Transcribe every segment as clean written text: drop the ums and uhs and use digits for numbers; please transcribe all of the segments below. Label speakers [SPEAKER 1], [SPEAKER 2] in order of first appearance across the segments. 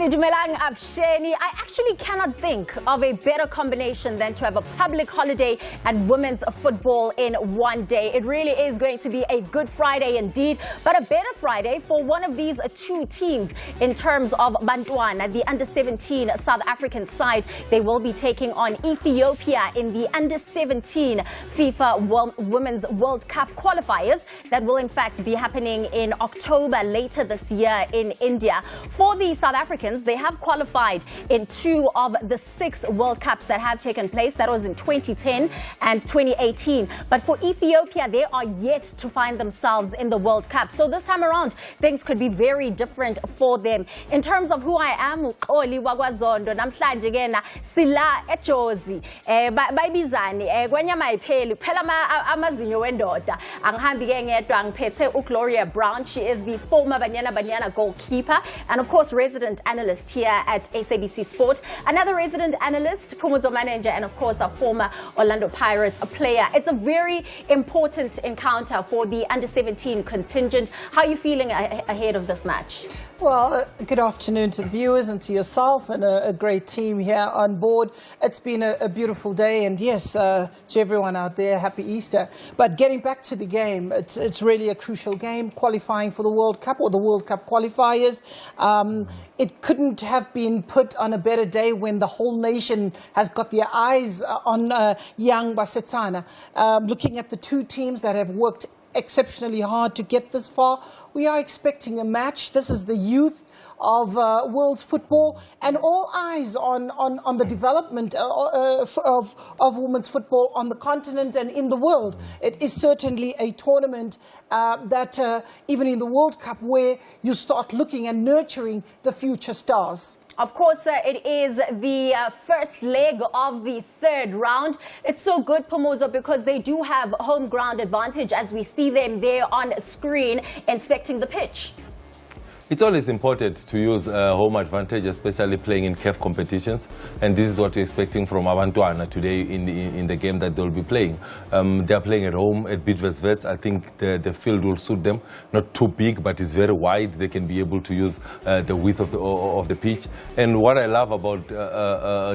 [SPEAKER 1] Dumelang Absheni. I actually cannot think of a better combination than to have a public holiday and women's football in one day. It really is going to be a good Friday indeed, but a better Friday for one of these two teams in terms of Bantwana, the under-17 South African side. They will be taking on Ethiopia in the under-17 FIFA Women's World Cup qualifiers that will in fact be happening in October later this year in India. For the South Africans, they have qualified in 2 of the 6 World Cups that have taken place. That was in 2010 and 2018. But for Ethiopia, they are yet to find themselves in the World Cup. So this time around, things could be very different for them. In terms of who I am, Oli Wagwazondo, namhlanje kena sila eJozi, bayibizani kwanyama ipheli phela amazinyo wendoda. Angihambi ke ngedwa ngiphethe uGloria Brown. She is the former Banyana goalkeeper and of course resident analyst here at SABC Sport. Another resident analyst, Pumuzo manager, and of course a former Orlando Pirates player. It's a very important encounter for the under-17 contingent. How are you feeling ahead of this match?
[SPEAKER 2] Well, good afternoon to the viewers and to yourself and a great team here on board. It's been a beautiful day, and yes, to everyone out there, happy Easter. But getting back to the game, it's really a crucial game, qualifying for the World Cup or the World Cup qualifiers. It couldn't have been put on a better day when the whole nation has got their eyes on young Basetsana. Looking at the two teams that have worked exceptionally hard to get this far, we are expecting a match. This is the youth of world football, and all eyes on the development of women's football on the continent and in the world. It is certainly a tournament that even in the World Cup where you start looking and nurturing the future stars.
[SPEAKER 1] Of course, it is the first leg of the 3rd round. It's so good, Pomozo, because they do have home ground advantage as we see them there on screen inspecting the pitch.
[SPEAKER 3] It's always important to use home advantage, especially playing in CAF competitions, and this is what we're expecting from Abantwana today in the game that they'll be playing. They're playing at home at Bidvest Vets. I think the field will suit them. Not too big, but it's very wide. They can be able to use the width of the pitch. And what I love about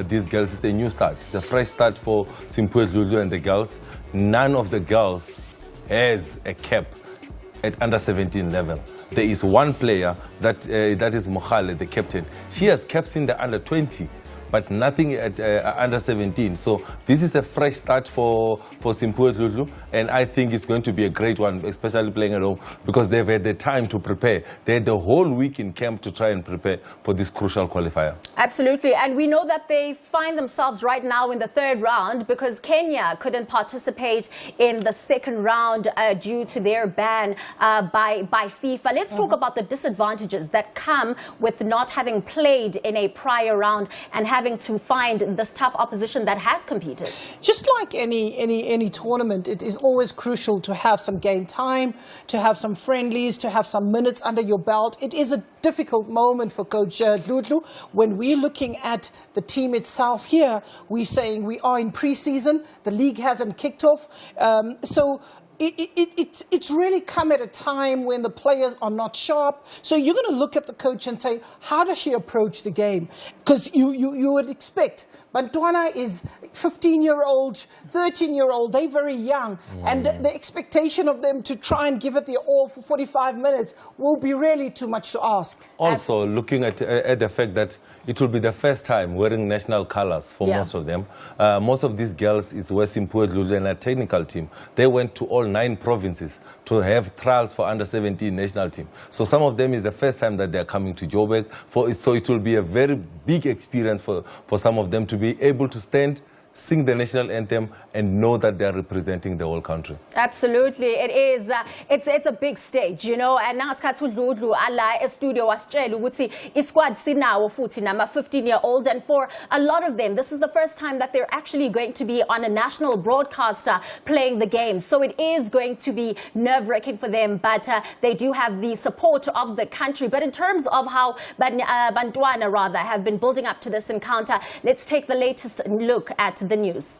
[SPEAKER 3] these girls is a new start. It's a fresh start for Simpwe Lulu and the girls. None of the girls has a cap at under-17 level. There is one player that is Mohale, the captain. She has caps in the under-20, but nothing at under-17. So this is a fresh start for Simpwe Lulu, and I think it's going to be a great one, especially playing at home, because they've had the time to prepare. They had the whole week in camp to try and prepare for this crucial qualifier.
[SPEAKER 1] Absolutely, and we know that they find themselves right now in the 3rd round because Kenya couldn't participate in the 2nd round due to their ban by FIFA. Let's talk about the disadvantages that come with not having played in a prior round and having to find this tough opposition that has competed.
[SPEAKER 2] Just like any tournament, it is always crucial to have some game time, to have some friendlies, to have some minutes under your belt. It is a difficult moment for Coach Dudlu. When we're looking at the team itself here, we're saying we are in pre-season, the league hasn't kicked off, so it's really come at a time when the players are not sharp. So you're going to look at the coach and say, how does she approach the game? Because you would expect. Bantwana is 15-year-old, 13-year-old. They're very young. And the expectation of them to try and give it their all for 45 minutes will be really too much to ask.
[SPEAKER 3] Also, looking at the fact that it will be the first time wearing national colors for most of them. Most of these girls is Simpwe Lulu and a technical team. They went to all 9 provinces to have trials for under-17 national team. So some of them is the first time that they're coming to Joburg. So it will be a very big experience for some of them to be able to stand, sing the national anthem, and know that they are representing the whole country.
[SPEAKER 1] Absolutely, it is. It's a big stage, you know. And now ala studio wasitshela ukuthi isquad sinawo futhi nama 15-year-old, and for a lot of them, this is the first time that they're actually going to be on a national broadcaster playing the game. So it is going to be nerve-wracking for them, but they do have the support of the country. But in terms of how Bantwana rather have been building up to this encounter, let's take the latest look at the news.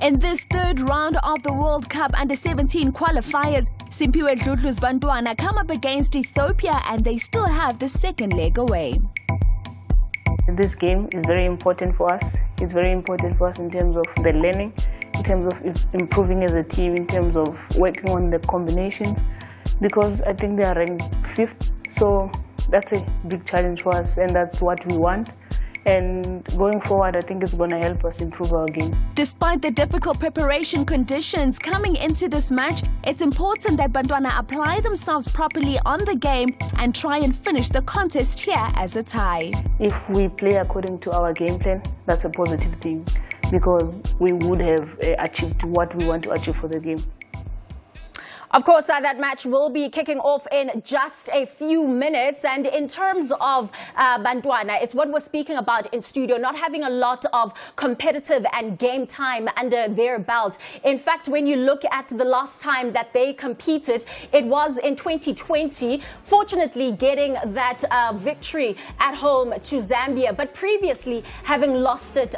[SPEAKER 4] In this third round of the World Cup Under-17 qualifiers, Simphiwe Dludlu's Bantwana come up against Ethiopia and they still have the second leg away.
[SPEAKER 5] This game is very important for us. It's very important for us in terms of the learning, in terms of improving as a team, in terms of working on the combinations, because I think they are ranked 5th. So that's a big challenge for us, and that's what we want. And going forward, I think it's going to help us improve our game.
[SPEAKER 4] Despite the difficult preparation conditions coming into this match, it's important that Bantwana apply themselves properly on the game and try and finish the contest here as a tie.
[SPEAKER 5] If we play according to our game plan, that's a positive thing, because we would have achieved what we want to achieve for the game.
[SPEAKER 1] Of course, that match will be kicking off in just a few minutes. And in terms of Bantwana, it's what we're speaking about in studio, not having a lot of competitive and game time under their belt. In fact, when you look at the last time that they competed, it was in 2020, fortunately getting that victory at home to Zambia, but previously having lost it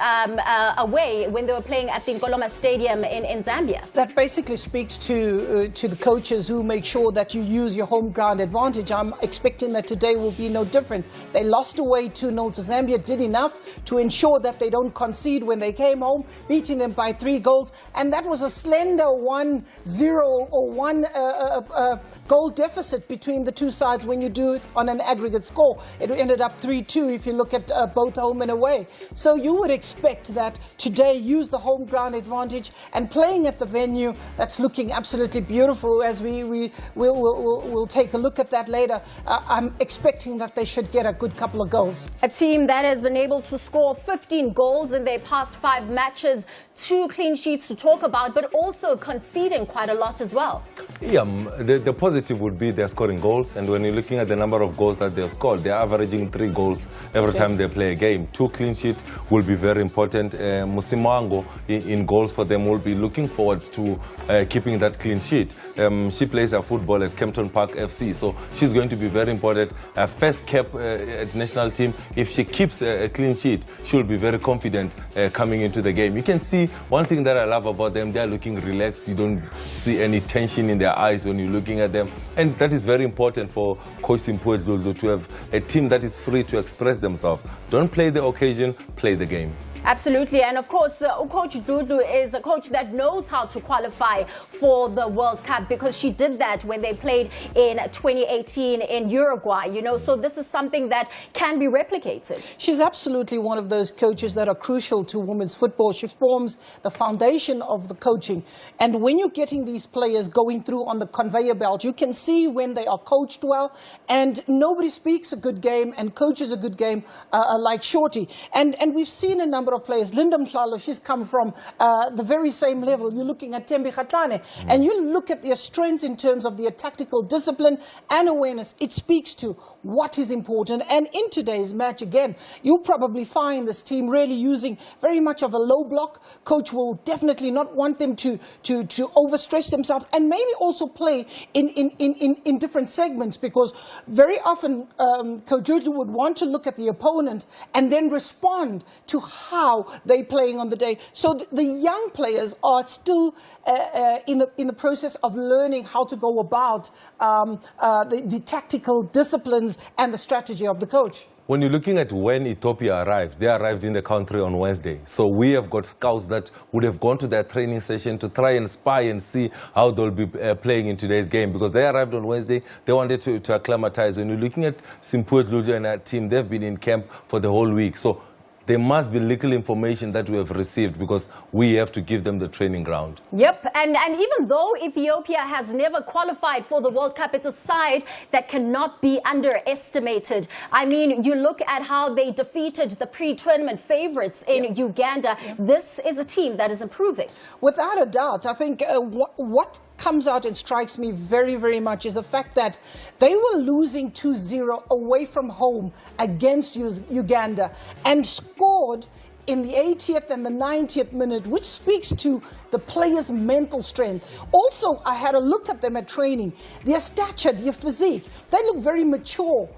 [SPEAKER 1] away when they were playing at the Nkoloma Stadium in Zambia.
[SPEAKER 2] That basically speaks to the coaches who make sure that you use your home ground advantage. I'm expecting that today will be no different. They lost away 2-0 to Zambia, did enough to ensure that they don't concede when they came home, beating them by 3 goals. And that was a slender 1-0 or 1 goal deficit between the two sides when you do it on an aggregate score. It ended up 3-2 if you look at both home and away. So you would expect that today use the home ground advantage and playing at the venue that's looking absolutely beautiful. As we'll take a look at that later. I'm expecting that they should get a good couple of goals.
[SPEAKER 1] A team that has been able to score 15 goals in their past 5 matches, 2 clean sheets to talk about, but also conceding quite a lot as well.
[SPEAKER 3] Yeah, the positive would be they're scoring goals, and when you're looking at the number of goals that they've scored, they're averaging 3 goals every time they play a game. 2 clean sheets will be very important. Musimango in goals for them will be looking forward to keeping that clean sheet. She plays her football at Kempton Park FC, so she's going to be very important. First cap at national team, if she keeps a clean sheet, she'll be very confident coming into the game. You can see one thing that I love about them, they're looking relaxed. You don't see any tension in their eyes when you're looking at them, and that is very important for Coach Simphiwe Dludlu to have a team that is free to express themselves. Don't play the occasion, play the game.
[SPEAKER 1] Absolutely, and of course, Coach Dludlu is a coach that knows how to qualify for the World Cup, because she did that when they played in 2018 in Uruguay, you know, so this is something that can be replicated.
[SPEAKER 2] She's absolutely one of those coaches that are crucial to women's football. She forms the foundation of the coaching, and when you're getting these players going through on the conveyor belt, you can see when they are coached well, and nobody speaks a good game and coaches a good game like Shorty, and we've seen a number of players. Linda Mhlalo, she's come from the very same level. You're looking at Tembi Khatlane, and you look at their strengths in terms of their tactical discipline and awareness. It speaks to what is important. And in today's match, again, you'll probably find this team really using very much of a low block. Coach will definitely not want them to overstress themselves, and maybe also play in different segments, because very often Coach Dludlu would want to look at the opponent and then respond to how they're playing on the day. So the young players are still in the process of learning how to go about the tactical disciplines and the strategy of the coach.
[SPEAKER 3] When you're looking at when Ethiopia arrived, they arrived in the country on Wednesday. So we have got scouts that would have gone to their training session to try and spy and see how they'll be playing in today's game, because they arrived on Wednesday. They wanted to acclimatize. When you're looking at Simphiwe Dludlu and her team, they've been in camp for the whole week. So there must be little information that we have received, because we have to give them the training ground.
[SPEAKER 1] Yep, and even though Ethiopia has never qualified for the World Cup, it's a side that cannot be underestimated. I mean, you look at how they defeated the pre-tournament favorites in Uganda. This is a team that is improving. Without
[SPEAKER 2] a doubt. I think what comes out and strikes me very, very much is the fact that they were losing 2-0 away from home against Uganda and scored in the 80th and the 90th minute, which speaks to the players' mental strength. Also, I had a look at them at training. Their stature, their physique, they look very mature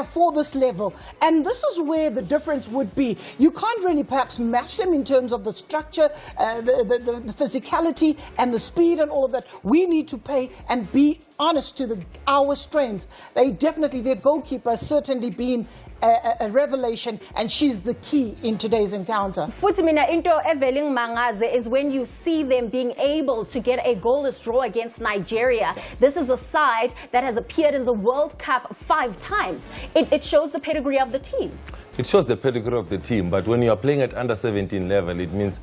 [SPEAKER 2] for this level. And this is where the difference would be. You can't really perhaps match them in terms of the structure, the physicality and the speed and all of that. We need to pay and be honest to our strengths. They definitely, their goalkeeper has certainly been a revelation, and she's the key in today's encounter.
[SPEAKER 1] Futhi mina into eveling mangaze is when you see them being able to get a goalless draw against Nigeria. This is a side that has appeared in the World Cup 5 times. It shows the pedigree of the team.
[SPEAKER 3] It shows the pedigree of the team, but when you are playing at under 17 level, it means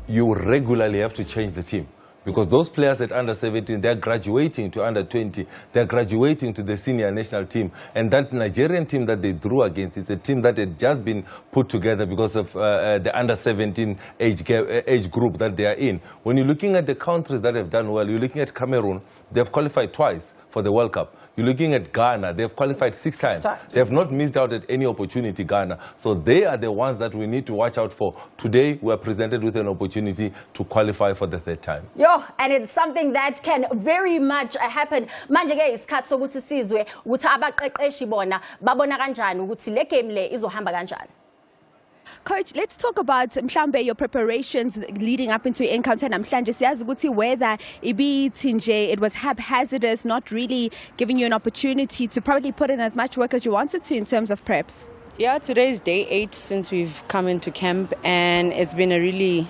[SPEAKER 3] you regularly have to change the team. Because those players at under 17, they're graduating to under 20. They're graduating to the senior national team. And that Nigerian team that they drew against is a team that had just been put together because of the under 17 age group that they are in. When you're looking at the countries that have done well, you're looking at Cameroon. They've qualified twice for the World Cup. You're looking at Ghana. They've qualified 6 times. They have not missed out at any opportunity, Ghana. So they are the ones that we need to watch out for. Today, we are presented with an opportunity to qualify for the 3rd time.
[SPEAKER 1] And it's something that can very much happen. Manje ke isikhathi sokuthi sizwe ukuthi abaqeqeshi bona babona kanjani ukuthi le game le izohamba kanjani.
[SPEAKER 4] Coach, let's talk about mhlambe your preparations leading up into encounter namhlanje. Siyazi ukuthi whether it was haphazardous, not really giving you an opportunity to probably put in as much work as you wanted to in terms of preps.
[SPEAKER 6] Yeah, today is day 8 since we've come into camp, and it's been a really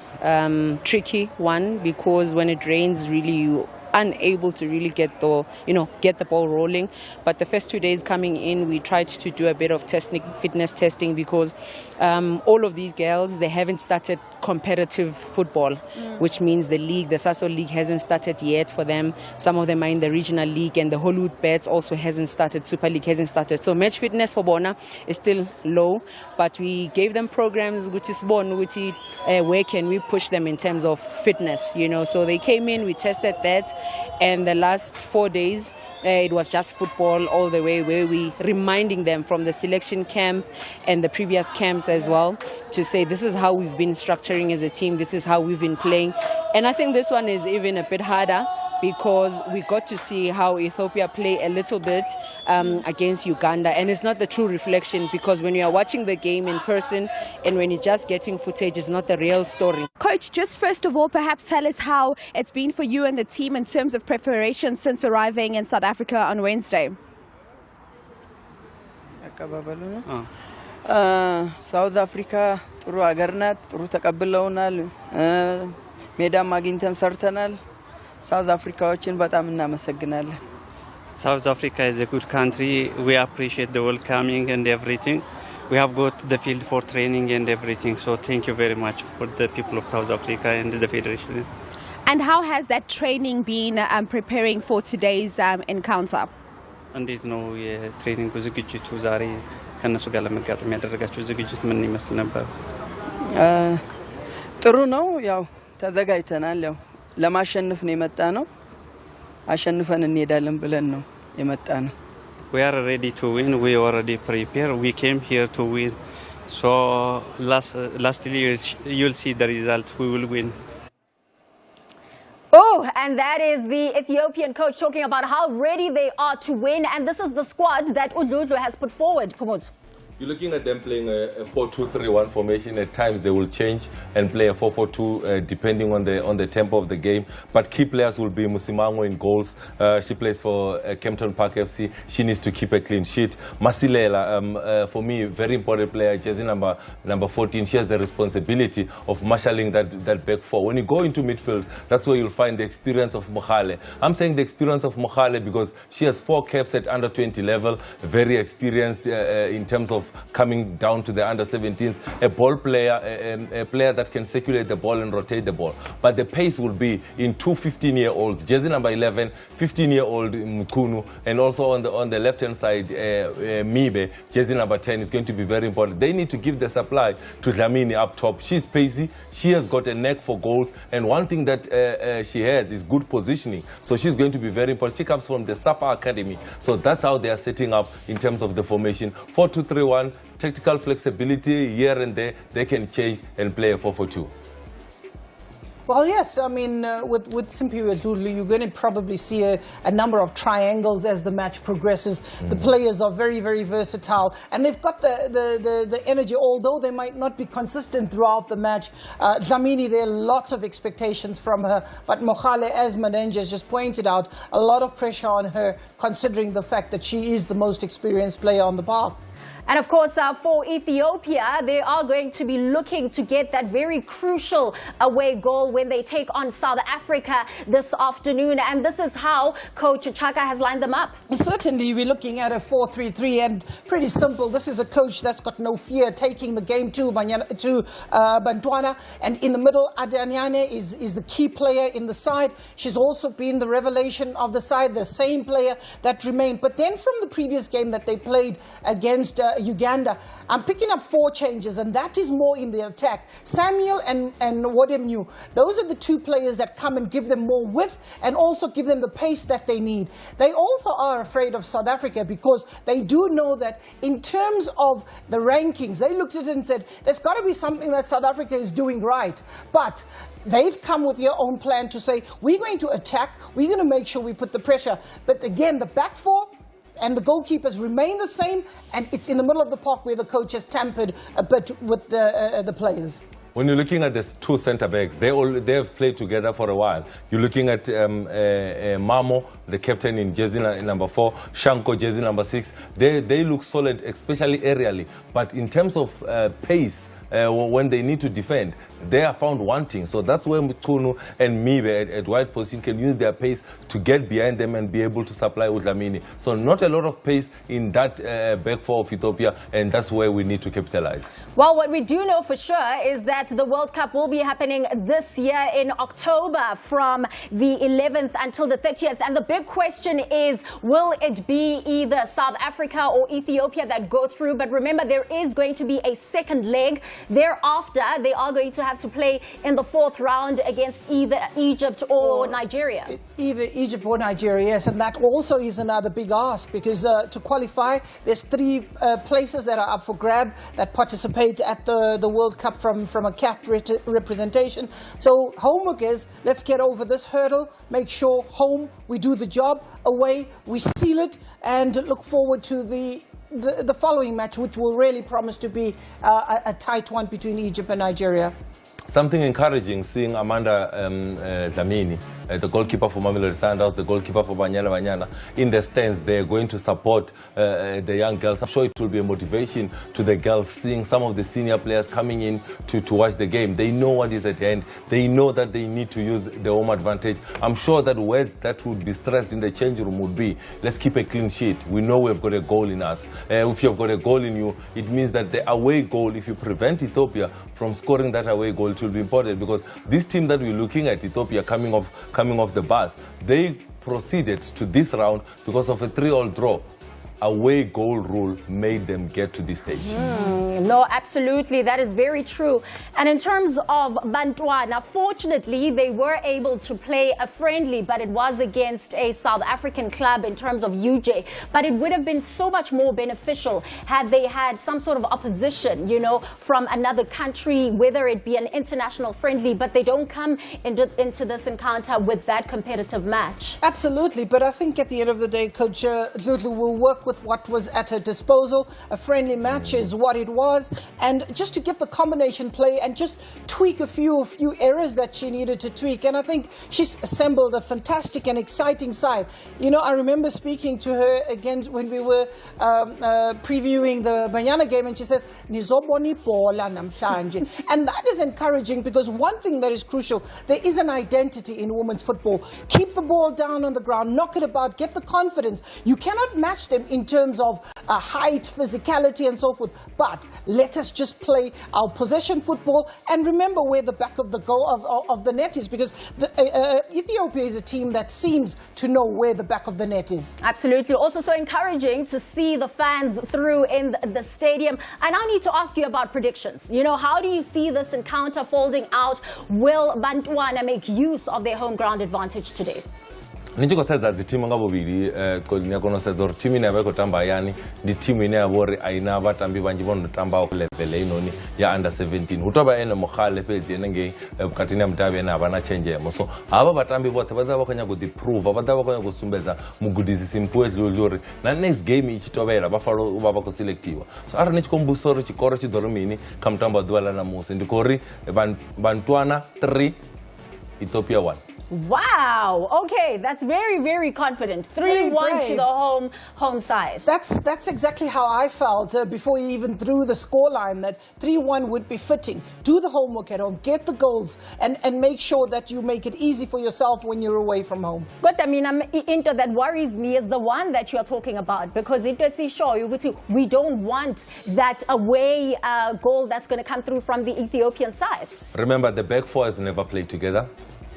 [SPEAKER 6] tricky one because when it rains, really you unable to really get the ball rolling. But the first 2 days coming in, we tried to do a bit of fitness testing because all of these girls, they haven't started competitive football, which means the Sasso League hasn't started yet for them. Some of them are in the regional league, and the Hollywood Bets also hasn't started. Super League hasn't started. So match fitness for Bona is still low, but we gave them programs which is where can we push them in terms of fitness, So they came in, we tested that, and the last 4 days it was just football all the way, where we reminding them from the selection camp and the previous camps as well to say this is how we've been structuring as a team, this is how we've been playing. And I think this one is even a bit harder because we got to see how Ethiopia play a little bit against Uganda, and it's not the true reflection because when you are watching the game in person and when you're just getting footage, it's not the real story.
[SPEAKER 4] Coach, just first of all, perhaps tell us how it's been for you and the team in terms of preparation since arriving in South Africa on Wednesday.
[SPEAKER 7] South Africa ጥሩ ሀገር ናት ጥሩ ተቀብለውናል ሜዳም አግኝተን ሰርተናል South Africaዎችን በጣም እናመሰግናለን
[SPEAKER 8] South Africa is a good country. We appreciate the welcoming and everything. We have got the field for training and everything. So thank you very much for the people of South Africa and the Federation.
[SPEAKER 4] And how has that training been preparing for today's encounter?
[SPEAKER 8] እንዴት ነው የትሬኒንግ ዝግጅቱ ዛሬ ከነሱ ጋር ለመጋጠም ያደረጋችሁ ዝግጅት ምን ይመስል ነበር?
[SPEAKER 7] ጥሩ ነው ያው ተዘጋጅተናል ያው ለማሸነፍ ነው የመጣ ነው አሸንፈን እንሄዳለን ብለን ነው የመጣ ነው
[SPEAKER 8] We are ready to win. We already prepared. We came here to win. So lastly you'll see the result. We will win.
[SPEAKER 1] Oh, and that is the Ethiopian coach talking about how ready they are to win. And this is the squad that Udludlu has put forward. Pumuz.
[SPEAKER 3] You're looking at them playing a 4-2-3-1 formation. At times they will change and play a 4-4-2 depending on the tempo of the game. But key players will be Musimango in goals. She plays for Kempton Park FC. She needs to keep a clean sheet. Masilela, for me, very important player, jersey number 14. She has the responsibility of marshalling that back four. When you go into midfield, that's where you'll find the experience of Mohale. I'm saying the experience of Mohale because she has 4 caps at under 20 level, very experienced in terms of coming down to the under 17s, a ball player, a player that can circulate the ball and rotate the ball. But the pace will be in 2 15-year-olds, jersey number 11, 15-year-old Mukunu, and also on the left-hand side, Mibe, jersey number 10 is going to be very important. They need to give the supply to Dlamini up top. She's pacey, she has got a neck for goals, and one thing that she has is good positioning. So she's going to be very important. She comes from the Safa Academy, so that's how they are setting up in terms of the formation. 4-2-3-1, tactical flexibility here and there, they can change and play a 4-4-2.
[SPEAKER 2] Well, yes, I mean, with Simpiwe Dudlu, you're going to probably see a number of triangles as the match progresses. The players are very, very versatile, and they've got the energy, although they might not be consistent throughout the match. Dlamini, there are lots of expectations from her, but Mohale, as Manenja has just pointed out, a lot of pressure on her, considering the fact that she is the most experienced player on the park.
[SPEAKER 1] And of course, for Ethiopia, they are going to be looking to get that very crucial away goal when they take on South Africa this afternoon. And this is how Coach Chaka has lined them up.
[SPEAKER 2] Certainly, we're looking at a 4-3-3, and pretty simple. This is a coach that's got no fear, taking the game to Bantwana. And in the middle, Adanyane is the key player in the side. She's also been the revelation of the side, the same player that remained. But then from the previous game that they played against Uganda, I'm picking up 4 changes, and that is more in the attack. Samuel and Wodemnu, those are the 2 players that come and give them more width and also give them the pace that they need. They also are afraid of South Africa because they do know that in terms of the rankings, they looked at it and said, there's got to be something that South Africa is doing right. But they've come with their own plan to say, we're going to attack, we're going to make sure we put the pressure. But again, the back 4 and the goalkeepers remain the same, and it's in the middle of the park where the coach has tampered a bit with the players.
[SPEAKER 3] When you're looking at the 2 centre-backs, they have played together for a while. You're looking at Mamo, the captain in jersey number 4, Shanko, jersey number 6. They look solid, especially aerially. But in terms of pace, when they need to defend, they are found wanting. So that's where Mutunu and Mibe at wide position can use their pace to get behind them and be able to supply Udlamini. So not a lot of pace in that back 4 of Ethiopia, and that's where we need to capitalize.
[SPEAKER 1] Well, what we do know for sure is that the World Cup will be happening this year in October from the 11th until the 30th. And the big question is, will it be either South Africa or Ethiopia that go through? But remember, there is going to be a second leg. Thereafter, they are going to have to play in the 4th round against either Egypt or Nigeria.
[SPEAKER 2] Either Egypt or Nigeria, yes. And that also is another big ask, because to qualify, there's 3 places that are up for grab that participate at the World Cup from a capped representation. So homework is, let's get over this hurdle, make sure home we do the job, away we seal it, and look forward to the following match, which will really promise to be a tight one between Egypt and Nigeria.
[SPEAKER 3] Something encouraging seeing Amanda Dlamini, the goalkeeper for Mamelodi Sundowns, the goalkeeper for Banyana, in the stands. They're going to support the young girls. I'm sure it will be a motivation to the girls, seeing some of the senior players coming in to watch the game. They know what is at hand. They know that they need to use the home advantage. I'm sure that words that would be stressed in the change room would be, let's keep a clean sheet. We know we've got a goal in us. If you've got a goal in you, it means that the away goal, if you prevent Ethiopia from scoring that away goal, it will be important, because this team that we're looking at, Ethiopia, coming off the bus, they proceeded to this round because of a 3-all draw. Away goal rule made them get to this stage.
[SPEAKER 1] No, absolutely. That is very true. And in terms of Bantwana, fortunately, they were able to play a friendly, but it was against a South African club in terms of UJ. But it would have been so much more beneficial had they had some sort of opposition, you know, from another country, whether it be an international friendly, but they don't come into this encounter with that competitive match.
[SPEAKER 2] Absolutely. But I think at the end of the day, Coach Lulu will work with what was at her disposal. A friendly match is what it was, and just to get the combination play and just tweak a few errors that she needed to tweak. And I think she's assembled a fantastic and exciting side. You know, I remember speaking to her again when we were previewing the Banyana game, and she says, "Nizoboni bola namhlanje," and that is encouraging, because one thing that is crucial, there is an identity in women's football. Keep the ball down on the ground, knock it about, get the confidence. You cannot match them in terms of height, physicality, and so forth. But let us just play our possession football and remember where the back of the goal of the net is, because Ethiopia is a team that seems to know where the back of the net is.
[SPEAKER 1] Absolutely. Also so encouraging to see the fans through in the stadium. I now need to ask you about predictions. You know, how do you see this encounter folding out? Will Bantwana make use of their home ground advantage today?
[SPEAKER 3] Ninjiko sedza dzi team nga bobili kolini kono sedza uri team ine vha tamba yani ndi team ine ya vhori aina vhatambi vanji vhono tamba level inoni ya under 17 hu tovha ene mukhale fhedzi ene ngei vhukatini ha mudavhi ene havha na tshenzhemo so havha vhatambi vhoṱhe vha ḓa vha khou nyaga u ḓiprova vha ḓa vha khou nyaga u sumbedza mugudisi simpuwe uri na next game i tshi tovhela vha fanela u vha vha khou selectiwa so arali ni tshi khou mbusa uri tshikoro tshi ḓo ri mini kha mutambo wa ḓuvha ḽa namusi ndi khou ri Bantwana 3 Ethiopia 1.
[SPEAKER 1] Wow. Okay, that's very, very confident. 3-1 to the home side.
[SPEAKER 2] That's exactly how I felt before you even threw the scoreline, that 3-1 would be fitting. Do the homework at home, get the goals, and make sure that you make it easy for yourself when you're away from home.
[SPEAKER 1] But I mean, into that worries me is the one that you're talking about, because it does show you we don't want that away goal that's going to come through from the Ethiopian side.
[SPEAKER 3] Remember, the back four has never played together,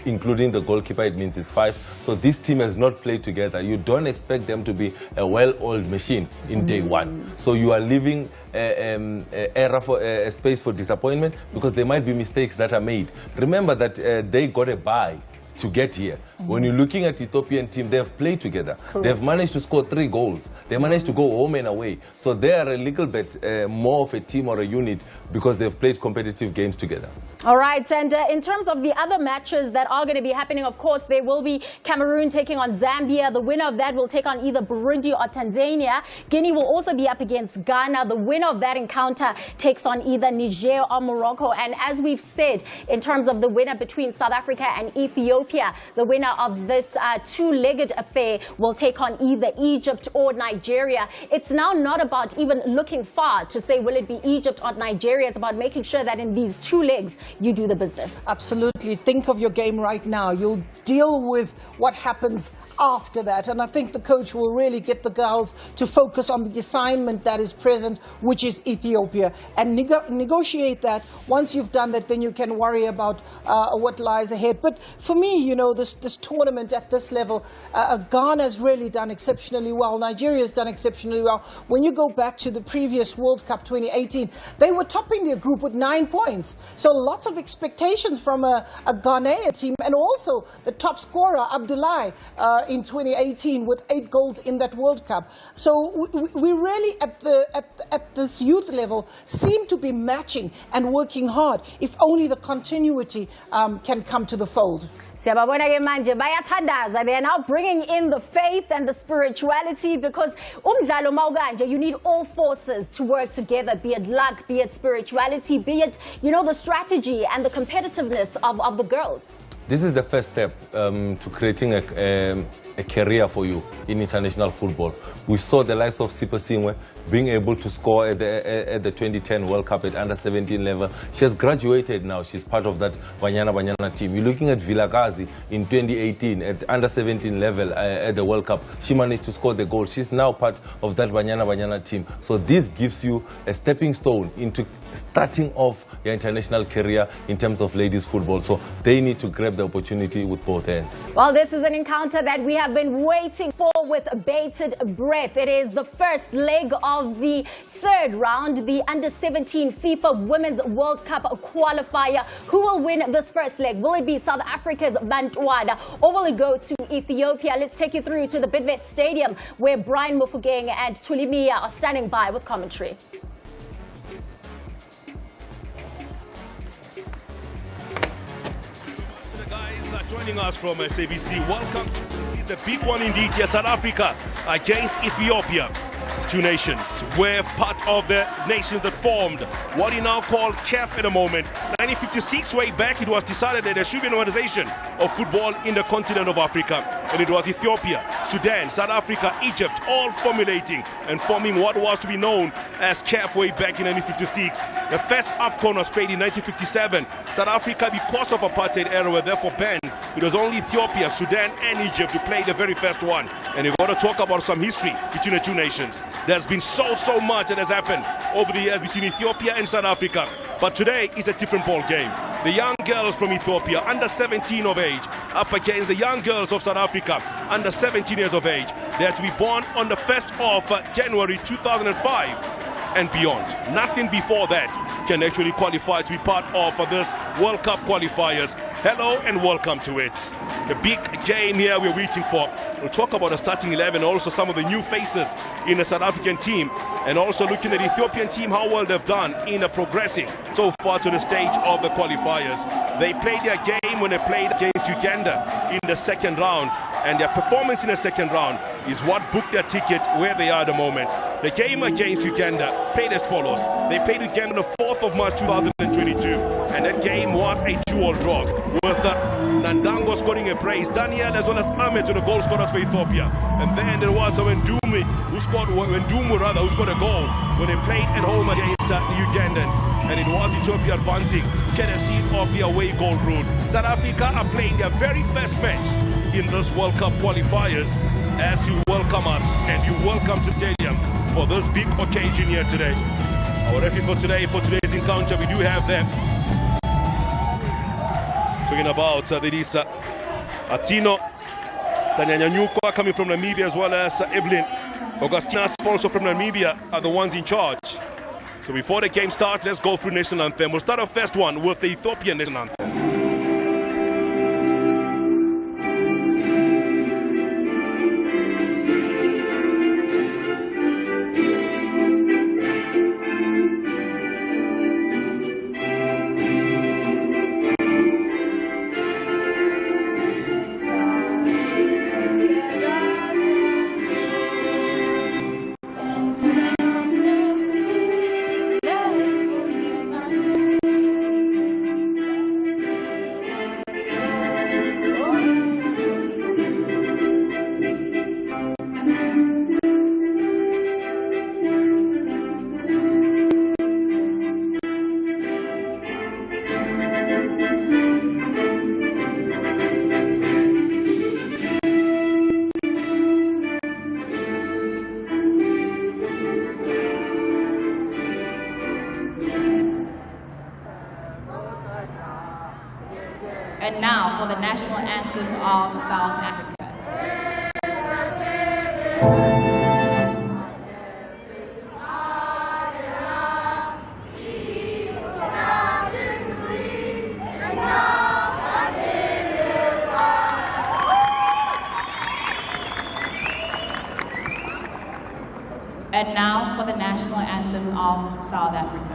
[SPEAKER 3] including the goalkeeper. It means it's 5. So this team has not played together. You don't expect them to be a well-oiled machine in day one. So you are leaving a space for disappointment, because there might be mistakes that are made. Remember that they got a bye to get here. When you're looking at the Ethiopian team, they have played together.
[SPEAKER 1] Correct.
[SPEAKER 3] They've managed to score 3 goals. They managed to go home and away. So they are a little bit more of a team or a unit, because they've played competitive games together.
[SPEAKER 1] All right, and in terms of the other matches that are going to be happening, of course, there will be Cameroon taking on Zambia. The winner of that will take on either Burundi or Tanzania. Guinea will also be up against Ghana. The winner of that encounter takes on either Niger or Morocco. And as we've said, in terms of the winner between South Africa and Ethiopia, the winner of this two-legged affair will take on either Egypt or Nigeria. It's now not about even looking far to say, will it be Egypt or Nigeria? It's about making sure that in these 2 legs, you do the business.
[SPEAKER 2] Absolutely. Think of your game right now. You'll deal with what happens after that. And I think the coach will really get the girls to focus on the assignment that is present, which is Ethiopia, and negotiate that. Once you've done that, then you can worry about what lies ahead. But for me, you know, this tournament at this level, Ghana has really done exceptionally well. Nigeria has done exceptionally well. When you go back to the previous World Cup 2018, they were topping their group with 9 points. So lots of expectations from a Ghanaian team, and also the top scorer, Abdullahi, in 2018 with 8 goals in that World Cup. So we really at this youth level seem to be matching and working hard, if only the continuity can come to the fold.
[SPEAKER 1] They are now bringing in the faith and the spirituality, because you need all forces to work together, be it luck, be it spirituality, be it, you know, the strategy and the competitiveness of the girls.
[SPEAKER 3] This is the first step to creating a career for you in international football. We saw the likes of Sipa Singwe being able to score at the 2010 World Cup at under 17 level. She has graduated now. She's part of that Banyana team. You're looking at Vilakazi in 2018 at under 17 level at the World Cup. She managed to score the goal. She's now part of that Banyana team. So this gives you a stepping stone into starting off your international career in terms of ladies football. So they need to grab the opportunity with both hands.
[SPEAKER 1] Well, this is an encounter that we have been waiting for with bated breath. It is the first leg of the 3rd round, the under-17 FIFA Women's World Cup qualifier. Who will win this first leg? Will it be South Africa's Bantwana, or will it go to Ethiopia? Let's take you through to the Bidvest Stadium, where Brian Mufugeng and Tulimia are standing by with commentary.
[SPEAKER 9] Joining us from SABC, welcome. It's the big one indeed here, South Africa against Ethiopia. It's 2 nations. We're part of the nations that formed what you now call Kickoff at the moment. 1956, way back, it was decided that there should be an organization of football in the continent of Africa. And it was Ethiopia, Sudan, South Africa, Egypt, all formulating and forming what was to be known as Kickoff way back in 1956. The first AFCON was played in 1957. South Africa, because of apartheid era, were therefore banned. It was only Ethiopia, Sudan, and Egypt who played the very first one. And we're going to talk about some history between the 2 nations. There's been so much that has happened over the years between Ethiopia and South Africa. But today is a different ball game. The young girls from Ethiopia, under 17 of age, up against the young girls of South Africa, under 17 years of age. They are to be born on the 1st of January 2005 and beyond. Nothing before that can actually qualify to be part of this World Cup qualifiers. Hello and welcome to it. The big game here we're waiting for. We'll talk about the starting 11, also some of the new faces in the South African team, and also looking at the Ethiopian team, how well they've done in progressing so far to the stage of the qualifiers. They played their game when they played against Uganda in the second round, and their performance in the second round is what booked their ticket where they are at the moment. The game against Uganda played as follows. They played Uganda on the 4th of March 2022, and that game was a 2-all draw, with Nandango scoring a brace, Daniel as well as Ahmed to the goal scorers for Ethiopia. And then there was Wendumu who scored a goal when they played at home against the Ugandans. And it was Ethiopia advancing, courtesy of the away goal rule. South Africa are playing their very first match in this World Cup qualifiers as you welcome us and you welcome to stadium for this big occasion here today. Our referee for today's encounter, we do have them. Talking about Delisa Atino, Tanya Nyanyuko coming from Namibia, as well as Evelyn Augustinas also from Namibia are the ones in charge. So before the game starts, let's go through national anthem. We'll start our first one with the Ethiopian national anthem.
[SPEAKER 10] And now for the national anthem of South Africa. And now for the national anthem of South Africa.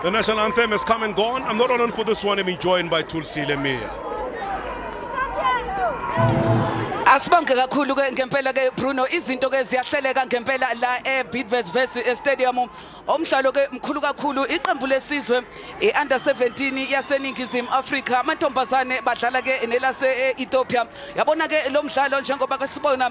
[SPEAKER 9] The national anthem has come and gone. I'm not on for this one. I'm joined by Tulsi Lemia.
[SPEAKER 11] As
[SPEAKER 7] Asibonge kakhulu ke ngempela ke Bruno izinto ke ziyahleleka ngempela la eBidvest Stadium umdlalo ke mkhulu kakhulu iqembu lesizwe iUnder 17 yaseningizimu Afrika amantombazane badlala ke nelase Ethiopia yabona ke lo mdlalo njengoba ke sibona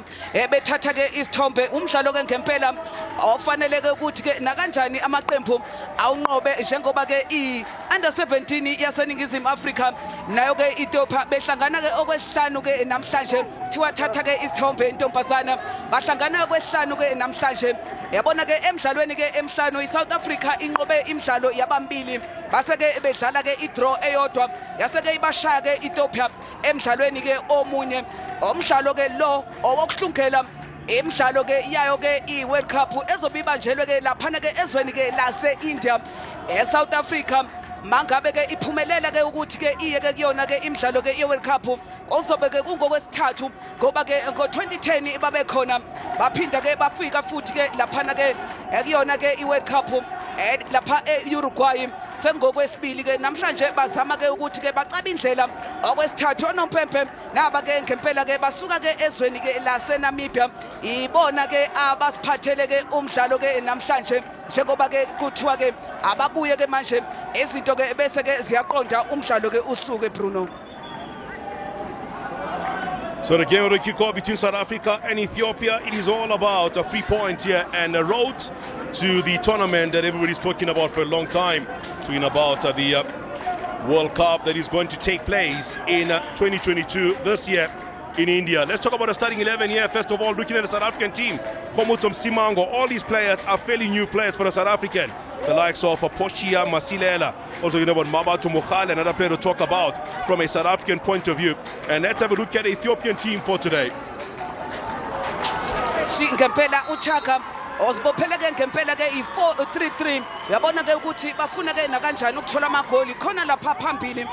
[SPEAKER 7] bethatha ke isithombe umdlalo ke ngempela ofanele ke ukuthi ke nakanjani amaqembu awunqobe njengoba ke iUnder 17 yaseningizimu Afrika nayo ke Ethiopia behlangana ke okwesihlanu ke namhlanje thiwathatha ke isithombe intombazana bahlangana kwesihlanu ke namhlanje yabona ke emidlalweni ke emhlanu iSouth Africa inqobe imidlalo yabambili base ke bedlala ke idraw eyodwa yase ke ibashaya ke Ethiopia emidlalweni ke omunye umdlalo ke lo owokuhlungela imidlalo ke yayo ke iWorld Cup ezobibanjelwe ke laphana ke ezweni ke lase India eSouth Africa mangabe ke iphumelela ke ukuthi ke iye ke kuyona ke imidlalo ke yeWorld Cup ozobe ke kungokwesithathu ngoba ke ngo2010 babe khona baphinda ke bafika futhi ke laphana ke kuyona ke iWorld Cup lapha eUruguay sengokwesibili ke namhlanje bazama ke ukuthi ke bacaba indlela okwesithathu onompempe naba ke ngempela ke basuka ke ezweni ke laseNamibia ibona ke abasiphathele ke umdlalo ke namhlanje njengoba ke kuthiwa ke ababuye ke manje izinto ke bese ke ziyaqonda umdlalo ke usuke Bruno.
[SPEAKER 9] So the game will kick off between South Africa and Ethiopia. It is all about a 3 point here and a road to the tournament that everybody's talking about for a long time, talking about the World Cup that is going to take place in 2022 this year in India. Let's talk about the starting 11 here. First of all, looking at the South African team, Khomutsum Simango, all these players are fairly new players for the South African. The likes of Pochia Masilela, also you know about Mabatu Mukhale, another player to talk about from a South African point of view. And let's have a look at the Ethiopian team for today.
[SPEAKER 7] Osibophele ke ngempela ke i4-3-3 yabona ke ukuthi bafuna ke nakanjani ukuthola amagoli khona lapha phambili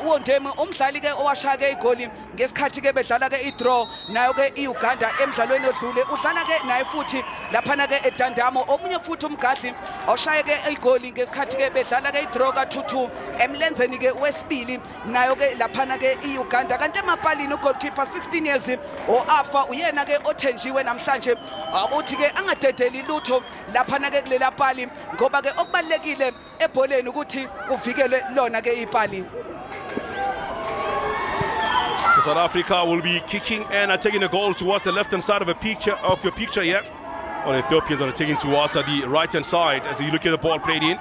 [SPEAKER 7] uWondemi umdlali ke owashaya ke igoli ngesikhathi ke bedlala ke idraw nayo ke iUganda emidlalweni odlule udlala ke naye futhi laphana ke eDandamo omunye futhi umgadli oshaye ke igoli ngesikhathi ke bedlala ke idraw ka2-2 emlenzeni ke wesibili nayo ke laphana ke iUganda kanti emapalini ugoalkeeper 16 years oAfa uyena ke othenjiwe namhlanje ukuthi ke angadedeli lutho laphana ke kulela pali ngoba ke okubalekile ebholeni ukuthi uvikele lona ke ipali.
[SPEAKER 9] So South Africa will be kicking and taking a goal towards the left-hand side of your picture here. Or Ethiopians are taking towards the right-hand side as you look at the ball played in.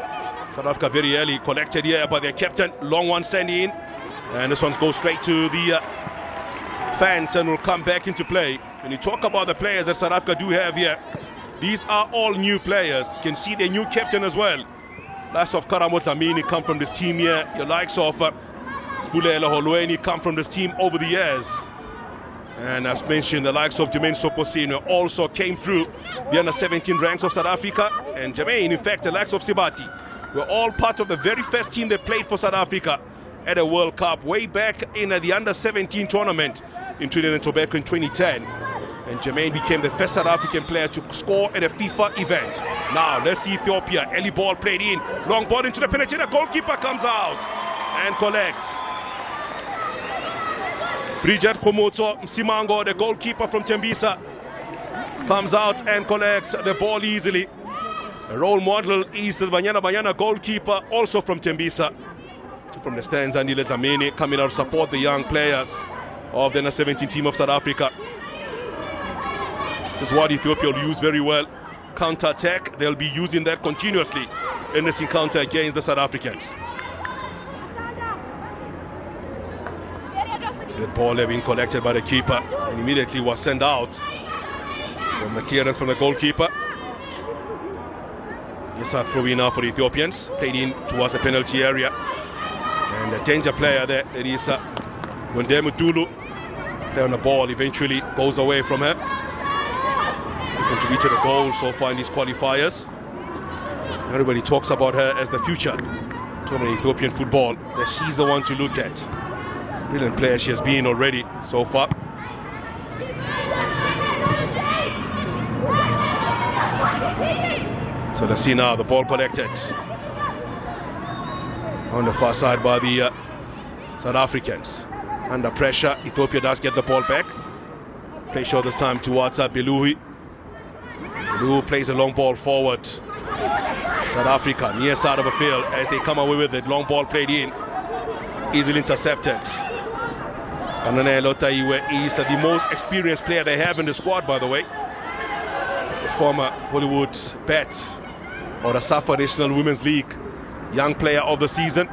[SPEAKER 9] South Africa very early collected here by their captain. Long one sending in. And this one goes straight to the fans and will come back into play. When you talk about the players that South Africa do have here, these are all new players. You can see their new captain as well. Likes of Karamo Dlamini come from this team here. Your likes of Spulela Holweni come from this team over the years. And as mentioned, the likes of Jermaine Soposino also came through the under 17 ranks of South Africa. And Jermaine, in fact, the likes of Sibati were all part of the very first team that played for South Africa at a World Cup way back in the under 17 tournament in Trinidad and Tobago in 2010. And Jermaine became the first South African player to score at a FIFA event. Now, let's see Ethiopia. Early ball played in. Long ball into the penetrator. Goalkeeper comes out and collects. Bridget Khomutsum Simango, the goalkeeper from Tembisa, comes out and collects the ball easily. A role model is the Banyana goalkeeper, also from Tembisa. From the stands, Andile Dlamini coming out to support the young players of the under-17 team of South Africa. This is what Ethiopia will use very well. Counter-attack, they'll be using that continuously in this encounter against the South Africans. So the ball had been collected by the keeper and immediately was sent out from the clearance from the goalkeeper. It's a throw in now for the Ethiopians, played in towards the penalty area. And the danger player there, that is Wondemu Dulu, play on the ball, eventually goes away from her. Contributed a goal so far in these qualifiers. Everybody talks about her as the future to Ethiopian football, that she's the one to look at. Brilliant player she has been already so far. So let's see now the ball collected on the far side by the South Africans. Under pressure, Ethiopia does get the ball back. Play short this time towards Beluhi. Beluhi plays a long ball forward. South Africa near side of the field as they come away with it. Long ball played in. Easily intercepted. Kananelo Taiwe is the most experienced player they have in the squad, by the way. The former Hollywood Bet or the Safa National Women's League Young Player of the Season.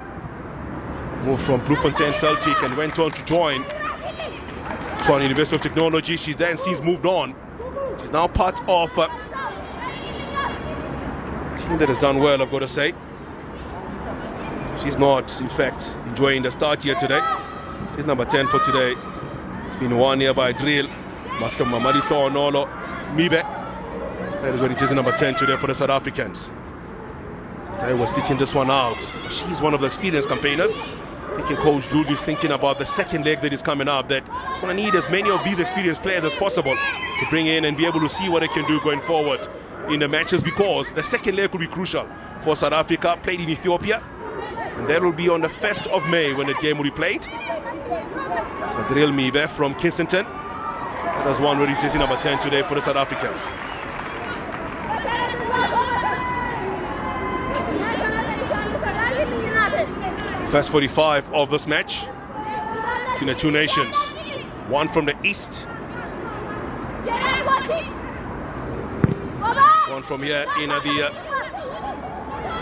[SPEAKER 9] Moved from Bloemfontein Celtic and went on to join Tshwane University of Technology. She then since moved on. She's now part of a team that has done well, I've got to say. She's not, in fact, enjoying the start here today. She's number 10 for today. It's been 1 year by drill. Mathoma Nolo Mibe. That is what it is, number 10 today for the South Africans. They were stitching this one out. She's one of the experienced campaigners. I think Coach Dude is thinking about the second leg that is coming up, that it's going to need as many of these experienced players as possible to bring in and be able to see what they can do going forward in the matches, because the second leg will be crucial for South Africa, played in Ethiopia, and that will be on the 1st of May when the game will be played. So Drill Mibe from Kingston. That was one really jersey number 10 today for the South Africans. First 45 of this match between the two nations. One from the east, one from here in the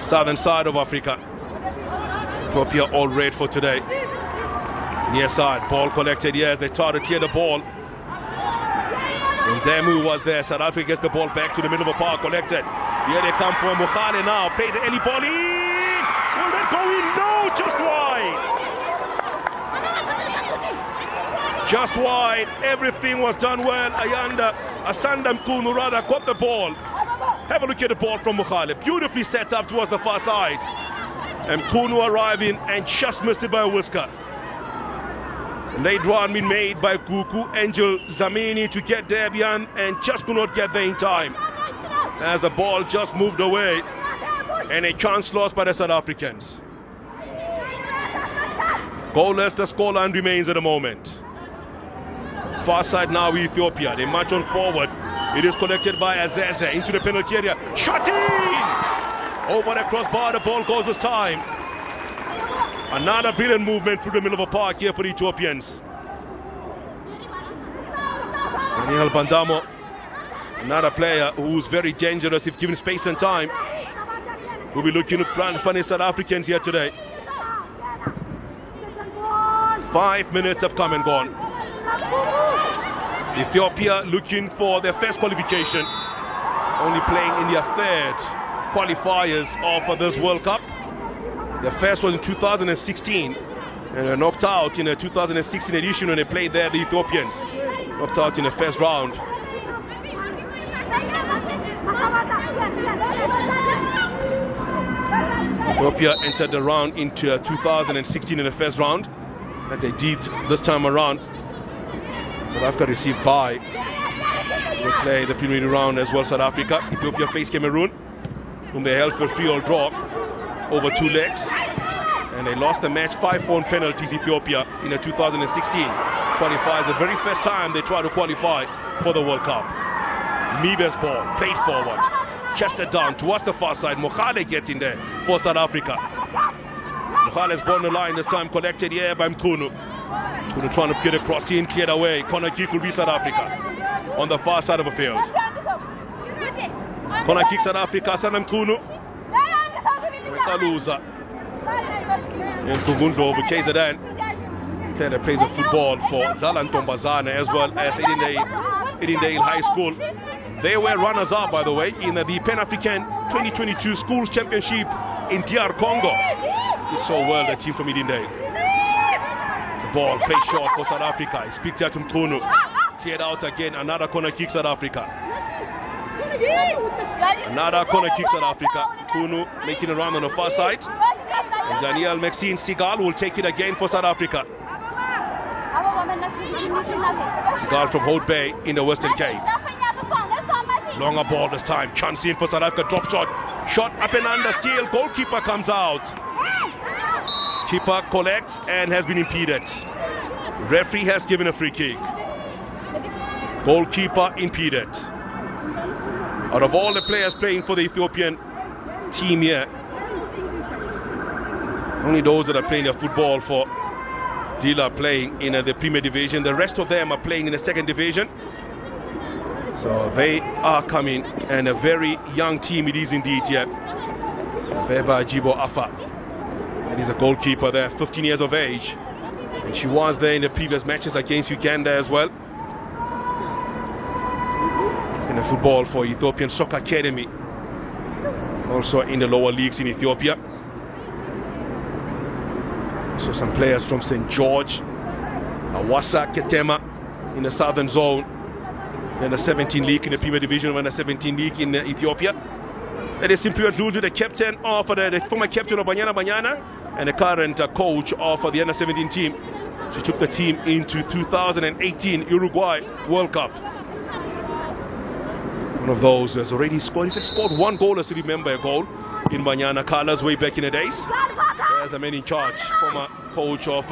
[SPEAKER 9] southern side of Africa. Ethiopia all red for today. Near side, ball collected here as they try to clear the ball. Ndemu was there. South Africa gets the ball back to the middle of the park, collected. Here they come for Mukhale now. Played Eli ball in. Will that go in? No, just wide. Just wide. Everything was done well. Asanda Mkunu rather got the ball. Have a look at the ball from Mukhale. Beautifully set up towards the far side. And Mkunu arriving and just missed it by a whisker. Late run been made by Kuku, Angel Zamini to get Debian and just could not get there in time as the ball just moved away, and a chance lost by the South Africans. Goalless, the scoreline remains at the moment. Far side now Ethiopia, they march on forward. It is collected by Azeze into the penalty area. Shot in! Over the crossbar, the ball goes this time. Another brilliant movement through the middle of the park here for the Ethiopians. Daniel Bandamo, another player who's very dangerous if given space and time. We'll be looking to plan funny South Africans here today. 5 minutes have come and gone. Ethiopia looking for their first qualification, only playing in their third qualifiers of this World Cup. The first was in 2016, and they knocked out in the 2016 edition when they played there, the Ethiopians. Knocked out in the first round. Ethiopia entered the round into 2016 in the first round, that they did this time around. South Africa received bye. They will play the preliminary round as well, South Africa. Ethiopia faced Cameroon, whom they held for a 3-all draw over 2 legs, and they lost the match 5-4 on penalties. Ethiopia in the 2016 qualifiers, the very first time they try to qualify for the World Cup. Mibe's ball played forward, chested down towards the far side. Mukhale gets in there for South Africa. Mukhale's ball on the line this time, collected here by Mkunu. Mkunu trying to get across, team cleared away. Corner kick will be South Africa on the far side of the field. Corner kick South Africa, Sana Mkunu. Loser. And Kugundlo over KZN. Player that plays a football for Zalan Tombazane as well as Edendale High School. They were runners-up, by the way, in the Pan-African 2022 Schools Championship in DR Congo. Did so well, the team from Edendale. The ball played short for South Africa. It's picked out from Mkunu. Cleared out again. Another corner kick South Africa. Another corner kick South Africa. Mkunu making a run on the far side. And Daniel Maxine Segal will take it again for South Africa. Segal from Holt Bay in the Western Cape. Longer ball this time. Chance in for South Africa. Drop shot. Shot up and under. Still. Goalkeeper comes out. Keeper collects and has been impeded. Referee has given a free kick. Goalkeeper impeded. Out of all the players playing for the Ethiopian team here, only those that are playing their football for Dila are playing in the Premier Division. The rest of them are playing in the second division. So they are coming, and a very young team it is indeed here. Beba Jibo Afa. And he's a goalkeeper there, 15 years of age. And she was there in the previous matches against Uganda as well. In the football for Ethiopian Soccer Academy. Also in the lower leagues in Ethiopia. So some players from St. George, Awasa, Ketema in the southern zone. Then the 17 league in the Premier Division, and the 17 league in Ethiopia. That is simply Lulu, the captain of the former captain of Banyana, and the current coach of the under 17 team. She took the team into 2018 Uruguay World Cup. One of those who has already scored. If he scored one goal, I still remember a goal in Banyana colors way back in the days. There's the man in charge, former coach of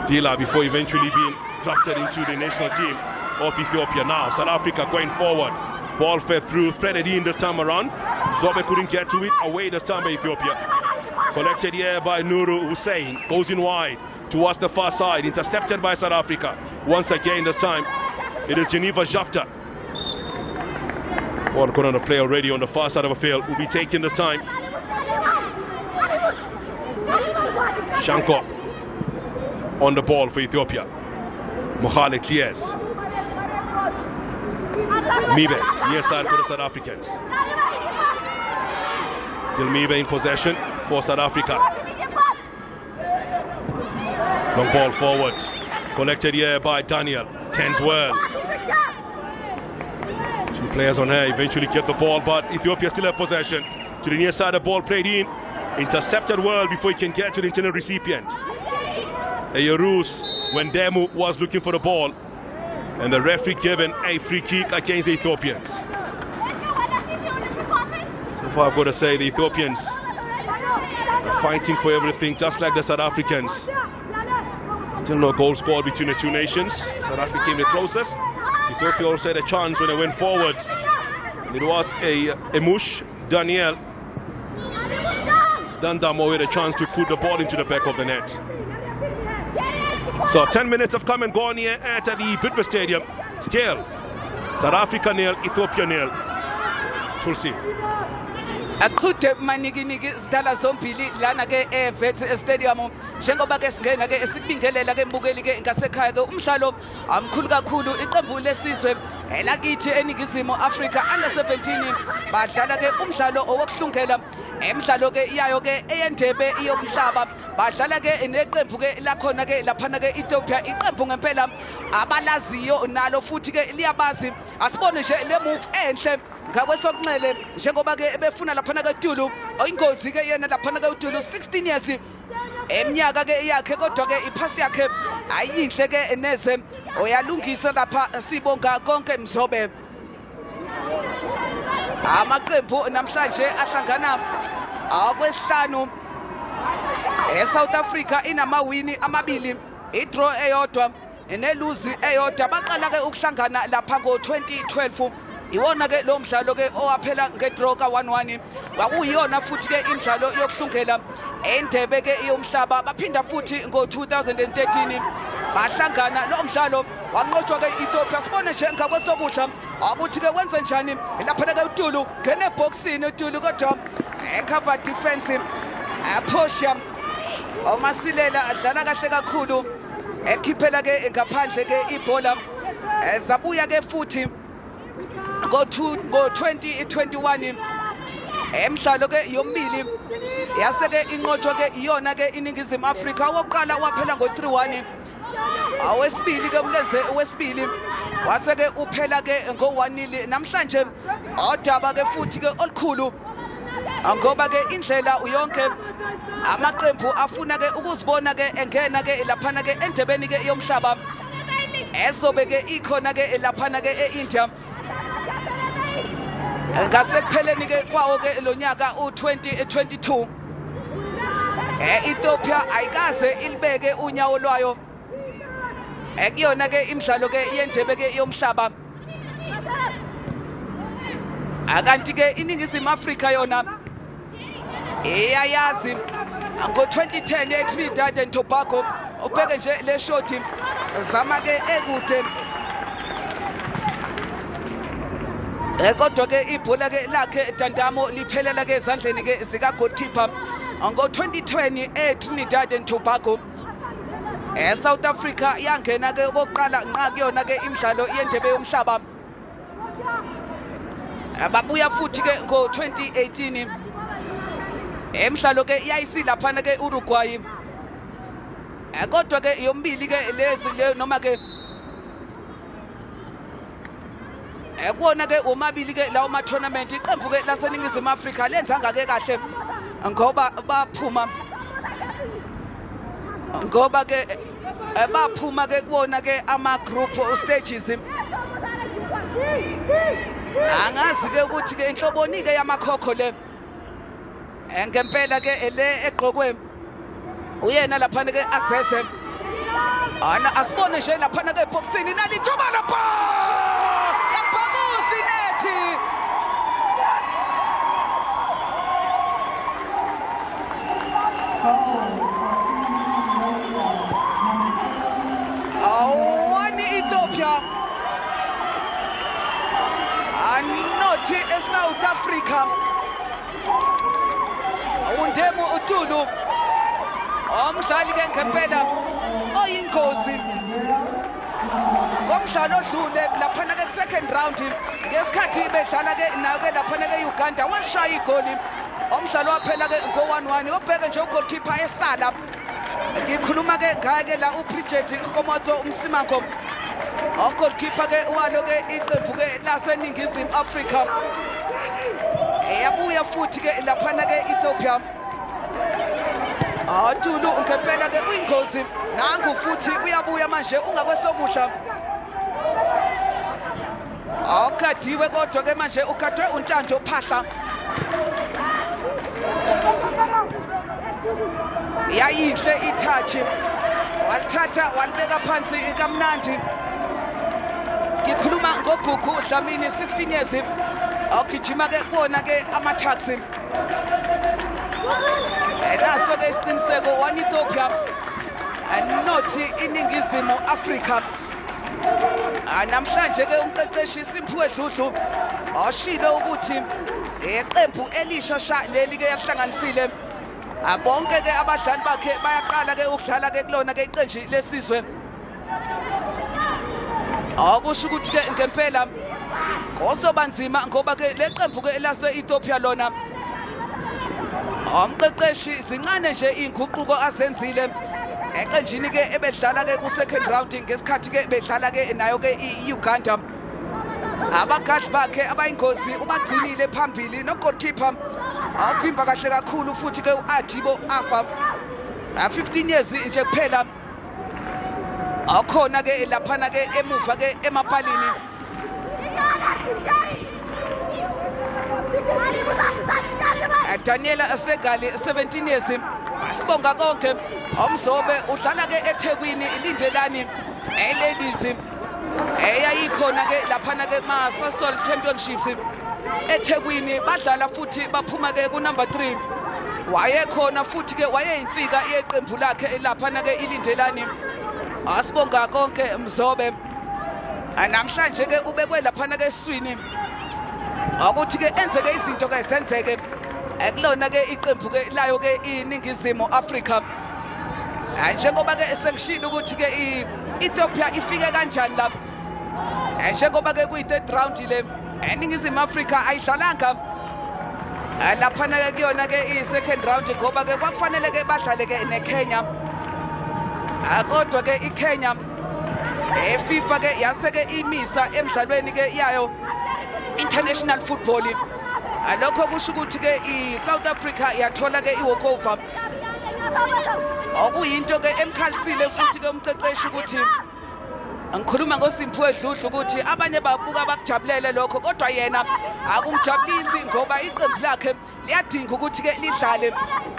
[SPEAKER 9] Dila, before eventually being drafted into the national team of Ethiopia. Now South Africa going forward. Ball fed through, threaded in this time around. Zobe couldn't get to it. Away this time by Ethiopia. Collected here by Nuru Hussein. Goes in wide towards the far side. Intercepted by South Africa. Once again this time it is Geneva Jafta. Ball going to play already on the far side of the field. Will be taken this time. Shanko on the ball for Ethiopia. Mohale clears. Mibe, near side for the South Africans. Still Mibe in possession for South Africa. Long ball forward. Collected here by Daniel. Tens well. Two players on her eventually get the ball, but Ethiopia still have possession. To the near side, the ball played in. Intercepted well before he can get to the intended recipient. Ayerus Wendemu was looking for the ball, and the referee given a free kick against the Ethiopians. So far I've got to say the Ethiopians are fighting for everything, just like the South Africans. Still no goal scored between the two nations. South Africa came the closest. Ethiopia also had a chance when they went forward. It was a Mush Daniel Dandamo had a chance to put the ball into the back of the net. So 10 minutes have come and gone here at the Bidvest Stadium. Still, South Africa nil, Ethiopia nil. Tulsi.
[SPEAKER 7] Aqude maniki sidala zombili lana ke eVets Stadium njengoba ke singena ke esibingelela ke mbukeli ke ngasekhaya ke umdlalo amkhulu kakhulu iqembu lesizwe elakithi eningizimu Afrika under 17 badlala ke umdlalo owokuhlungela emidlalo ke iyayo ke eyendebe iyomhlaba badlala ke neqembu ke lakhona ke laphana ke Ethiopia iqembu ngempela abalaziyo nalo futhi ke liyabazi asibone nje le move enhle ngakwesokunxele njengoba ke befuna laphana ke Dulu oyingozi ke yena laphana ke uDulu 16 years eminyaka ke yakhe kodwa ke iphasi yakhe ayinhle ke neze oyalungisa lapha sibonga konke Mzobe. Amaqembu namhlanje ahlangana akwesihlanu eSouth Africa inamawini amabili idraw eyodwa neluzi eyodwa baqala ke ukuhlangana lapha ngo2012 iwona ke lo mdlalo ke owaphela ngedraw ka1-1 kwakuyiyona futhi ke imidlalo yokuhlungela endebe ke iyomhlaba baphinda futhi ngo2013 bahlangana lo mdlalo wanqotshwa ke Ethiopia sibone nje ngakwesokudla ukuthi ke wenze njani lapha ke uDulu ngene boxini uDulu kodwa cover defense aphosha omasilela adlala kahle kakhulu ekhiphela ke ngaphandle ke ibhola zabuya ke futhi ngo2021 emidlalo ke yomibili yase ke inqotshwa ke iyona ke iningizimu Afrika owokuqala waphela ngo3-1 awesibili ke umlenze owesibili wase ke uphela ke ngo1-0 namhlanje odaba ke futhi ke olukhulu ngoba ke indlela uyonke amaqembu afuna ke ukuzibona ke engena ke laphana ke endebeni ke yomhlaba esobe ke ikhona ke laphana ke eIndia ngasekupheleni ke kwawo ke lonyaka u2022 Ethiopia ayikaze ilibeke unyawo lwayo ekuyona ke imidlalo ke yendebe ke yomhlaba akanti ke iningizimu Afrika yona iyayazi ngo-2010 eTrinidad and Tobago ubheke nje le shoti zama ke ekude kodwa ke ibhola ke lakhe Tantamo liphelela ke ezandleni ke zika goalkeeper ngo-2020 eTrinidad and Tobago South Africa yangena ke okokuqala nqa kuyona ke imidlalo yendebe yomhlaba ababuya futhi ke ngo-2018 emidlalo ke yayisila phana ke Uruguay kodwa ke yombili ke lezi noma ke ekubona ke omabili ke lawo ma tournament iqembu ke laseningizimu Afrika lenzanga ke kahle ngoba baphuma ngoba ke baphuma ke kubona ke ama group stages angazi ke ukuthi ke inhloboni ke yamakhokho le ngempela ke le egqokwe uyena lapha ke asese ana asibone nje lapha ke boxini nalithoba lapha yaphakusi nethi awani Ethiopia anothi eSouth Africa undemu uTulu omdlali ke ngempela oyingozi komdlalo odlule lapha ke second round ngesikhathi bedlala ke nayo ke lapha ke Uganda washaya igoli omdlalo waphela ke ngo-1-1 obheke nje ugoalkeeper esala ngikhuluma ke ngaye ke la uProject Khomotso umsimango goalkeeper ke walo ke iqembu ke laseningizimu Afrika yabuya futhi ke lapha ke Ethiopia Tulu ngempela ke uyingozi nangu futhi uyabuya manje ungakwesokudla awukadiwe kodwa ke manje ukhathwe untshantshi ophahla yayinhle itouch walithatha walibeka phansi kamnandi ngikhuluma ngoGugu Dlamini 16 years awugijima ke kuona ke ama-taxi naso ke isiqiniseko one Ethiopia nothi iningizimu Afrika namhlanje ke umqeqeshi Simphiwe Dludlu oshilo ukuthi iqembu elisha sha leli ke yahlanganisile bonke ke abadlali bakhe bayaqala ke ukudlala ke kulona ke iqembu lesizwe akusho ukuthi ke ngempela kosobanzima ngoba ke leqembu ke lase Ethiopia lona umqeqeshi zincane nje inguquko azenzile eqenjini ke ebedlala ke ku second round ngesikhathi ke bedlala ke nayo ke iUganda abakadli bakhe abayingozi ubagcinile phambili no goalkeeper awuvimba kahle kakhulu futhi ke uAdibo afa 15 years nje kuphela akhona ke lapha ke emuva ke emapalini Daniela Segali 17 years asibonga konke omzobe udlala ke eThekwini ilindelani ladies eyayikhona ke lapha ke ma Sasol Championships eThekwini badlala futhi baphuma ke ku number 3 wayekhona futhi ke wayeyinsika yeqembu lakhe lapha ke ilindelani asibonga konke mzobe namhlanje ke ubekwe lapha ke eswini ukuthi ke enzeke izinto ke zenzeke ekulona ke iqembu ke layo ke iningizimu Afrika njengoba ke sengishilo ukuthi ke iEthiopia ifike kanjani lapha njengoba ke kuyi-third round le iningizimu Afrika ayidlalanga lapha ke kuyona ke i-second round ngoba ke kwakufanele ke badlale ke neKenya kodwa ke iKenya FIFA ke yase ke imisa emidlalweni ke yayo international football alokho kusho ukuthi ke iSouth Africa yathola ke iwalkover okuyinto ke emkhalisile futhi ke umqeqeshi ukuthi ngikhuluma ngoSimphiwe Dludlu ukuthi abanye babuka bakujabulele lokho kodwa yena akungijabulisi ngoba iqembu lakhe liyadinga ukuthi ke lidlale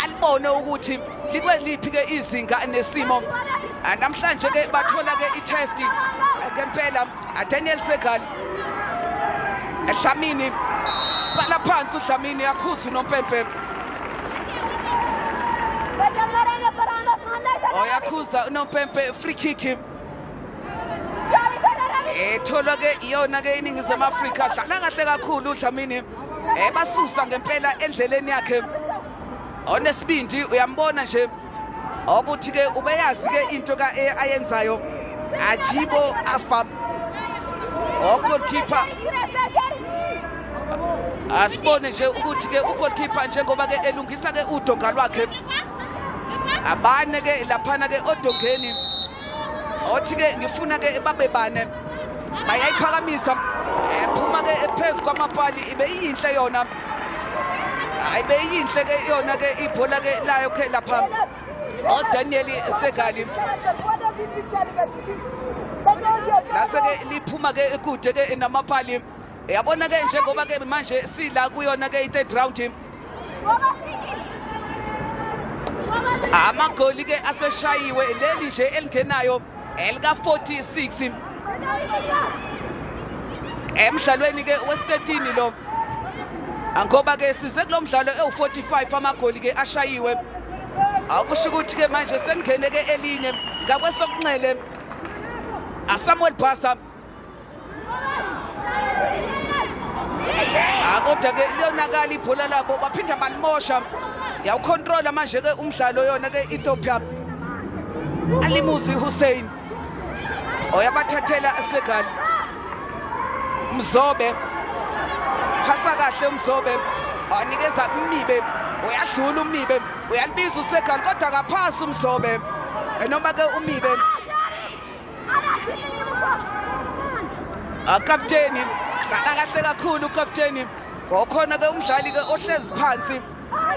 [SPEAKER 7] alibone ukuthi likweliphi ke izinga nesimo namhlanje ke bathola ke i-test ngempela Daniel Segal Dlamini sala phansi uDlamini yakhuza uNompempe yakhuza uNompempe free kick thola ke iyona ke iningizimu Afrika dlala kahle kakhulu uDlamini basusa ngempela endleleni yakhe onesibindi uyambona nje ukuthi ke ubeyazi ke into ka ayenzayo ajibo afa goalkeeper asibone nje ukuthi ke ugoalkeeper njengoba ke elungisa ke udonga lwakhe abane ke laphana ke odongeni othi ke ngifuna ke babebane bayayiphakamisa phuma ke phezulu kwamapali ibe yinhle yona ayibe yinhle ke yona ke ibhola ke layo ke lapha Daniel Segali lase ke liphuma ke kude ke namapali yabona ke njengoba ke manje sila kuyona ke i-third round amagoli ke aseshayiwe leli nje elingenayo elika 46 emdlalweni ke wes13 lo ngoba ke size kulomdlalo ewu45 amagoli ke ashayiwe akusho ukuthi ke manje sengene ke elinye ngakwesokunxele aSamuel Basa kodwa ke liyonakala ibhola labo baphinda balimosha yawucontrola manje ke umdlalo yona ke Ethiopia Alimuzi Hussein oyabathathela Segal Mzobe phasa kahle uMzobe anikeza uMibe uyadlula uMibe uyalibiza uSegal kodwa akaphasa uMzobe noma ke uMibe akapteni dlala kahle kakhulu ukapteni ngokhona ke umdlali ke ohlezi phansi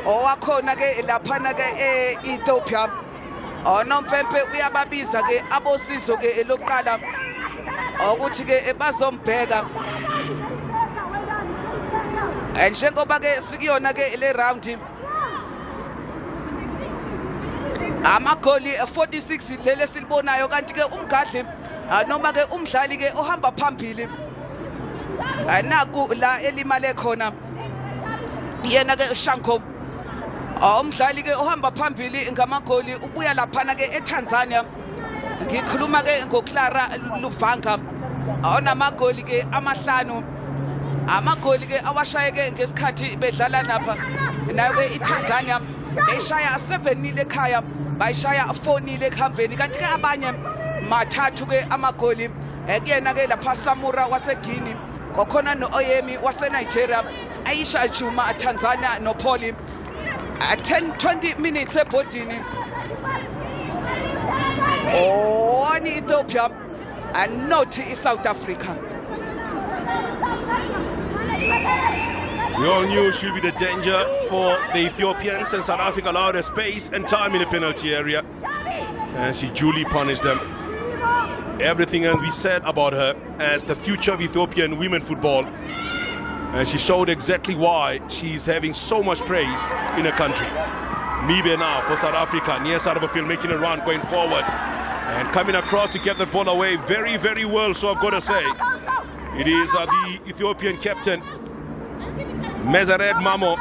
[SPEAKER 7] owakhona ke laphana ke eEthiopia oNompempe uyababiza ke abosizo ke elokuqala ukuthi ke bazombheka njengoba ke sikuyona ke le round amagoli 46 lele silibonayo kanti ke umgadli noma ke umdlali ke ohamba phambili naku la elimale khona yena ke Shanko umdlali ke ohamba phambili ngamagoli ubuya laphana ke eTanzania ngikhuluma ke ngoClara Luvanga onamagoli ke amahlanu amagoli ke awashayeke ngesikhathi bedlala lapha nayo ke iTanzania beshaya 7-0 ekhaya bayishaya 4-0 ekhambeni kanti ke abanye mathathu ke amagoli kuyena ke lapha Samura waseGuinea kokhona noOyemi waseNigeria Aisha Juma Tanzania noPoli 10-20 minutes ebhodini one Ethiopia and not South Africa.
[SPEAKER 9] We all knew she'll be the danger for the Ethiopians, and South Africa allowed her space and time in the penalty area, and she duly punished them. Everything has been said about her as the future of Ethiopian women football, and she showed exactly why she's having so much praise in her country. Mibe now for South Africa, near side of the field, making a run going forward and coming across to get the ball away very, very well, so I've got to say. It is the Ethiopian captain, Mezared Mamo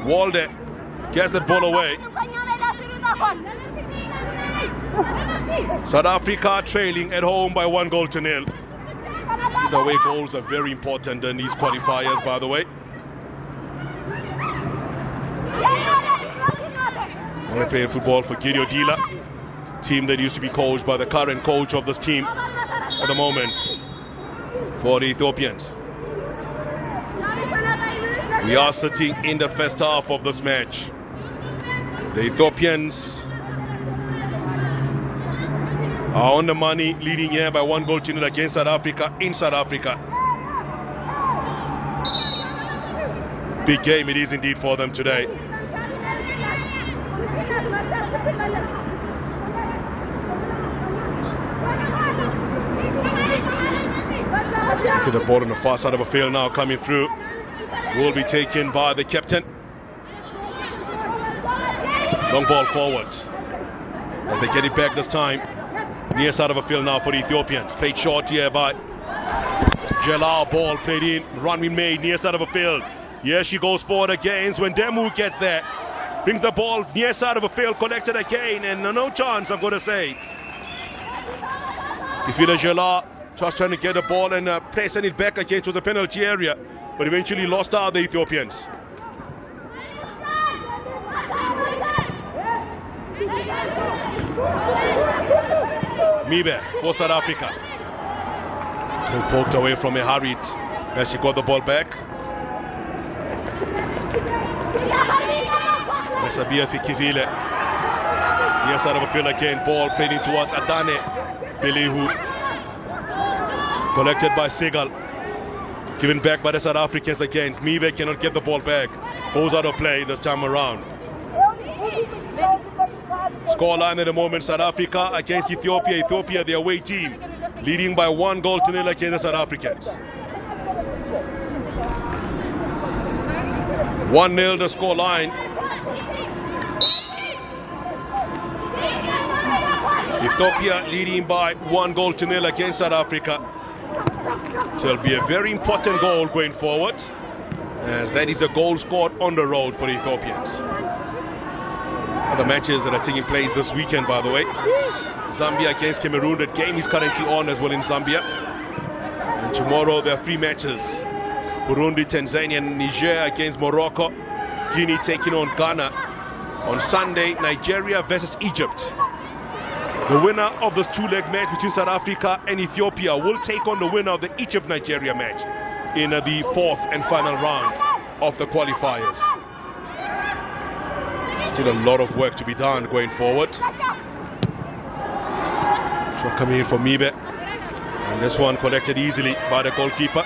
[SPEAKER 9] Walde, gets the ball away. South Africa trailing at home by 1-0. These away goals are very important in these qualifiers, by the way. We're playing football for Gideon Dila, team that used to be coached by the current coach of this team at the moment for the Ethiopians. We are sitting in the first half of this match. The Ethiopians are on the money, leading here by 1-0 against South Africa in South Africa. Big game it is indeed for them today. To the ball on the far side of the field now, coming through, will be taken by the captain. Long ball forward. as they get it back this time. Near side of a field now for the Ethiopians. Played short here by Jalal. Ball played in. Run we made near side of a field. Here she goes forward again. When Demu gets there, brings the ball near side of a field, collected again, and no chance, I'm going to say. Sifila Jalal just trying to get the ball and placing it back again to the penalty area, but eventually lost out the Ethiopians. Mibe for South Africa. Poked away from a hurried as she got the ball back. Sabia Fikivile. Near side of a field again. Ball played in towards Adane Belihu. Collected by Segal. Given back by the South Africans again. Mibe cannot get the ball back. Goes out of play this time around. Scoreline at the moment, South Africa against Ethiopia. Ethiopia, the away team, leading by 1-0 against the South Africans. 1-0 the scoreline. Ethiopia leading by 1-0 against South Africa. So it'll be a very important goal going forward, as that is a goal scored on the road for the Ethiopians. Other matches that are taking place this weekend, by the way. Zambia against Cameroon. That game is currently on as well in Zambia. And tomorrow there are 3 matches. Burundi, Tanzania, and Niger against Morocco. Guinea taking on Ghana. On Sunday, Nigeria versus Egypt. The winner of this 2-leg match between South Africa and Ethiopia will take on the winner of the Egypt-Nigeria match in the 4th and final round of the qualifiers. Still a lot of work to be done going forward. Shot coming in from Mibe. And this one collected easily by the goalkeeper.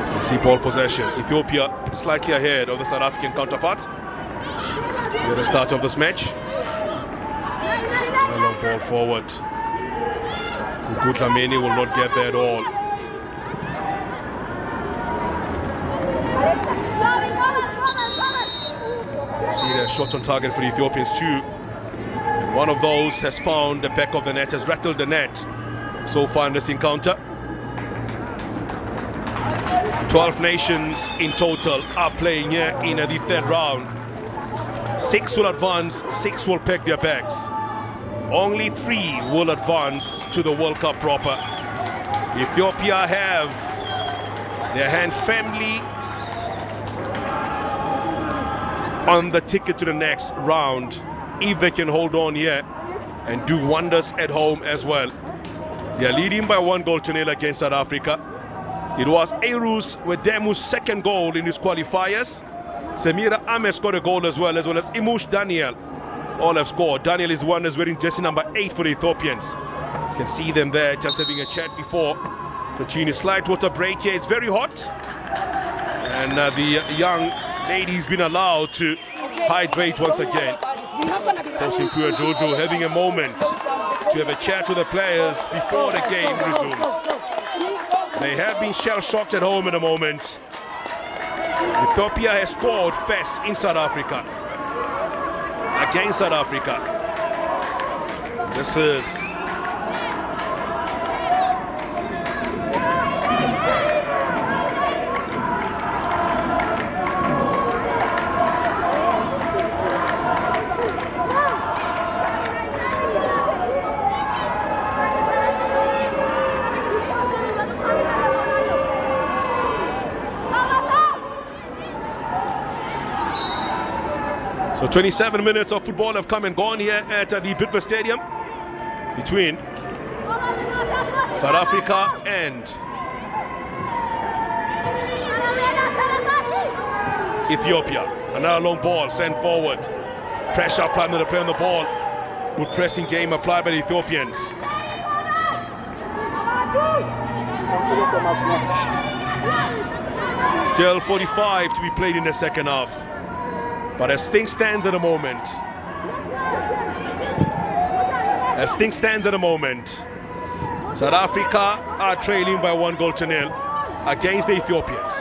[SPEAKER 9] So we see ball possession. Ethiopia slightly ahead of the South African counterpart. At the start of this match. A long ball forward. Dlamini will not get there at all. See the shot on target for the Ethiopians too. And one of those has found the back of the net, has rattled the net so far in this encounter. 12 nations in total are playing here in the 3rd round. 6 will advance, 6 will pack their bags. Only 3 will advance to the World Cup proper. Ethiopia have their hand firmly on the ticket to the next round, if they can hold on here and do wonders at home as well. They are leading by 1-0 against South Africa. It was Erus Wedemu's 2nd goal in his qualifiers. Semira Ame scored a goal as well as Imush Daniel. All have scored. Daniel is one that's wearing jersey number 8 for the Ethiopians. You can see them there just having a chat before. Continue slight water break here. It's very hot. And the young lady's been allowed to hydrate once again. Posting through a dodo, having a moment to have a chat with the players before the game resumes. They have been shell-shocked at home in a moment. Ethiopia has scored first in South Africa. Against South Africa. This is so 27 minutes of football have come and gone here at the Bidvest Stadium between South Africa and Ethiopia. Another long ball sent forward. Pressure applied to the play on the ball. Good pressing game applied by the Ethiopians. Still 45 to be played in the second half. But as things stands at the moment, South Africa are trailing by 1-0 against the Ethiopians.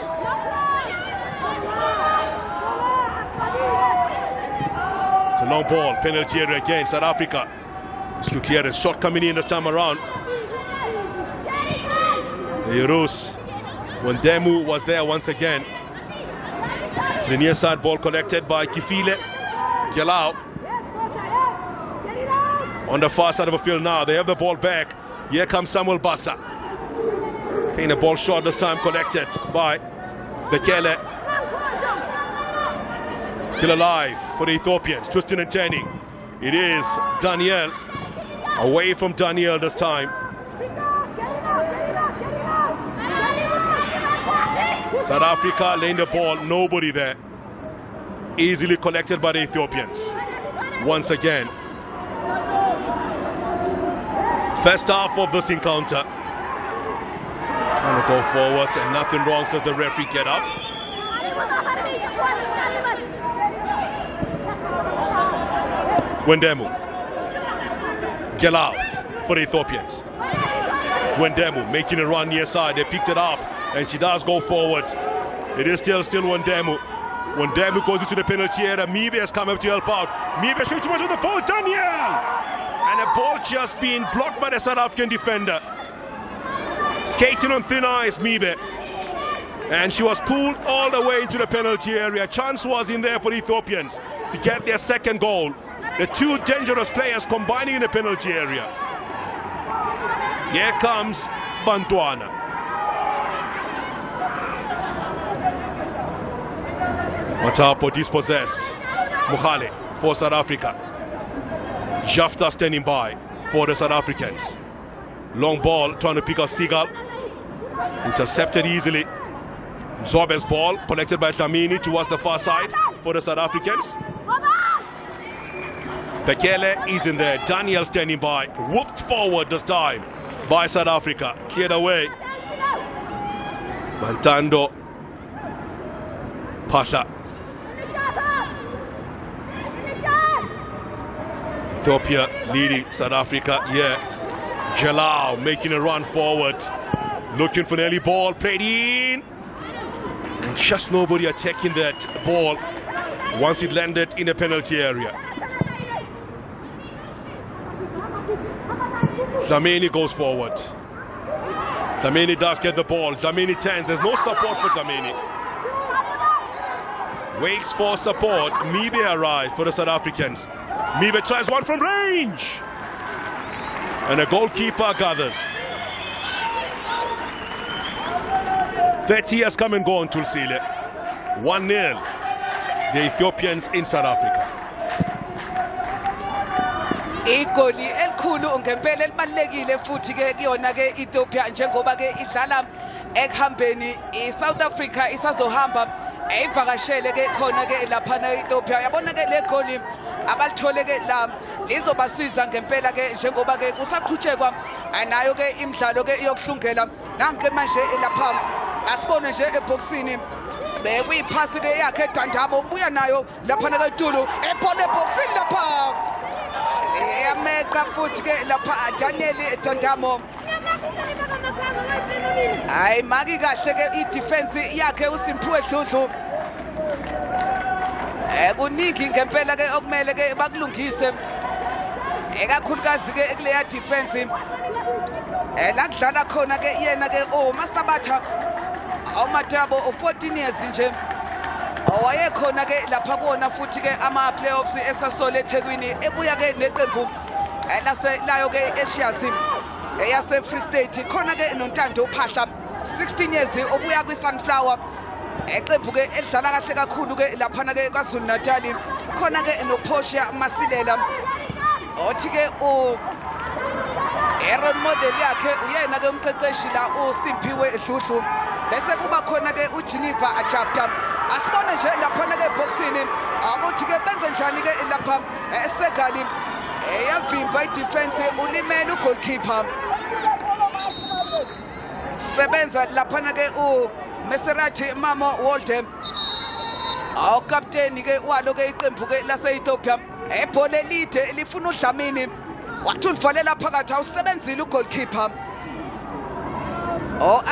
[SPEAKER 9] long ball, penalty area again, South Africa. It's to clear a shot coming in this time around. Yerus, when Demu was there once again. To the near side, ball collected by Kifile. Gelau. On the far side of the field now, they have the ball back. Here comes Samuel Bassa. Playing the ball short this time, collected by Bekele. Still alive for the Ethiopians, twisting and turning. It is Daniel. Away from Daniel this time. South Africa laying the ball, nobody there. Easily collected by the Ethiopians. Once again. First half of this encounter. Trying to go forward and nothing wrong, says the referee. Get up. Wendemu. Gelau for the Ethiopians. Wendemu making a run near side. They picked it up and she does go forward. It is still Wendemu. Wendemu goes into the penalty area. Mibe has come up to help out. Mibe shoots too much on the ball. Daniel! And a ball just being blocked by the South African defender. Skating on thin ice, Mibe. And she was pulled all the way into the penalty area. Chance was in there for the Ethiopians to get their second goal. The two dangerous players combining in the penalty area. Here comes Bantwana. Matapo dispossessed. Mukhale for South Africa. Jafta standing by for the South Africans. Long ball trying to pick up Seagal. Intercepted easily. Mzobe's ball collected by Dlamini towards the far side for the South Africans. Bekele is in there. Daniel standing by. Whooped forward this time by South Africa. Cleared away. Bantando. Pasha. Ethiopia leading South Africa. Yeah. Gelau making a run forward. Looking for an early ball. Played in. And just nobody attacking that ball once it landed in the penalty area. Dlamini goes forward. Dlamini does get the ball. Dlamini turns. There's no support for Dlamini. Waits for support. Mibe arrives for the South Africans. Mibe tries one from range. And a goalkeeper gathers. 30 years come and go on Tulsile. 1-0. The Ethiopians in South Africa.
[SPEAKER 7] Igoli elikhulu ngempela elibalekile futhi ke kuyona ke Ethiopia njengoba ke idlala ekuhambeni iSouth Africa isazohamba eyivakashele ke khona ke lapha na Ethiopia. Yabona ke le goli abalithole ke la lizobasiza ngempela ke njengoba ke kusaqhutshekwa nayo ke imidlalo ke iyokuhlungela nanke manje lapha asibone nje eboxini bekuyiphasi ke yakhe eDandabo ubuya nayo lapha na keTulu ebhola eboxini lapha yameqa futhi ke lapha Daniel Dondamo. Hayi maki kahle ke idefense yakhe uSimphiwe Dludlu. Kuningi ngempela ke okumele ke bakulungise. Ekakhulukazi ke kuleya defense. La kudlala khona ke yena ke Masabatha Matabo 14 years nje. Owayekhona ke lapha kuona futhi ke ama playoffs esasole eThekwini ebuya ke neqembu layo ke eShias eyase Free State khona ke noNtando uPhahla 16 years obuya kwiSunflower eqembu ke edlala kahle kakhulu ke lapha na ke kwaZulu Natal khona ke noPortia Masilela othi ke Aaron model yakhe uyena ke umqeqeshi la uSimphiwe Dludlu bese kuba khona ke uGeneva Ajapta. Asibone nje lapha na ke boxini ukuthi ke benze njani ke lapha eSegali eyavimba idefense ulimele ugoalkeeper. Sebenza lapha na ke Meserati Mamo Walden awukapteni ke walo ke iqembu ke laseEthiopia ebhola elide lifuna uDlamini wathi ulivalela phakathi awusebenzile ugoalkeeper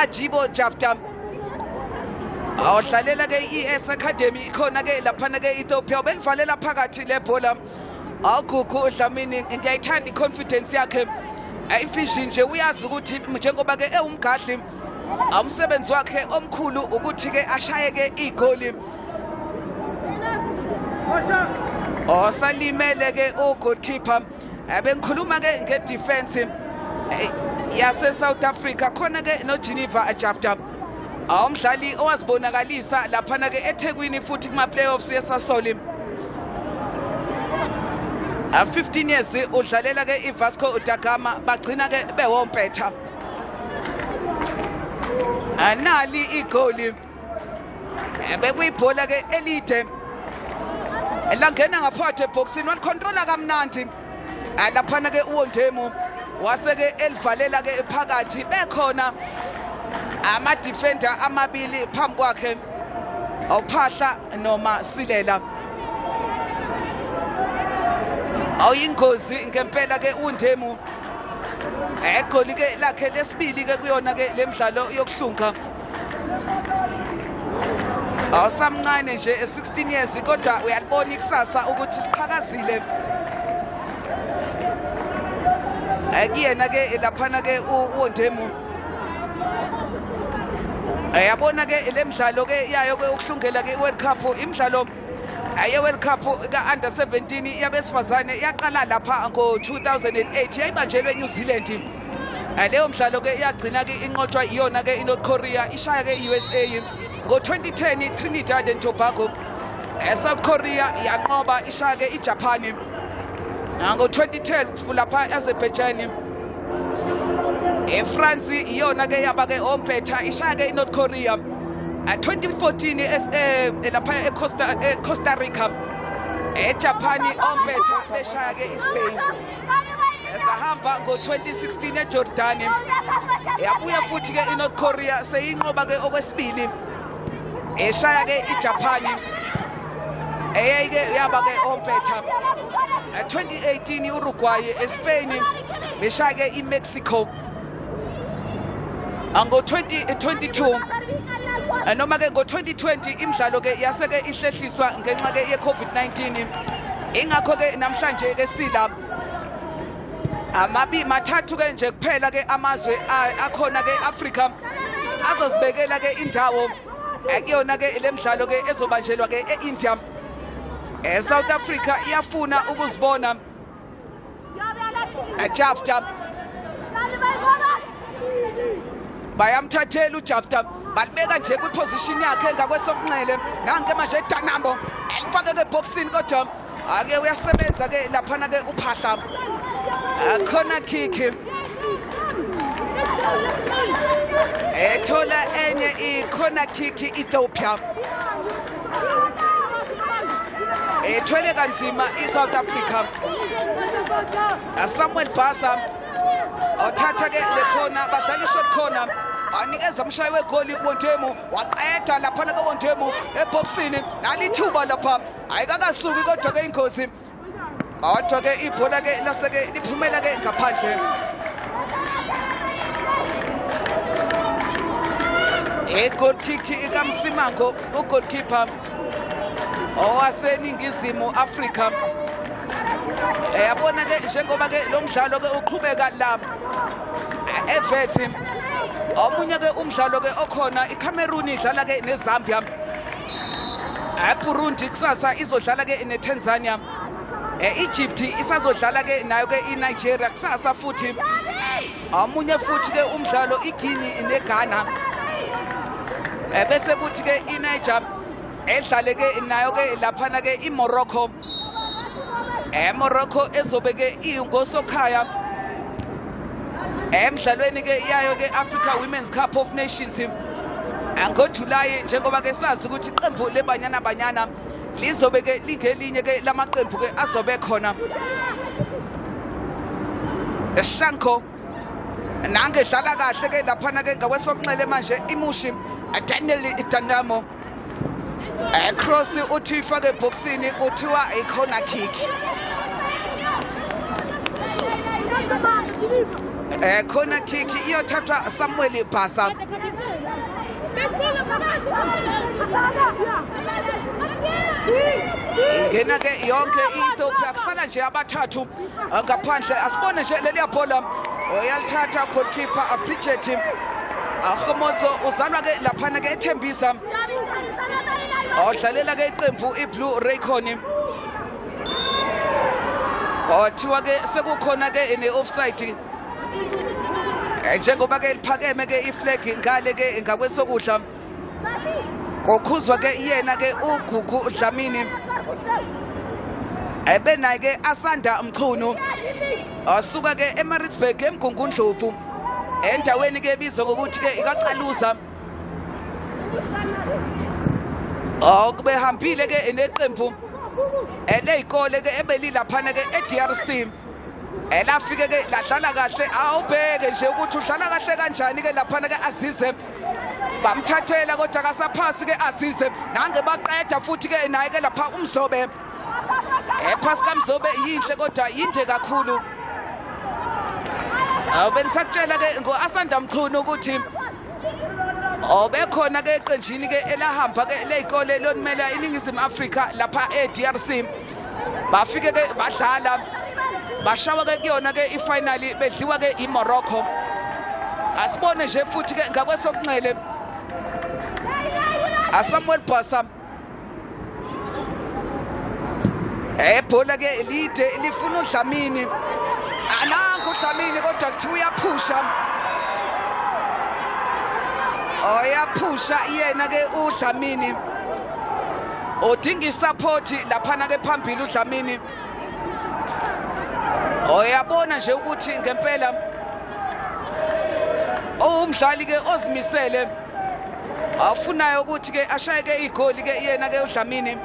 [SPEAKER 7] Ajibo Jafta awudlalela ke ES Academy khona ke lapha ke Ethiopia belivalela phakathi lebhola Agugu Dlamini ngiyayithanda iconfidence yakhe. Ifishi nje uyazi ukuthi njengoba ke ewumgadli umsebenzi wakhe omkhulu ukuthi ke ashaye ke igoli. Osalimele ke goalkeeper. Bengikhuluma ke ngedefense yase South Africa khona ke no Geneva Ajabta. Umdlali owazibonakalisa lapha ke eThekwini futhi kuma playoffs yesasoli. 15 years udlalela ke iVasco da Gama bagcina ke bewompetha. Anali igoli. Bekuyibhola ke elide. Elangena ngaphakathi eboxini walicontrola kamnandi. Lapha ke uWondemu wase ke elivalela ke phakathi bekhona ama defender amabili phambi kwakhe. Awuphahla noma Silela. Awuyingozi ngempela ke uNdemu egoli ke lakhe lesibili ke kuyona ke lemidlalo yokuhlunga. Awusamncane nje 16 years kodwa uyalibona ikusasa ukuthi liqhakazile. Akuyena ke lapha ke uNdemu. Yabona ke lemidlalo ke yayo ke ukuhlungela ke World Cup imidlalo aye World Cup ka under 17 yabesifazane yaqala lapha ngo 2008 yayibanjelwe New Zealand. Leyo mdlalo ke yagcina ke inqotshwa iyona ke iNorth Korea ishaya ke USA ngo 2010 Trinidad and Tobago. South Korea yanqoba ishaya ke iJapan. Ngo 2012 lapha eAzerbaijan. France iyona ke yaba ke ompetha ishaya ke iNorth Korea. 2014 lapha Costa Rica. Japan ompetha beshaya ke iSpain. Esahamba ngo 2016 eJordan. Yabuya futhi ke iNorth Korea seyinqoba ke okwesibili. Eshaya ke iJapan. Eyike yaba ke ompetha. 2018 Uruguay eSpain beshaya ke iMexico. Ngo 2022 noma ke ngo 2020 imidlalo ke yase ke ihlehliswa ngenxa ke yeCovid-19. Ingakho ke namhlanje ke sila mathathu ke nje kuphela ke amazwe akhona ke Africa azozibekela ke indawo ekuyona ke lemidlalo ke ezobanjelwa ke eIndia. South Africa iyafuna ukuzibona Jafta bayamthathela uJafta balibeka nje kwiposition yakhe ngakwesokunxele nanke manje edanambo elifake ke boxini kodwa ake uyasebenza ke lapha ke uphahla khona kick ethola enye ikhona kick Ethiopia ethwele kanzima iSouth Africa. Samuel Basa othatha ke lekhona badlala shot corner anikeza umshayi wegoli uWondemu waqeda lapha ke uWondemu eboxini nalithuba lapha ayikakasuki kodwa ke ingozi kodwa ke ibhola ke laseke liphumela ke ngaphandle. Goal kick kaMsimango ugoalkeeper owaseningizimu Afrika. Yabona ke njengoba ke lo mdlalo ke uqhubeka la eVethi. Omunye ke umdlalo ke okhona iCameroon idlala ke neZambia. Burundi kusasa izodlala ke neTanzania. Egypt isazodlala ke nayo ke iNigeria kusasa futhi. Omunye futhi ke umdlalo iGuinea neGhana. Bese kuthi ke iNiger edlale ke nayo ke lapha ke iMorocco. Morocco ezobe ke ingosokhaya emidlalweni ke yayo ke Africa Women's Cup of Nations ngoJuly njengoba ke sazi ukuthi iqembu leBanyana Banyana lizobe ke lingelinye ke lamaqembu ke azobe khona. Shanko nange dlala kahle ke lapha ke ngakwesokunxele manje imushi Daniel Itandamo cross uthi ifake boxini kuthiwa ikhona kick. Corner kick iyothathwa Samuel Basa. ingena ke yonke i-Ethiopia kusala nje abathathu ngaphandle asibone nje leliya bhola oyalithatha goalkeeper Bridget Ahomotso uzalwa ke laphana ke ethembisa odlalela ke iqembu iBlue Raycon kuthiwa ke sekukhona ke ne-offside njengoba ke liphakeme ke iflag ngale ke ngakwesokudla kokhuzwa ke yena ke uGugu Dlamini ebenaye ke asanda Mchunu asuka ke eMaritzburg eMgungundlovu endaweni ke ebizwa ngokuthi ke ikaCaluza okubehambile ke neqembu eleyikole ke ebelilaphana ke eDRC elafike ke ladlala kahle awubheke nje ukuthi udlala kahle kanjani ke laphana ke Azize bamthathela kodwa kasaphasi ke Azize nange baqeda futhi ke naye ke lapha uMzobe ephasi kaMzobe yinhle kodwa yinde kakhulu bengisakutshela ke ngoAsanda Mchunu ukuthi obekhona ke eqenjini ke elahamba ke leyikole lonimela iNingizimu Afrika lapha eDRC bafike ke badlala bashawa ke kuyona ke ifinali bedliwa ke iMorocco asibone nje futhi ke ngakwesokunxele aSamuel Basa ebhola ke lide lifuna uDlamini anangu uDlamini kodwa kuthi uyaphusha oyaphusha yena ke uDlamini odinga isupport laphana ke phambili uDlamini oyabona nje ukuthi ngempela umdlali ke ozimisele afunayo ukuthi ke ashaye ke igoli ke yena ke uDlamini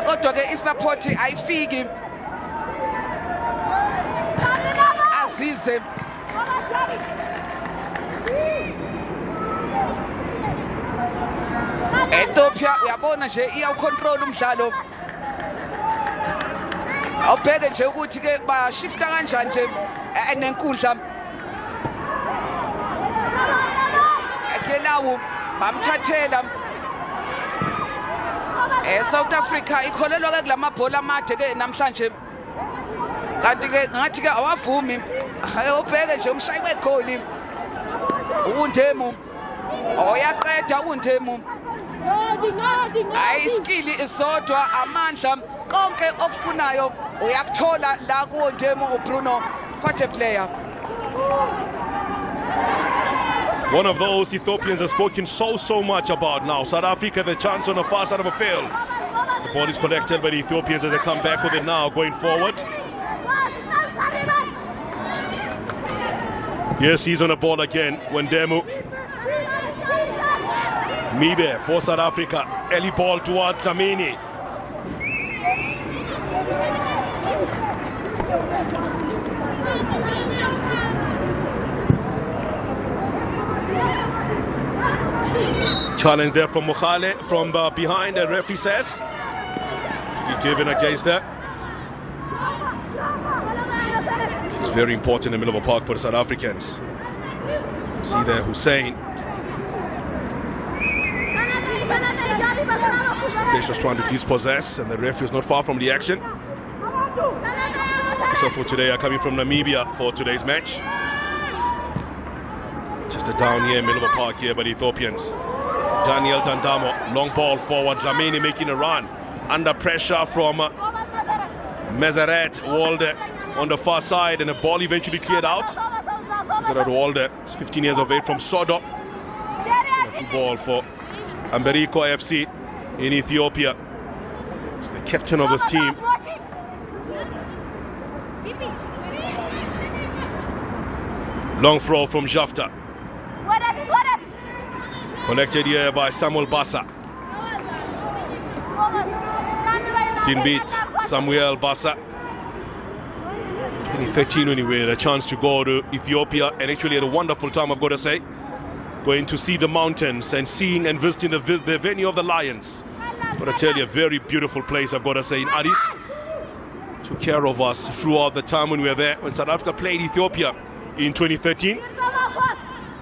[SPEAKER 7] kodwa ke isupport ayifiki Azize Ethiopia uyabona nje iyawucontrol umdlalo awubheke nje ukuthi ke bashifta kanjani nje nenkundla akelawu bamthathela South Africa ikholelwa ke kulamabhola amade ke namhlanje kanti ke ngathi ke awavumi ubheke nje umshayi wegoli uNdemu oyaqeda uNdemu ayiskili isodwa amandla konke okufunayo uyakuthola la kuNdemu uBruno what a player.
[SPEAKER 9] One of those Ethiopians have spoken so much about now. South Africa the chance on the far side of the field. The ball is collected by the Ethiopians as they come back with it now going forward. Yes, he's on the ball again. Wendemu. Mibe for South Africa. Early ball towards Dlamini. Challenge there from Mukhale from behind, the referee says. Be given against that. It's very important in the middle of a park for the South Africans. See there Hussein. They was trying to dispossess, and the referee is not far from the action. So for today, are coming from Namibia for today's match. Just a down here, middle of a park here by the Ethiopians. Daniel Dandamo, long ball forward. Dlamini making a run. Under pressure from Mezeret Walde on the far side, and the ball eventually cleared out. Mezeret Walde is 15 years of age from Sodo. And a free ball for Amberiko FC in Ethiopia. He's the captain of his team. Long throw from Jafta. Connected here by Samuel Basa. Didn't beat Samuel Basa. 2013 when he had a chance to go to Ethiopia and actually had a wonderful time, I've got to say. Going to see the mountains and seeing and visiting the venue of the Lions. I've got to tell you, a very beautiful place, I've got to say, in Addis. Took care of us throughout the time when we were there, when South Africa played Ethiopia in 2013.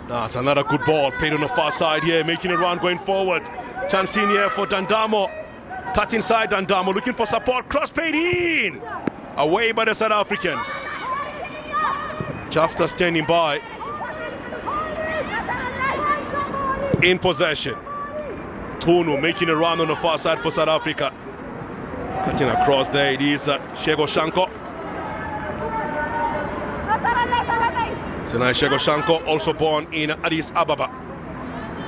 [SPEAKER 9] That's another good ball played on the far side here, making it run going forward. Chance in here for Dandamo. Cut inside Dandamo, looking for support. Cross played in. Away by the South Africans. Jafta standing by. In possession. Tunu making a run on the far side for South Africa. Cutting across there, it is Shego Shanko. Senai Shego Shanko, also born in Addis Ababa.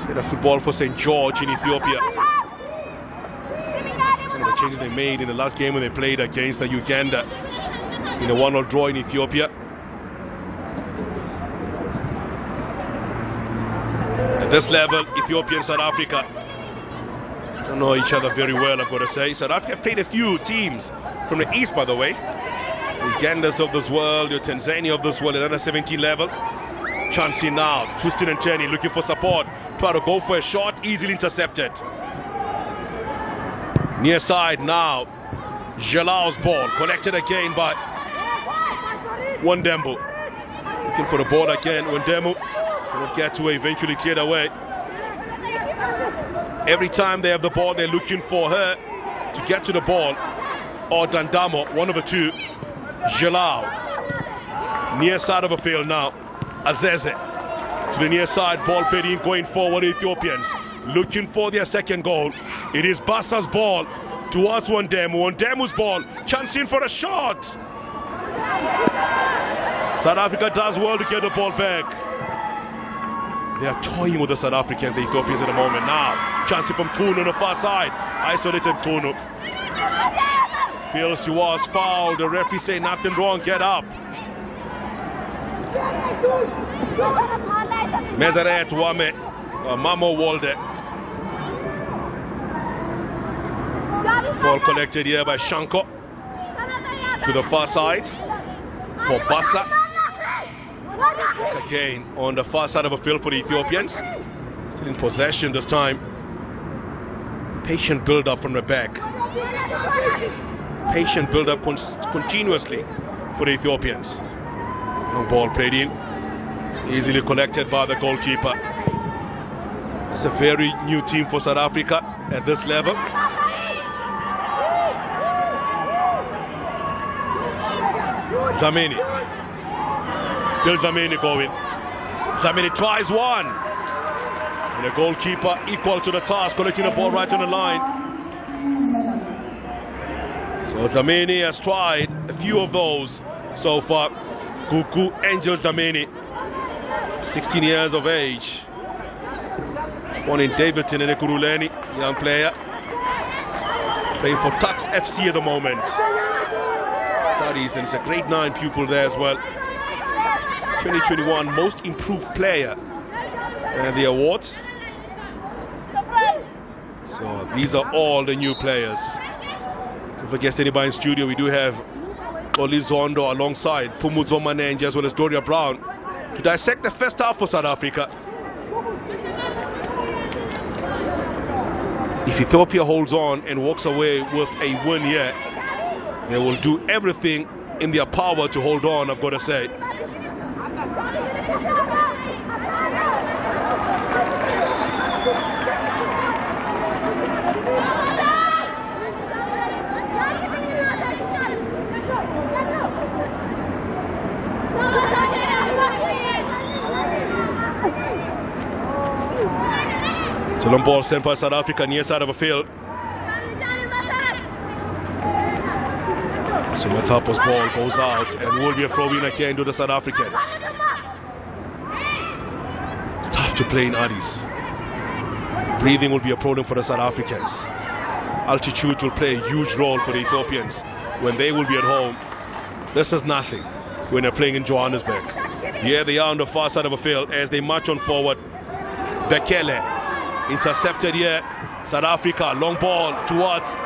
[SPEAKER 9] Played a football for St. George in Ethiopia. One of the changes they made in the last game when they played against Uganda in a 1-0 draw in Ethiopia. At this level, Ethiopia and South Africa don't know each other very well, I've got to say. South Africa played a few teams from the east, by the way. Ugandas of this world, your Tanzania of this world at under 17 level. Chancey now, twisting and turning, looking for support. Try to go for a shot, easily intercepted. Near side now, Jalao's ball, collected again by Wandembu. Looking for the ball again, Wandembu. Cannot get to it, eventually cleared away. Every time they have the ball, they're looking for her to get to the ball. Or Dandamo, one of the two. Jalao. Near side of the field now. Azeze. To the near side, ball played in, going forward, Ethiopians. Looking for their second goal. It is Bassa's ball towards Wandemu. Wandemu's ball, chancing for a shot. South Africa does well to get the ball back. They are toying with the South Africans, the Ethiopians at the moment. Now, chancing from Tunu on the far side. Isolated Tunu. Feels he was fouled. The referee say nothing wrong, get up. Mezaret Wame, Mamo Walde. Ball collected here by Shanko. To the far side for Bassa. Again on the far side of the field for the Ethiopians. Still in possession this time. Patient build-up from the back. Patient build-up continuously for the Ethiopians. No ball played in. Easily collected by the goalkeeper. It's a very new team for South Africa at this level. Zamini. Still Zamini going. Zamini tries one. And the goalkeeper equal to the task, collecting the ball right on the line. So Zamini has tried a few of those so far. Gugu Angel Zamini, 16 years of age. Born in Davidson in Ekurhuleni, young player. Playing for Tuks FC at the moment. Studies, and he's a grade 9 pupil there as well. 2021 Most Improved Player. And the awards. So these are all the new players. If I guess anybody in studio, we do have Oli Zondo alongside Pumuzo Manenji as well as Doria Brown to dissect the first half for South Africa. If Ethiopia holds on and walks away with a win here, they will do everything in their power to hold on, I've got to say. It's a long ball sent by South Africa near side of the field. So Matapo's ball goes out and will be a throw-in again to the South Africans. It's tough to play in Addis. Breathing will be a problem for the South Africans. Altitude will play a huge role for the Ethiopians when they will be at home. This is nothing when they're playing in Johannesburg. Here they are on the far side of the field as they march on forward. Bekele intercepted here. South Africa, long ball towards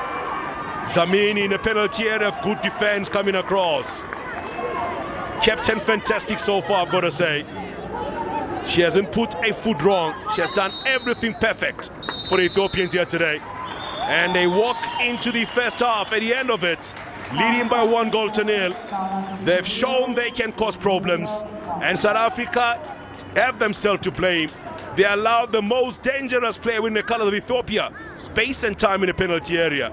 [SPEAKER 9] Zamini in the penalty area. Good defense coming across. Captain fantastic so far, I've got to say. She hasn't put a foot wrong. She has done everything perfect for the Ethiopians here today. And they walk into the first half at the end of it, leading by 1-0. They've shown they can cause problems. And South Africa have themselves to blame. They allowed the most dangerous player in the colours of Ethiopia space and time in the penalty area.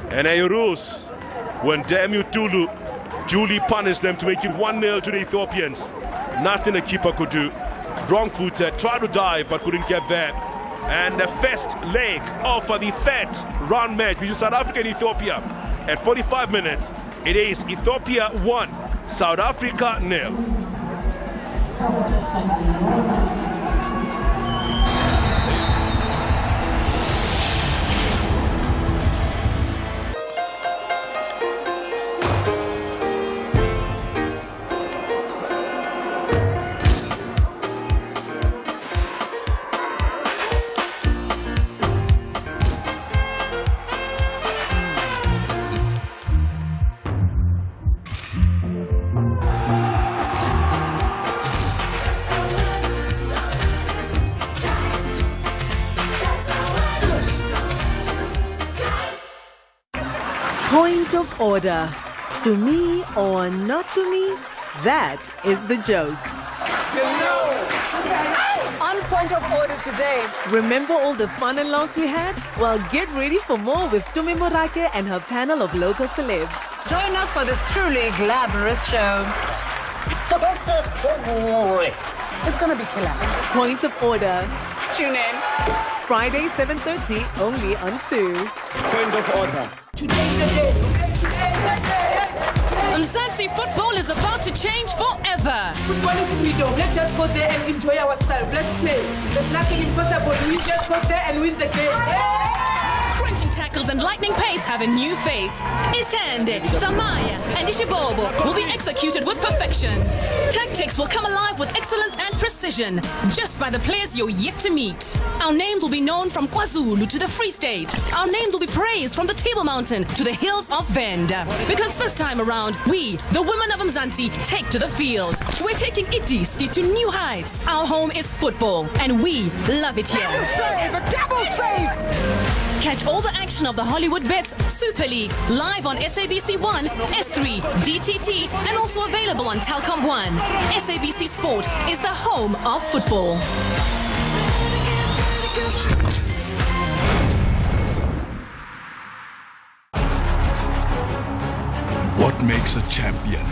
[SPEAKER 9] And Ayrus, when Demu Tulu duly punished them to make it 1-0 to the Ethiopians. Nothing the keeper could do. Wrong footed, tried to dive but couldn't get there. And the first leg of the third round match between South Africa and Ethiopia at 45 minutes, it is Ethiopia 1, South Africa 0.
[SPEAKER 11] Point of order. To me or not to me, that is the joke.
[SPEAKER 2] On point of order today.
[SPEAKER 11] Remember all the fun and laughs we had? Well, get ready for more with Tumi Morake and her panel of local celebs.
[SPEAKER 12] Join us for this truly glamorous show.
[SPEAKER 2] It's going to be killer.
[SPEAKER 11] Point of order.
[SPEAKER 12] Tune in.
[SPEAKER 11] Friday, 7:30, only on 2.
[SPEAKER 13] Point of order.
[SPEAKER 12] Today's the day. Mzansi football is about to change forever.
[SPEAKER 14] Football is freedom. Let's just go there and enjoy ourselves. Let's play. There's nothing impossible. We just go there and win the game.
[SPEAKER 12] Crunching tackles and lightning pace have a new face. Istande, Zamaya, and Ishibobo will be executed with perfection. Tactics will come alive with excellence and precision, just by the players you're yet to meet. Our names will be known from KwaZulu to the Free State. Our names will be praised from the Table Mountain to the hills of Venda. Because this time around, we, the women of Mzansi, take to the field. We're taking Idiski to new heights. Our home is football, and we love it here.
[SPEAKER 14] Double save! A double save!
[SPEAKER 12] Catch all the action of the Hollywood Bets Super League live on SABC 1, S3, DTT, and also available on Telkom 1. SABC Sport is the home of football.
[SPEAKER 15] What makes a champion?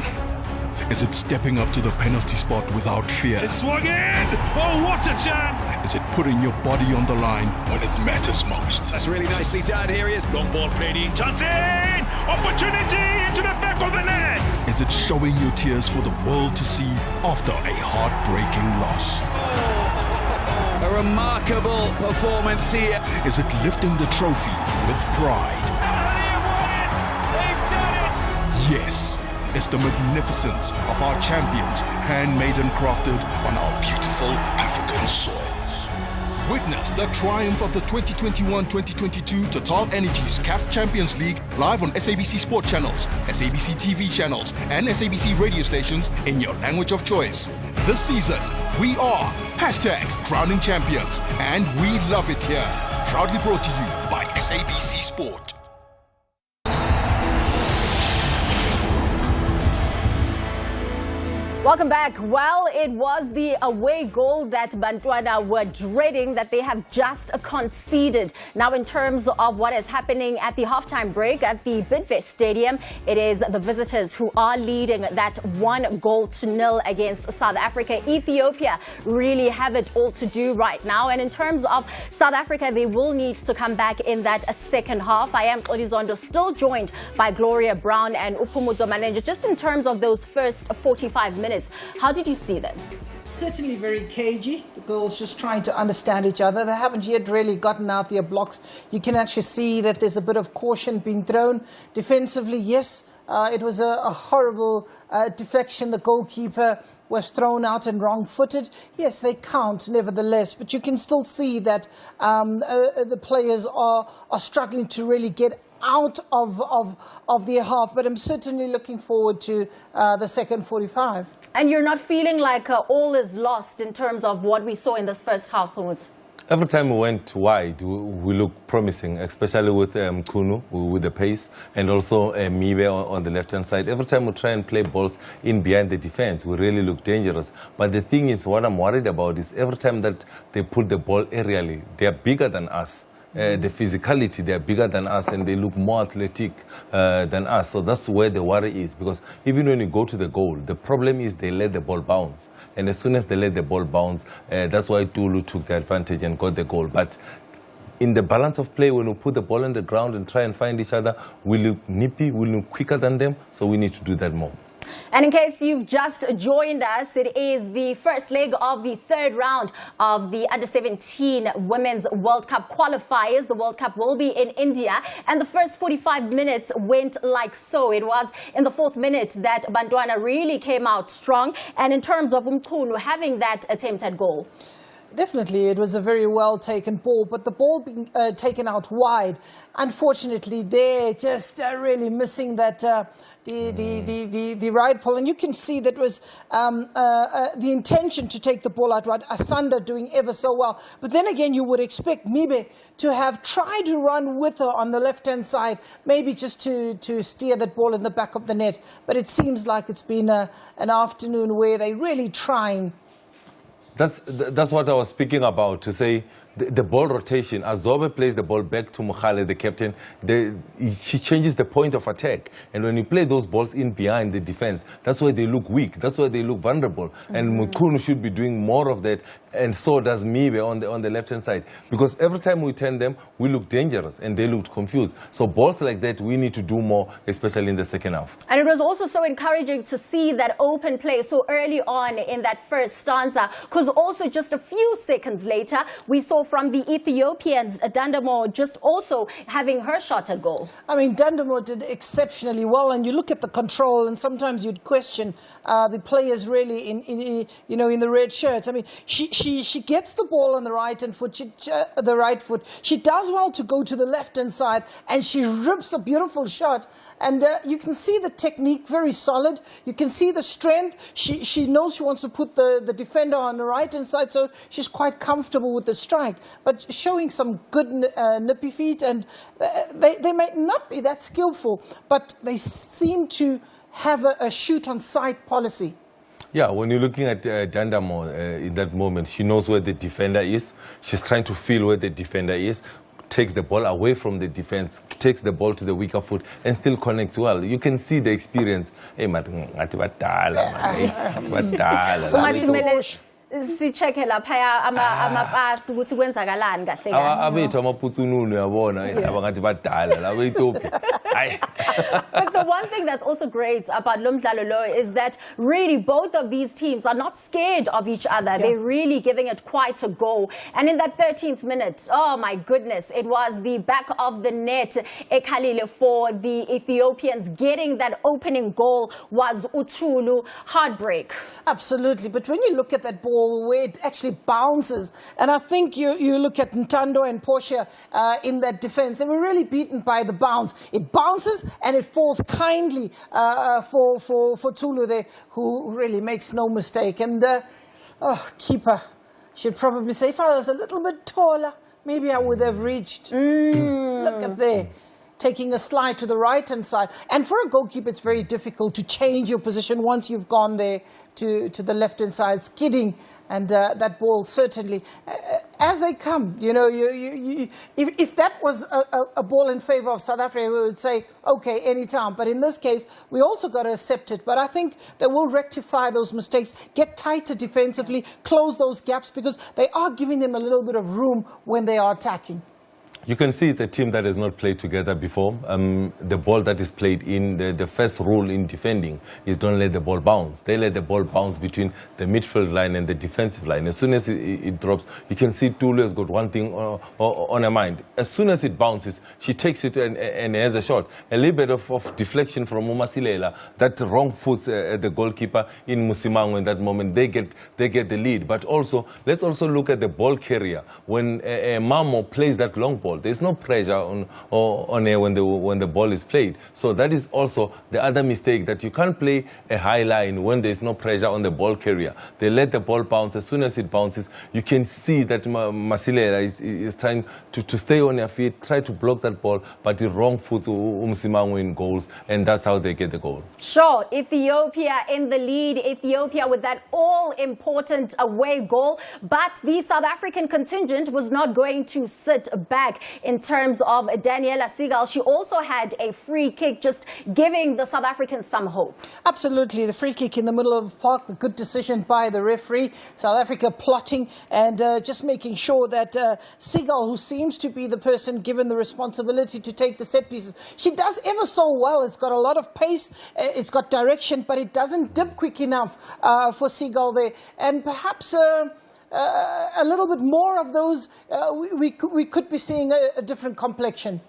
[SPEAKER 15] Is it stepping up to the penalty spot without fear?
[SPEAKER 9] It's swung in! Oh, what a chance!
[SPEAKER 15] Is it putting your body on the line when it matters most?
[SPEAKER 13] That's really nicely done. Here he is.
[SPEAKER 9] Long ball played in. Chance in! Opportunity into the back of the net!
[SPEAKER 15] Is it showing your tears for the world to see after a heartbreaking loss?
[SPEAKER 13] A remarkable performance here.
[SPEAKER 15] Is it lifting the trophy with pride?
[SPEAKER 13] They've won it! They've done it!
[SPEAKER 15] Yes. Is the magnificence of our champions handmade and crafted on our beautiful African soils. Witness the triumph of the 2021-2022 Total Energies CAF Champions League live on SABC Sport channels, SABC TV channels, and SABC radio stations in your language of choice. This season, we are #Crowning Champions, and we love it here. Proudly brought to you by SABC Sport.
[SPEAKER 1] Welcome back. Well, it was the away goal that Bantwana were dreading that they have just conceded. Now, in terms of what is happening at the halftime break at the Bidvest Stadium, it is the visitors who are leading that 1-0 against South Africa. Ethiopia really have it all to do right now. And in terms of South Africa, they will need to come back in that second half. I am Olizondo, still joined by Gloria Brown and Upumuzo Manenja. Just in terms of those first 45 minutes, how did you see them?
[SPEAKER 2] Certainly very cagey. The girls just trying to understand each other. They haven't yet really gotten out their blocks. You can actually see that there's a bit of caution being thrown. Defensively, yes, it was a horrible deflection. The goalkeeper was thrown out and wrong-footed. Yes, they count nevertheless, but you can still see that the players are struggling to really get out of their half, but I'm certainly looking forward to the second 45.
[SPEAKER 1] And you're not feeling like all is lost in terms of what we saw in this first half, Pumuz?
[SPEAKER 3] Every time we went wide, we looked promising, especially with Kunu, with the pace, and also Mibe on the left-hand side. Every time we try and play balls in behind the defense, we really look dangerous. But the thing is, what I'm worried about is every time that they put the ball aerially, they are bigger than us. The physicality, they are bigger than us, and they look more athletic than us. So that's where the worry is, because even when you go to the goal, the problem is they let the ball bounce. And as soon as they let the ball bounce, that's why Tulu took the advantage and got the goal. But in the balance of play, when we put the ball on the ground and try and find each other, we look nippy, we look quicker than them, so we need to do that more.
[SPEAKER 1] And in case you've just joined us, it is the first leg of the third round of the Under-17 Women's World Cup qualifiers. The World Cup will be in India, and the first 45 minutes went like so. It was in the 4th minute that Bantwana really came out strong, and in terms of Umkunu having that attempt at goal.
[SPEAKER 2] Definitely, it was a very well-taken ball, but the ball being taken out wide, unfortunately, they're just really missing that the right pull. And you can see that was the intention to take the ball out wide. Asanda doing ever so well. But then again, you would expect Mibe to have tried to run with her on the left-hand side, maybe just to steer that ball in the back of the net. But it seems like it's been an afternoon where they're really trying.
[SPEAKER 3] That's what I was speaking about, to say the ball rotation. Azobe plays the ball back to Mukhale, the captain. She changes the point of attack. And when you play those balls in behind the defense, that's why they look weak. That's why they look vulnerable. And Mukunu should be doing more of that. And so does Mibe on the left-hand side. Because every time we turn them, we look dangerous and they look confused. So balls like that, we need to do more, especially in the second half.
[SPEAKER 1] And it was also so encouraging to see that open play so early on in that first stanza. Because also just a few seconds later, we saw from the Ethiopians, Dandamo just also having her shot at goal.
[SPEAKER 2] I mean, Dandamo did exceptionally well, and you look at the control, and sometimes you'd question the players really in the red shirts. I mean, she gets the ball on the right-hand foot, the right foot. She does well to go to the left-hand side, and she rips a beautiful shot. And you can see the technique very solid. You can see the strength. She knows she wants to put the defender on the right-hand side, so she's quite comfortable with the strike. But showing some good nippy feet, and they might not be that skillful, but they seem to have a shoot-on-sight policy.
[SPEAKER 3] Yeah, when you're looking at Dandamo in that moment, she knows where the defender is. She's trying to feel where the defender is, takes the ball away from the defense, takes the ball to the weaker foot, and still connects well. You can see the experience. Hey,
[SPEAKER 1] sicheke laphaya amapasi ukuthi kwenzakalani kahle kahle.
[SPEAKER 3] Abethu amaphuthununu yabona abangathi badala la eThiopia.
[SPEAKER 1] But the one thing that's also great about Lomdlalo Lo is that really both of these teams are not scared of each other. Yeah. They're really giving it quite a go. And in that 13th minute, oh my goodness, it was the back of the net Ekhalile for the Ethiopians. Getting that opening goal was Utulu. Heartbreak.
[SPEAKER 2] Absolutely. But when you look at that ball, where it actually bounces, and I think you look at Ntando and Portia in that defense, they were really beaten by the bounce. It bounces and it falls kindly for Tulu there, who really makes no mistake. And keeper should probably say, if I was a little bit taller, maybe I would have reached. Look at there. Taking a slide to the right-hand side. And for a goalkeeper, it's very difficult to change your position once you've gone there to the left-hand side, skidding. And that ball certainly, as they come, if that was a ball in favor of South Africa, we would say, okay, anytime. But in this case, we also got to accept it. But I think they will rectify those mistakes, get tighter defensively, close those gaps, because they are giving them a little bit of room when they are attacking.
[SPEAKER 3] You can see it's a team that has not played together before. The ball that is played in, the first rule in defending is don't let the ball bounce. They let the ball bounce between the midfield line and the defensive line. As soon as it drops, you can see Tulu has got one thing on her mind. As soon as it bounces, she takes it and has a shot. A little bit of deflection from Umasilela, that wrong foot the goalkeeper in Musimango in that moment. They get the lead. But also, let's also look at the ball carrier. When Mamo plays that long ball, ball. There's no pressure on air when the ball is played. So that is also the other mistake, that you can't play a high line when there's no pressure on the ball carrier. They let the ball bounce. As soon as it bounces, you can see that Masilela is trying to stay on their feet, try to block that ball, but the wrong foot Umsimangu in goals, and that's how they get the goal.
[SPEAKER 1] Sure, Ethiopia in the lead, Ethiopia with that all-important away goal, but the South African contingent was not going to sit back in terms of Daniela Segal. She also had a free kick, just giving the South Africans some hope.
[SPEAKER 2] Absolutely, the free kick in the middle of the park, a good decision by the referee. South Africa plotting and just making sure that Segal, who seems to be the person given the responsibility to take the set pieces, she does ever so well. It's got a lot of pace, it's got direction, but it doesn't dip quick enough for Segal there. And perhaps a little bit more of those, we could be seeing a different complexion.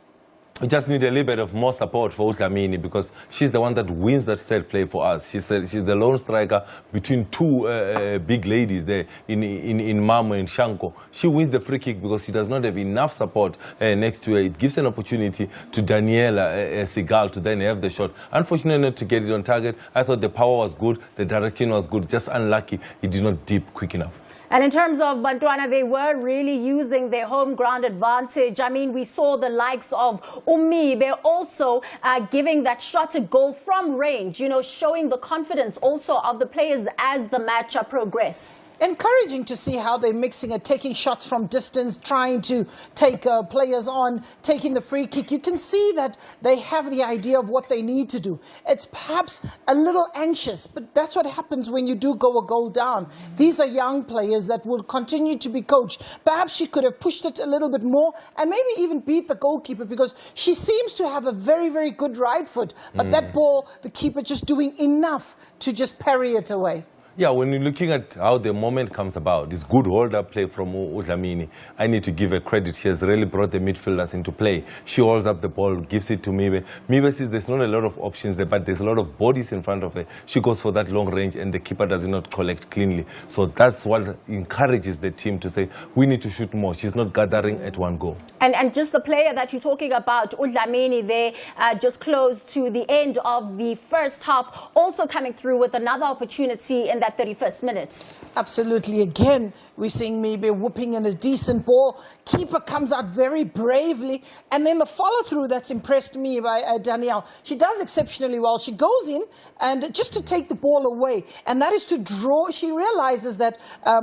[SPEAKER 3] We just need a little bit of more support for Dlamini, because she's the one that wins that set play for us. She's the lone striker between two big ladies there in Mamo and Shanko. She wins the free kick because she does not have enough support next to her. It gives an opportunity to Daniela Segal to then have the shot. Unfortunately not to get it on target. I thought the power was good, the direction was good, just unlucky it did not dip quick enough.
[SPEAKER 1] And in terms of Bantwana, they were really using their home ground advantage. I mean, we saw the likes of Umibe also giving that shot at goal from range, you know, showing the confidence also of the players as the match progressed.
[SPEAKER 2] Encouraging to see how they're mixing it, taking shots from distance, trying to take players on, taking the free kick. You can see that they have the idea of what they need to do. It's perhaps a little anxious, but that's what happens when you do go a goal down. These are young players that will continue to be coached. Perhaps she could have pushed it a little bit more and maybe even beat the goalkeeper, because she seems to have a very, very good right foot. But that ball, the keeper just doing enough to just parry it away.
[SPEAKER 3] Yeah, when you're looking at how the moment comes about, this good hold-up play from Dlamini, I need to give her credit. She has really brought the midfielders into play. She holds up the ball, gives it to Mibe. Mibe says there's not a lot of options there, but there's a lot of bodies in front of her. She goes for that long range, and the keeper does not collect cleanly. So that's what encourages the team to say, we need to shoot more. She's not gathering at one goal.
[SPEAKER 1] And just the player that you're talking about, Dlamini, they just close to the end of the first half, also coming through with another opportunity in that 31st minute.
[SPEAKER 2] Absolutely. Again, we're seeing maybe whooping in a decent ball. Keeper comes out very bravely. And then the follow-through that's impressed me by Danielle. She does exceptionally well. She goes in and just to take the ball away. And that is to draw. She realizes that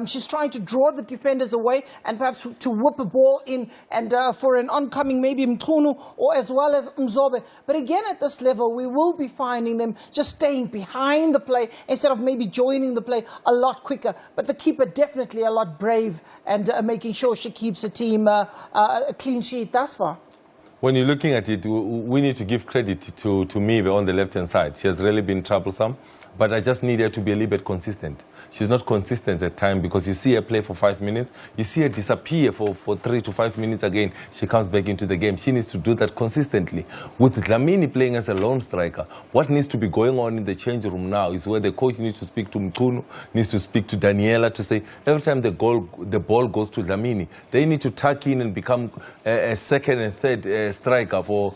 [SPEAKER 2] she's trying to draw the defenders away and perhaps to whoop a ball in and for an oncoming maybe Mtunu or as well as Mzobe. But again, at this level, we will be finding them just staying behind the play instead of maybe joining the play a lot quicker. But the keeper definitely a lot brave and making sure she keeps the team a clean sheet thus far.
[SPEAKER 3] When you're looking at it, we need to give credit to Mibe on the left-hand side. She has really been troublesome, but I just need her to be a little bit consistent. She's not consistent at times, because you see her play for 5 minutes, you see her disappear for 3 to 5 minutes again. She comes back into the game. She needs to do that consistently. With Dlamini playing as a lone striker, what needs to be going on in the change room now is where the coach needs to speak to Mtunu, needs to speak to Daniela to say, every time the ball goes to Dlamini, they need to tuck in and become a second and third striker for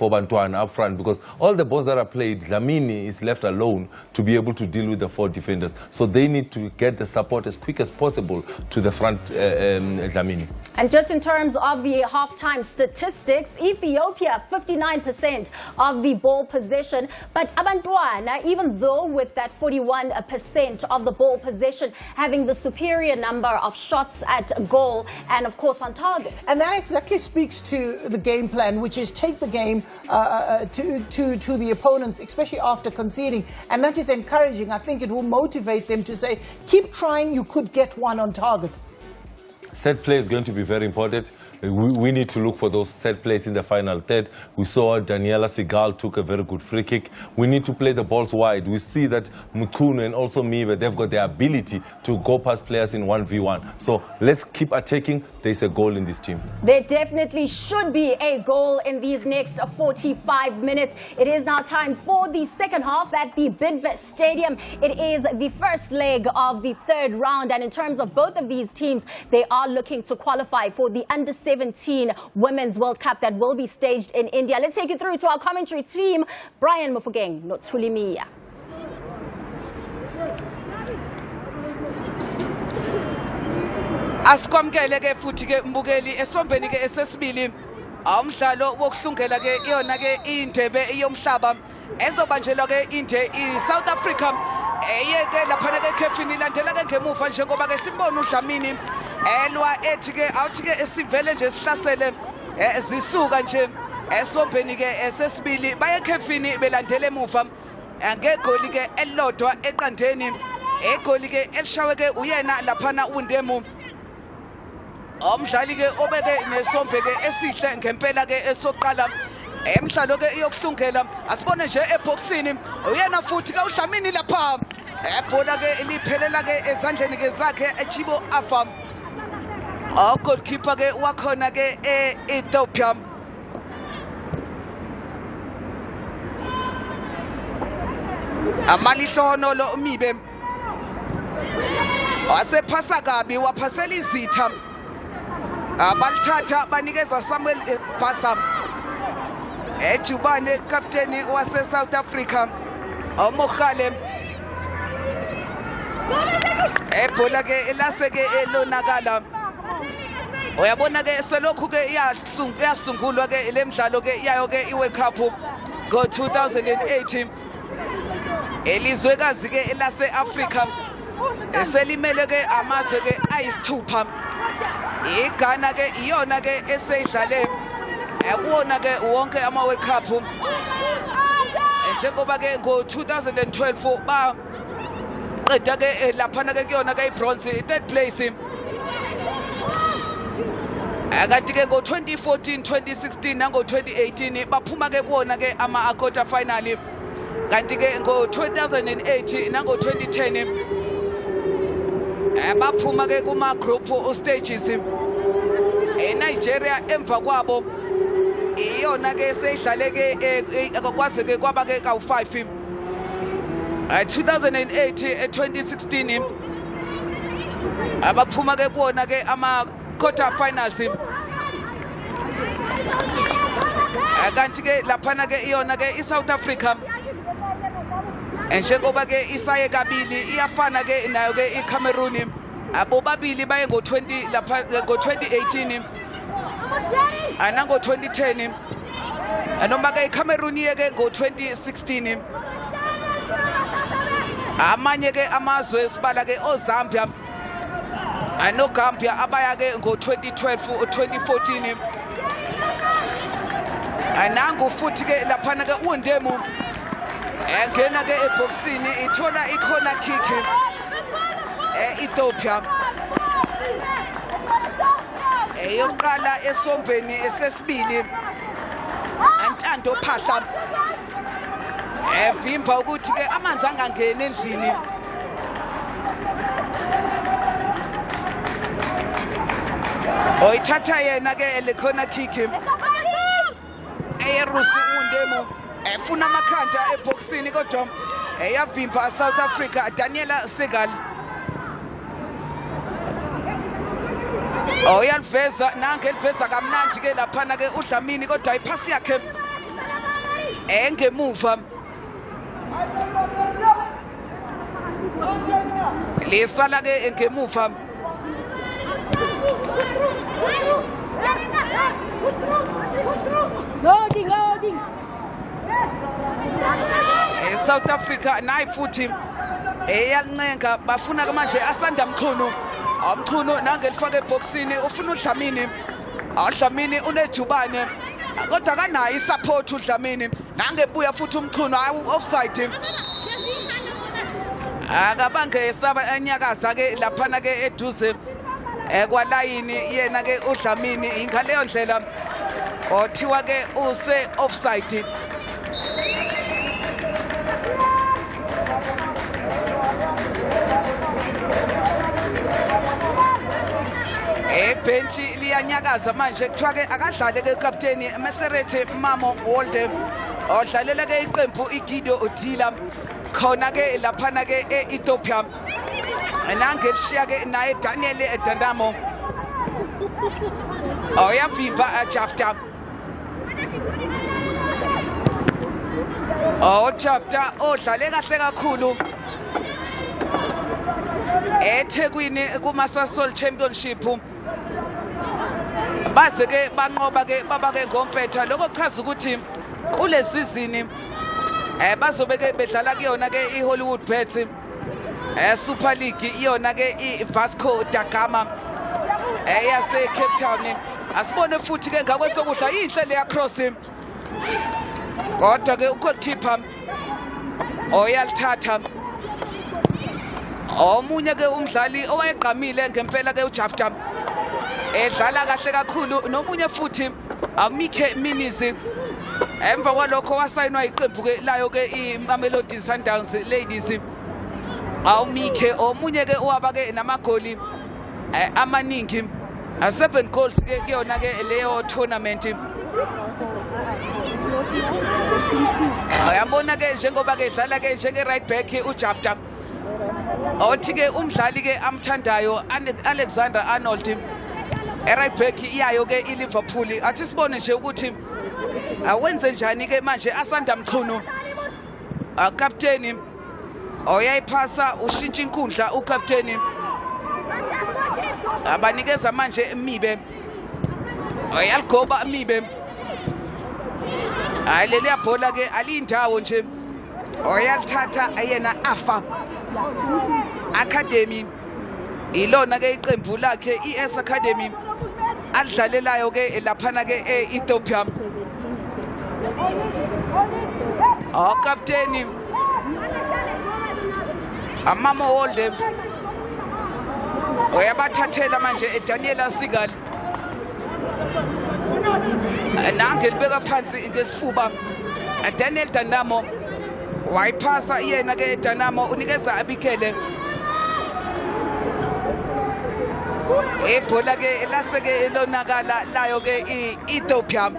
[SPEAKER 3] Bantwana up front, because all the balls that are played, Dlamini is left alone to be able to deal with the 4 defenders. So they need to get the support as quick as possible to the front, Dlamini.
[SPEAKER 1] And just in terms of the halftime statistics, Ethiopia 59% of the ball possession, but Bantwana, even though with that 41% of the ball possession, having the superior number of shots at goal and of course on target.
[SPEAKER 2] And that exactly speaks to the game plan, which is take the game to the opponents, especially after conceding. And that is encouraging. I think it will motivate them to say, keep trying, you could get one on target.
[SPEAKER 3] Set play is going to be very important. We need to look for those set plays in the final third. We saw Daniela Segal took a very good free kick. We need to play the balls wide. We see that Mutunu and also Mibe, they've got the ability to go past players in 1v1. So let's keep attacking. There's a goal in this team.
[SPEAKER 1] There definitely should be a goal in these next 45 minutes. It is now time for the second half at the Bidvest Stadium. It is the first leg of the third round. And in terms of both of these teams, they are are looking to qualify for the Under-17 Women's World Cup that will be staged in India. Let's take you through to our commentary team, Brian Mufugeng, Notsulimiya.
[SPEAKER 7] Asikwamkele ke futhi ke mbukeli esombeni ke esesibili umdlalo wokuhlungela ke iyona ke indebe yomhlaba ezobanjelwa ke South Africa eyeke lapha ke khefini landela ke ngemuva njengoba ke sibona uDlamini elwa ethi ke awuthi ke esivele nje sihlasele zisuka nje esombeni ke esesibili baye khefini belandele emuva ngegoli ke elilodwa eqandeni egoli ke elishawe ke uyena laphana uNdemu umdlali ke obeke nesombe ke esihle ngempela ke esoqala emhlalo ke iyokuhlungela asibone nje eboxini uyena futhi ke uDlamini lapha ebhola ke liphelela ke ezandleni ke zakhe echibo afa goalkeeper ke wakhona ke Ethiopia amalihlono lo umibe wasephasa kabi waphasela izitha abalithatha banikeza Samuel Basa ejubane captain wase South Africa oMokhale ebhola ke elaseke elonakala uyabona ke selokhu ke iyasungulwa ke lemidlalo ke iyayo ke iWorld Cup go 2018 elizwekazi ke elase Africa eselimele ke amazwe ke ayisithupha iGhana ke iyona ke eseyidlaleekuwona ke wonke ama World Cup njengoba ke ngo 2012 ba qeda ke laphana ke kuyona ke ibronze third place akati ke ngo 2014 2016 nango 2018 baphuma ke kuwona ke ama quarter final kanti ke ngo 2008 nango 2010 baphuma ke kuma group stages eNigeria emva kwabo iyona ke seyidlale ke akwazi ke kwaba ke ka5 2008 2016 abaphuma ke kuona ke ama quarter finals kanti ke laphana ke iyona ke iSouth Africa njengoba ke isaye kabili iyafana ke nayo ke iCameroon abo babili baye ngo 20 lapha ngo 2018 anango 2010 anoma ke iCameroon yeke ngo 2016 amanye ke amazwe sibala ke oZambia anoGambia abaya ke ngo 2012 2014 anango futhi ke laphana ke uNdemu engena ke eboxini ithola icorner kick Ethiopia eyoqala esombeni esesibili Antando Phahla evimba ukuthi ke amanzi angangena endlini oyithatha yena ke le corner kick eyerusi uNdemu efuna amakhanda eboxini kodwa eyavimba South Africa Daniela Segal oyaliveza nange eliveza kamnandi ke laphana ke uDlamini kodwa iphasi yakhe engemuva lesala ke engemuva loading South Africa nayi futhi eyalincenga bafuna ke manje asanda Mchunu Mchunu nange elifaka eboxini ufuna uDlamini uDlamini unejubane kodwa kanayi support uDlamini nange buya futhi uMchunu offside akabange esaba enyakaza ke laphana ke eduze kwalayini yena ke uDlamini ingaleyo ndlela othiwa ke use offside benchi liyanyakaza manje kuthiwa ke akadlale ke captain Meserete Mamo Wolde odlalela ke iqembu iGido Odila khona ke laphana ke eEthiopia nange lishiya ke naye Daniel Edandamo Oh yavimba Jafta. Oh Jafta odlale kahle kakhulu eThekwini kuMasasol Championship. Baze ke banqoba ke baba ke ngompetha lokho kuchaza ukuthi kule season bazobe ke bedlala kuyona ke iHollywood Bets Super League iyona ke iVasco da Gama yase Cape Town. Asibone futhi ke ngakwesokudla inhle leya cross kodwa ke ugoalkeeper oyalithatha omunye ke umdlali owayegqamile ngempela ke uJafta edlala kahle kakhulu nomunye futhi Amike Minizi emva kwalokho wasayinwa iqembu ke layo ke iMamelodi Sundowns ladies. Awumike omunye ke owaba ke namagoli amaningi 7 goals ke kuyona ke leyo tournament. Ayabona ke njengoba ke edlala ke njenge right back uJafta othi ke umdlali ke amthandayo Alexander Arnold right back iyayo ke iLiverpool athi sibone nje ukuthi awenze njani ke manje asanda mchunu captain oyayiphasa ushintsha inkundla ucaptain abanikeza manje Mibe oyaligoba Mibe ayileliya bhola ke alindawo nje oyalithatha ayena Afa Academy ilona ke iqembu lakhe iS Academy adlalelayo ke laphana ke eEthiopia. Captain Amama Wolde oyabathathela manje eDaniela Sigal nangelibeka phansi ngesifuba Daniel Danamo wayiphasa yena ke Danamo unikeza Abikele ebhola ke laseke elonakala layo ke iEthiopia.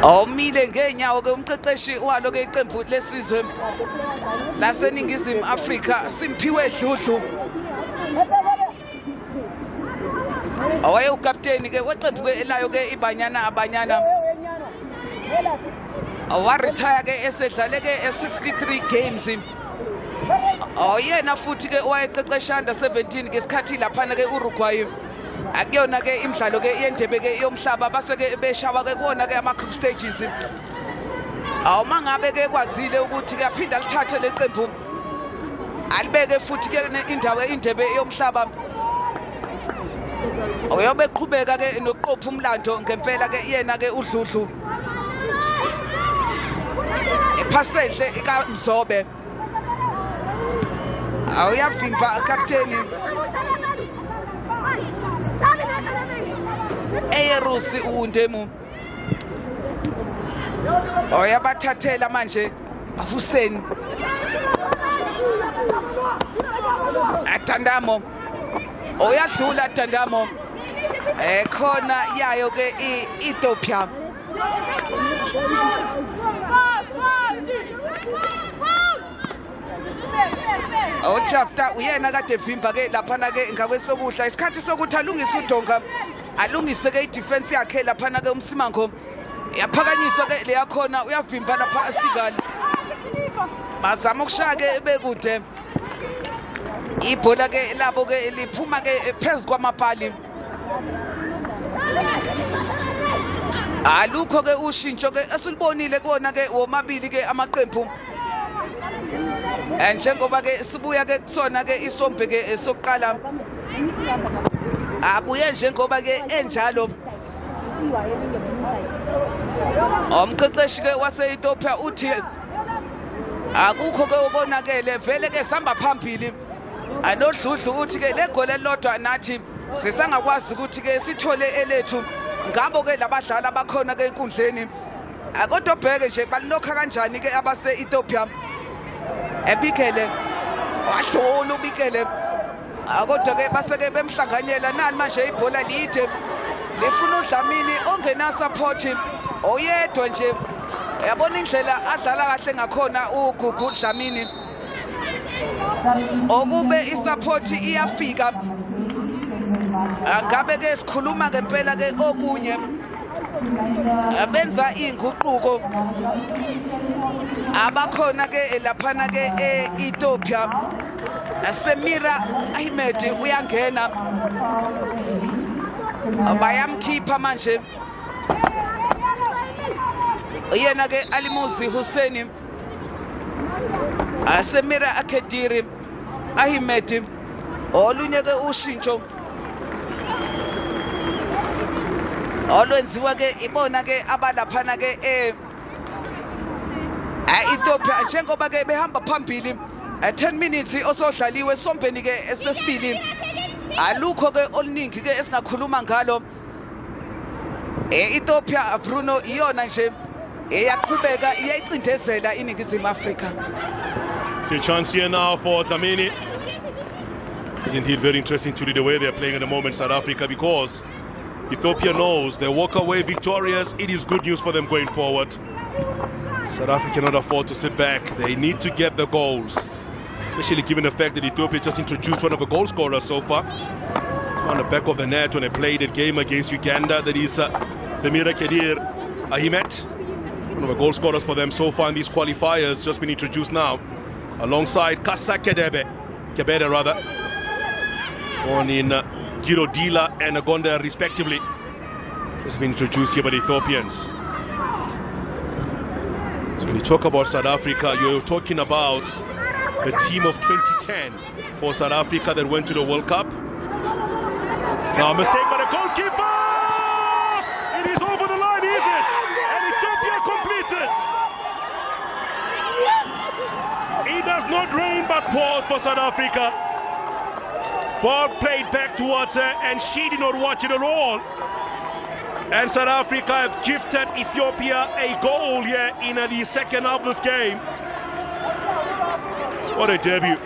[SPEAKER 7] Omile ngenyawo ke umqeqeshi walo ke iqembu lesizwe laseningizimu Afrika Simphiwe Dludlu owaye ucaptain ke weqembu ke layo ke iBanyana awaretire ke esedlale ke 63 games. Oyena futhi ke owayeqeqesha under 17 ngesikhathi laphana ke Uruguay akuyona ke imidlalo ke yendebe ke yomhlaba base ke beshawa ke kuona ke ama group stages. Mangabe ke kwazile ukuthi ke aphinda lithathe leqembu alibeke futhi ke indawo indebe yomhlaba oyobe qhubeka ke noqopha umlando ngempela ke yena ke uDludlu ephasedle ka Mzobe awuyavimba captain Eyerusi uNdemu oyabathathela manje Hussein Atandamo oyadlula Atandamo khona yayo ke iEthiopia. Jafta uyena kade vimba ke laphana ke ngakwesokudla isikhathi sokuthi alungise uDonga alungise ke idefense yakhe laphana ke uMsimango yaphakanyiswa ke leya khona uyavimba lapha Asigal bazama ukushaya ke bekude ibhola ke labo ke liphuma ke phezulu kwamapali alukho ke ushintsho ke esilibonile kuona ke womabili ke amaqembu njengoba ke sibuya ke kusona ke isombe ke sokuqala abuye njengoba ke enjalo umqeqeshi ke waseEthiopia uthi akukho ke ubonakele vele ke samba phambili anoDludlu uthi ke legole lodwa nathi sisangakwazi ukuthi ke sithole elethu ngabo ke labadlali abakhona ke enkundleni kodwa bheke nje balinokha kanjani ke abaseEthiopia ebikele wadlula ubikele kodwa ke baseke bemhlanganyela nali manje ibhola lide lifuna uDlamini ongena support oyedwa nje yabona indlela adlala kahle ngakhona uGugu Dlamini okube isupport iyafika ngabe ke sikhuluma ngempela ke okunye benza inguquko abakhona ke laphana ke eEthiopia Semira Ahmed uyangena bayamkhipha manje yena ke Alimuzi Hussein Semira Akediri Ahmed olunye ke ushintsho olwenziwa ke ibona ke abalaphana ke Ethiopia njengoba ke behamba phambili 10 minutes osodlaliwe sombeni ke esesibili alukho ke oluningi ke esingakhuluma ngalo Ethiopia Bruno iyona nje eyaqhubeka iyayicindezela iningizimu Afrika.
[SPEAKER 9] See a chance here now for Dlamini. It's indeed very interesting to read the way they're playing at the moment, South Africa, because Ethiopia knows they walk away victorious. It is good news for them going forward. South Africa cannot afford to sit back. They need to get the goals, especially given the fact that Ethiopia just introduced one of the goal scorers so far. On the back of the net when they played that game against Uganda, that is Semira Kedir Ahmed. One of the goal scorers for them so far in these qualifiers, just been introduced now, alongside Kasa Kebede rather, on in Giro Dila and Agonda respectively. Just been introduced here by the Ethiopians. So when you talk about South Africa, you're talking about the team of 2010 for South Africa that went to the World Cup. Now a mistake by the goalkeeper! It is over the line, is it? And Ethiopia completes it! It does not rain but pours for South Africa. Ball played back towards her and she did not watch it at all. And South Africa have gifted Ethiopia a goal here in the second half of this game. What a debut.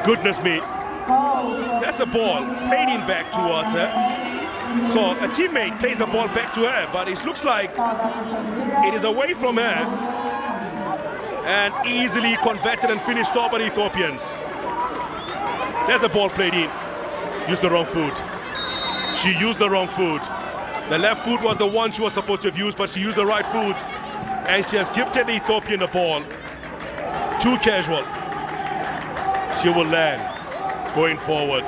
[SPEAKER 9] Goodness me. That's a ball played in back towards her. So a teammate plays the ball back to her, but it looks like it is away from her and easily converted and finished off by the Ethiopians. There's the ball played in. Used the wrong foot. She used the wrong foot. The left foot was the one she was supposed to have used, but she used the right foot. And she has gifted the Ethiopian the ball. Too casual. She will land going forward.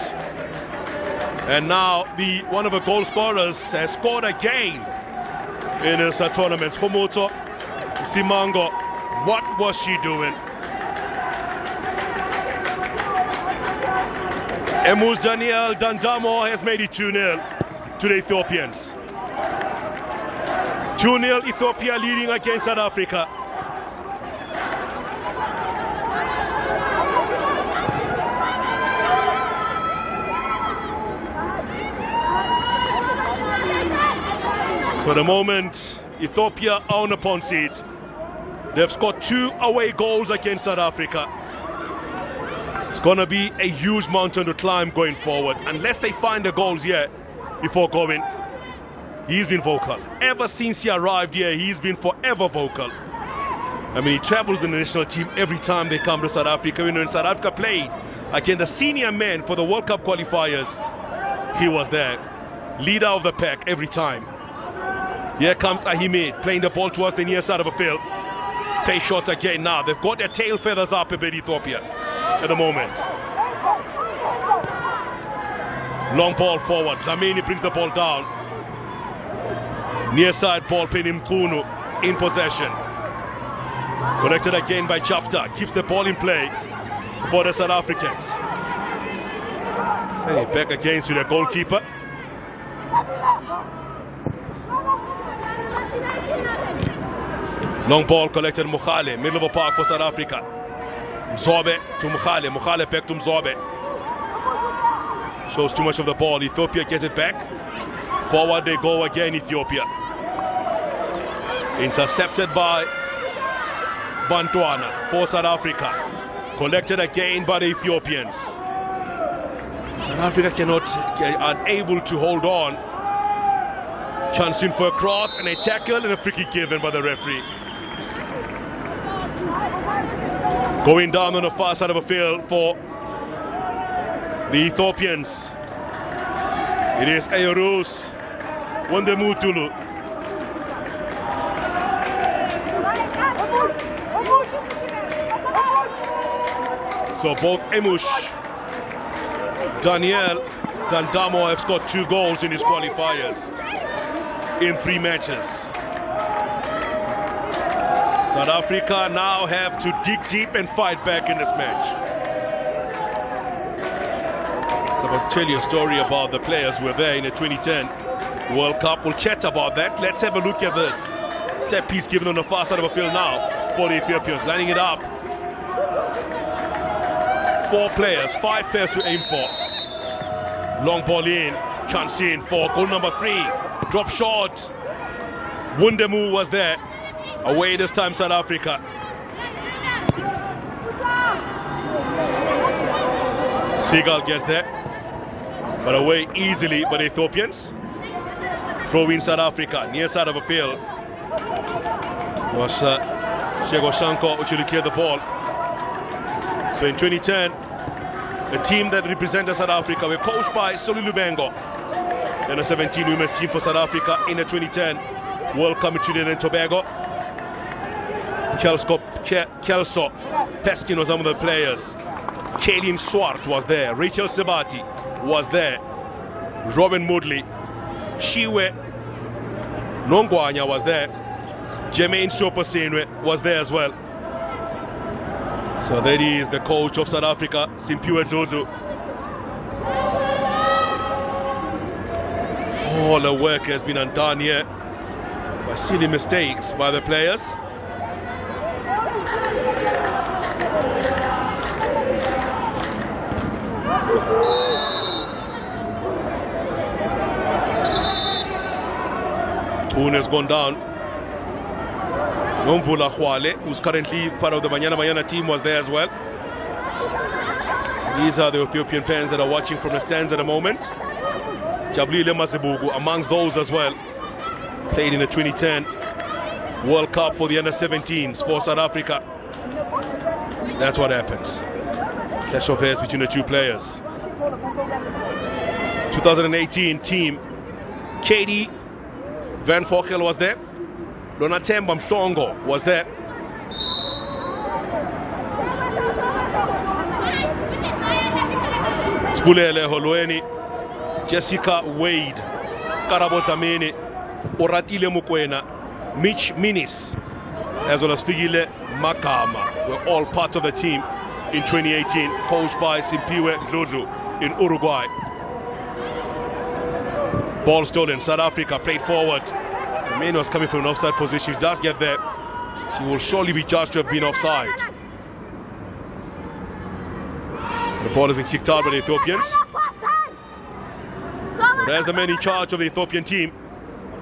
[SPEAKER 9] And now one of the goal scorers has scored again in this tournament. Homoto Simango. What was she doing? Emus Daniel Dandamo has made it 2-0 to the Ethiopians. 2-0 Ethiopia leading against South Africa. So at the moment, Ethiopia are on a pawn seat. They've scored 2 away goals against South Africa. It's going to be a huge mountain to climb going forward, unless they find the goals here before going. He's been vocal. Ever since he arrived here, he's been forever vocal. I mean, he travels the national team every time they come to South Africa. You know, when South Africa played against the senior men for the World Cup qualifiers, he was there. Leader of the pack every time. Here comes Ahmed playing the ball towards the near side of the field. Play short again now. They've got their tail feathers up a bit, Ethiopia, at the moment. Long ball forward. Dlamini brings the ball down. Near side ball playing Mkunu in possession. Connected again by Chafta. Keeps the ball in play for the South Africans. Sending it back again to the goalkeeper. Long ball collected Mukhale, middle of the park for South Africa. Mzobe to Mukhale, Mukhale back to Mzobe. Shows too much of the ball, Ethiopia gets it back. Forward they go again, Ethiopia. Intercepted by Bantwana for South Africa. Collected again by the Ethiopians. South Africa are unable to hold on. Chance in for a cross and a tackle and a free kick given by the referee. Going down on the far side of the field for the Ethiopians. It is Ayorus Wondemutulu. So both Emush, Daniel Dandamo have scored 2 goals in his qualifiers in 3 matches. South Africa now have to dig deep and fight back in this match. So I'll tell you a story about the players who were there in the 2010 World Cup. We'll chat about that. Let's have a look at this. Set piece given on the far side of the field now for the Ethiopians. Lining it up. 4 players, 5 players to aim for. Long ball in, chance in for goal number 3. Drop shot. Wundemu was there. Away this time, South Africa. Seagull gets there, but away easily by the Ethiopians. Throw in South Africa, near side of the field. Was Shego Shanko which will clear the ball. So in 2010, the team that represented South Africa were coached by Soli Lubengo. Then the 17 women's team for South Africa in the 2010 World Cup in Trinidad and Tobago. Kelso Peskin was one of the players. Kaylin Swart was there. Rachel Sebati was there. Robin Moodley. Shiwe Nongwanya was there. Jermaine Soposenwe was there as well. So there is the coach of South Africa, Simpiwe Dlodu. All the work has been undone here by silly mistakes by the players. Poon has gone down. Nomvula Khwale, who's currently part of the Banyana team, was there as well. So these are the Ethiopian fans that are watching from the stands at the moment. Jabulile Mazibugu amongst those as well. Played in the 2010 World Cup for the under-17s for South Africa. That's what happens. Clash of heads between the 2 players. 2018 team, Katie Van Vogel was there. Donatemba Mhlongo was there. Spulele Holweni, Jessica Wade, Karabo Dlamini, Oratile Mukwena, Mitch Minis, as well as Figile Magama were all part of the team in 2018, coached by Simpiwe Dlodu in Uruguay. Ball stolen, South Africa played forward. Main was coming from an offside position. She does get there. She will surely be judged to have been offside. The ball has been kicked out by the Ethiopians. So there's the man in charge of the Ethiopian team.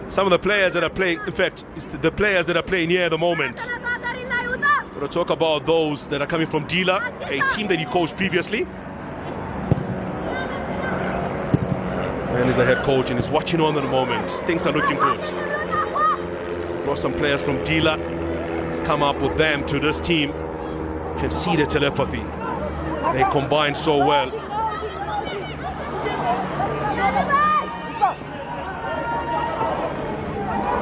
[SPEAKER 9] Some of the players that are playing, in fact, it's the players that are playing here at the moment. We're going to talk about those that are coming from Dila, a team that he coached previously. Man is the head coach and is watching on at the moment. Things are looking good. Some players from Dila has come up with them to this team. You can see the telepathy. They combine so well.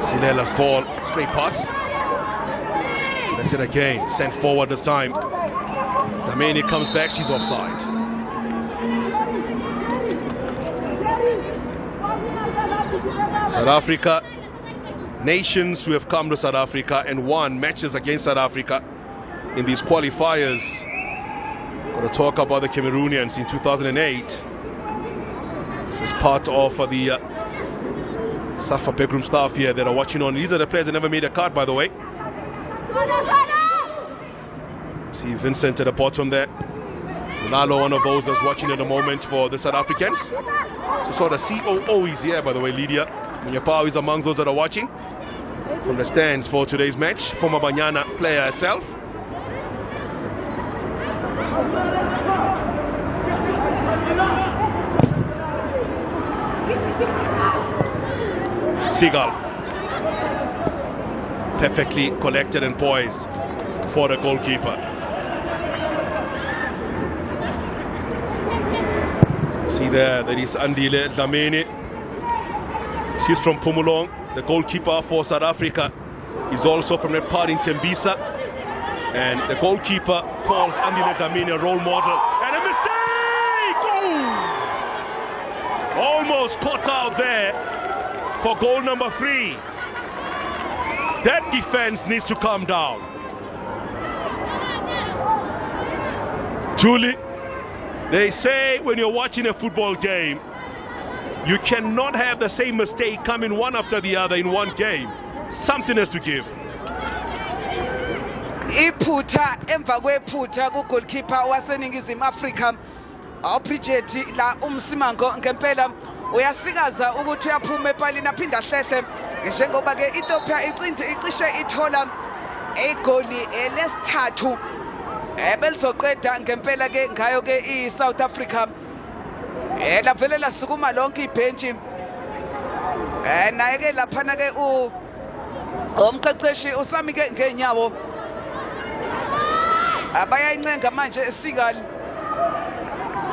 [SPEAKER 9] Silela's ball, straight pass. Let it again, sent forward this time. Dlamini comes back, she's offside. South Africa. Nations who have come to South Africa and won matches against South Africa in these qualifiers. We're going to talk about the Cameroonians in 2008. This is part of the Safa Pegram staff here that are watching on. These are the players that never made a cut, by the way. See Vincent at the bottom there. Lalo, one of those that's watching at the moment for the South Africans. So sort of COO is here, by the way, Lydia. Mnyapao is among those that are watching from the stands for today's match. Former Banyana player herself. Seagull. Perfectly collected and poised for the goalkeeper. See there, that is Andile Dlamini. She's from Pumulong. The goalkeeper for South Africa is also from that part in Tembisa. And the goalkeeper calls Andile Dlamini a role model. And a mistake! Oh! Almost caught out there for goal number 3. That defense needs to come down. Truly, they say when you're watching a football game, you cannot have the same mistake coming one after the other in one game. Something has to give.
[SPEAKER 7] Iphutha emva kwephutha ku goalkeeper waseningizimu Afrika awuPritchett la umsimango ngempela uyasikaza ukuthi uyaphuma epalini aphinda hlehle njengoba ke Ethiopia icishe ithola egoli lesithathu belizoqeda ngempela ke ngayo ke iSouth Africa lavele lasukuma lonke ibhenji naye ke laphana ke umqeqeshi usami ke ngenyawo abayayincenga manje esikali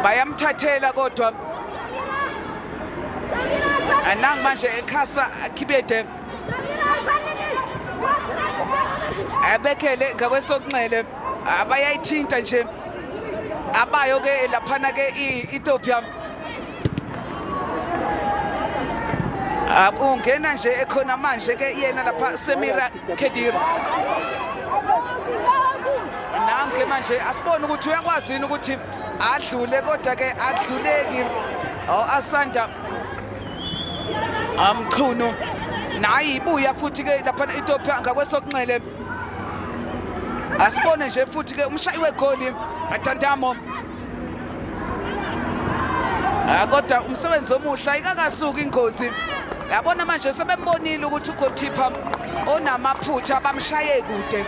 [SPEAKER 7] bayamthathela kodwa anang manje ekhasa Kibede abekele ngakwesokunxele abayayithinta nje abayo ke laphana ke iEthiopia akungena nje ekhona manje ke yena lapha Semira Kedir nanke manje asibone ukuthi uyakwazi ukuthi adlule kodwa ke adluleki asanda amqhuno nayi ibuya futhi ke lapha Ethiopia ngakwesokunxele asibone nje futhi ke umshayi wegoli athandamo kodwa umsebenzi omuhle ayikakasuki ingozi yabona manje sebembonile ukuthi ugoalkeeper onamaphutha bamshaye kude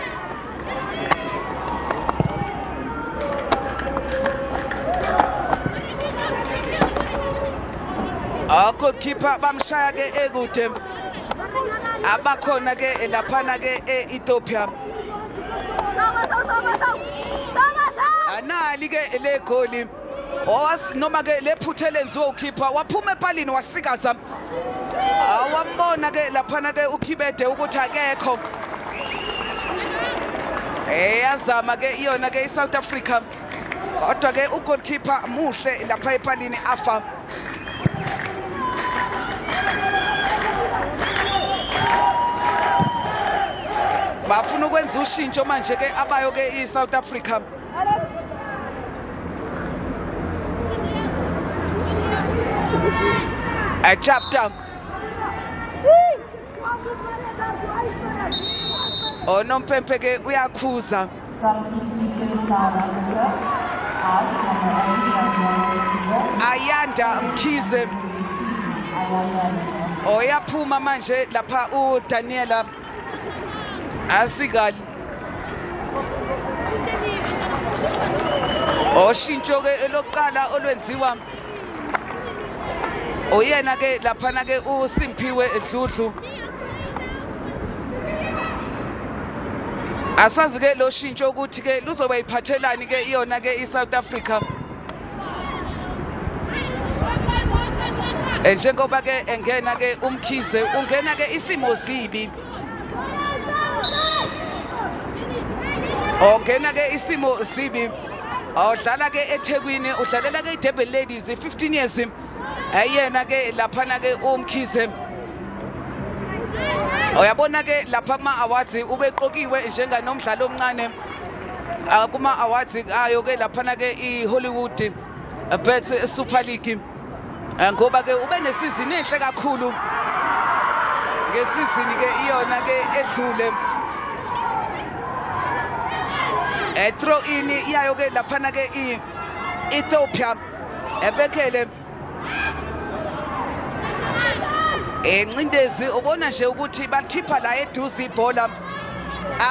[SPEAKER 7] goalkeeper bamshaya ke ekude abakhona ke laphana ke eEthiopia anali ke le goli noma ke lephuthe lenziwe ukeeper waphuma epalini wasikaza awambona ke laphana ke uKibede ukuthi akekho yazama ke iyona ke iSouth Africa kodwa ke ugoalkeeper muhle lapha epalini afa bafuna ukwenza ushintsho manje ke abayo ke iSouth Africa a chapter onompempe ke uyakhuza Ayanda Mkhize oyaphuma manje lapha uDaniela Asigali oshintsho ke eloqala olwenziwa oyena ke laphana ke uSimphiwe Dludlu asazi ke lo shintsho ukuthi ke luzoba iphathelani ke iyona ke iSouth Africa njengoba ke engena ke uMkhize ungena ke isimo sibi ongena ke isimo sibi awudlala ke eThekwini udlalela ke iDurban Ladies 15 years ayena ke laphana ke uMkhize uyabona ke lapha kuma awards ubeqokiwe njenganomdlalo omncane kuma awards ayo ke laphana ke iHollywood Bet Super League ngoba ke ube nesizini enhle kakhulu ngesizini ke iyona ke edlule throw in iyayo ke laphana ke iEthiopia ebekele encindezi ubona nje ukuthi bakhipha la eduze ibhola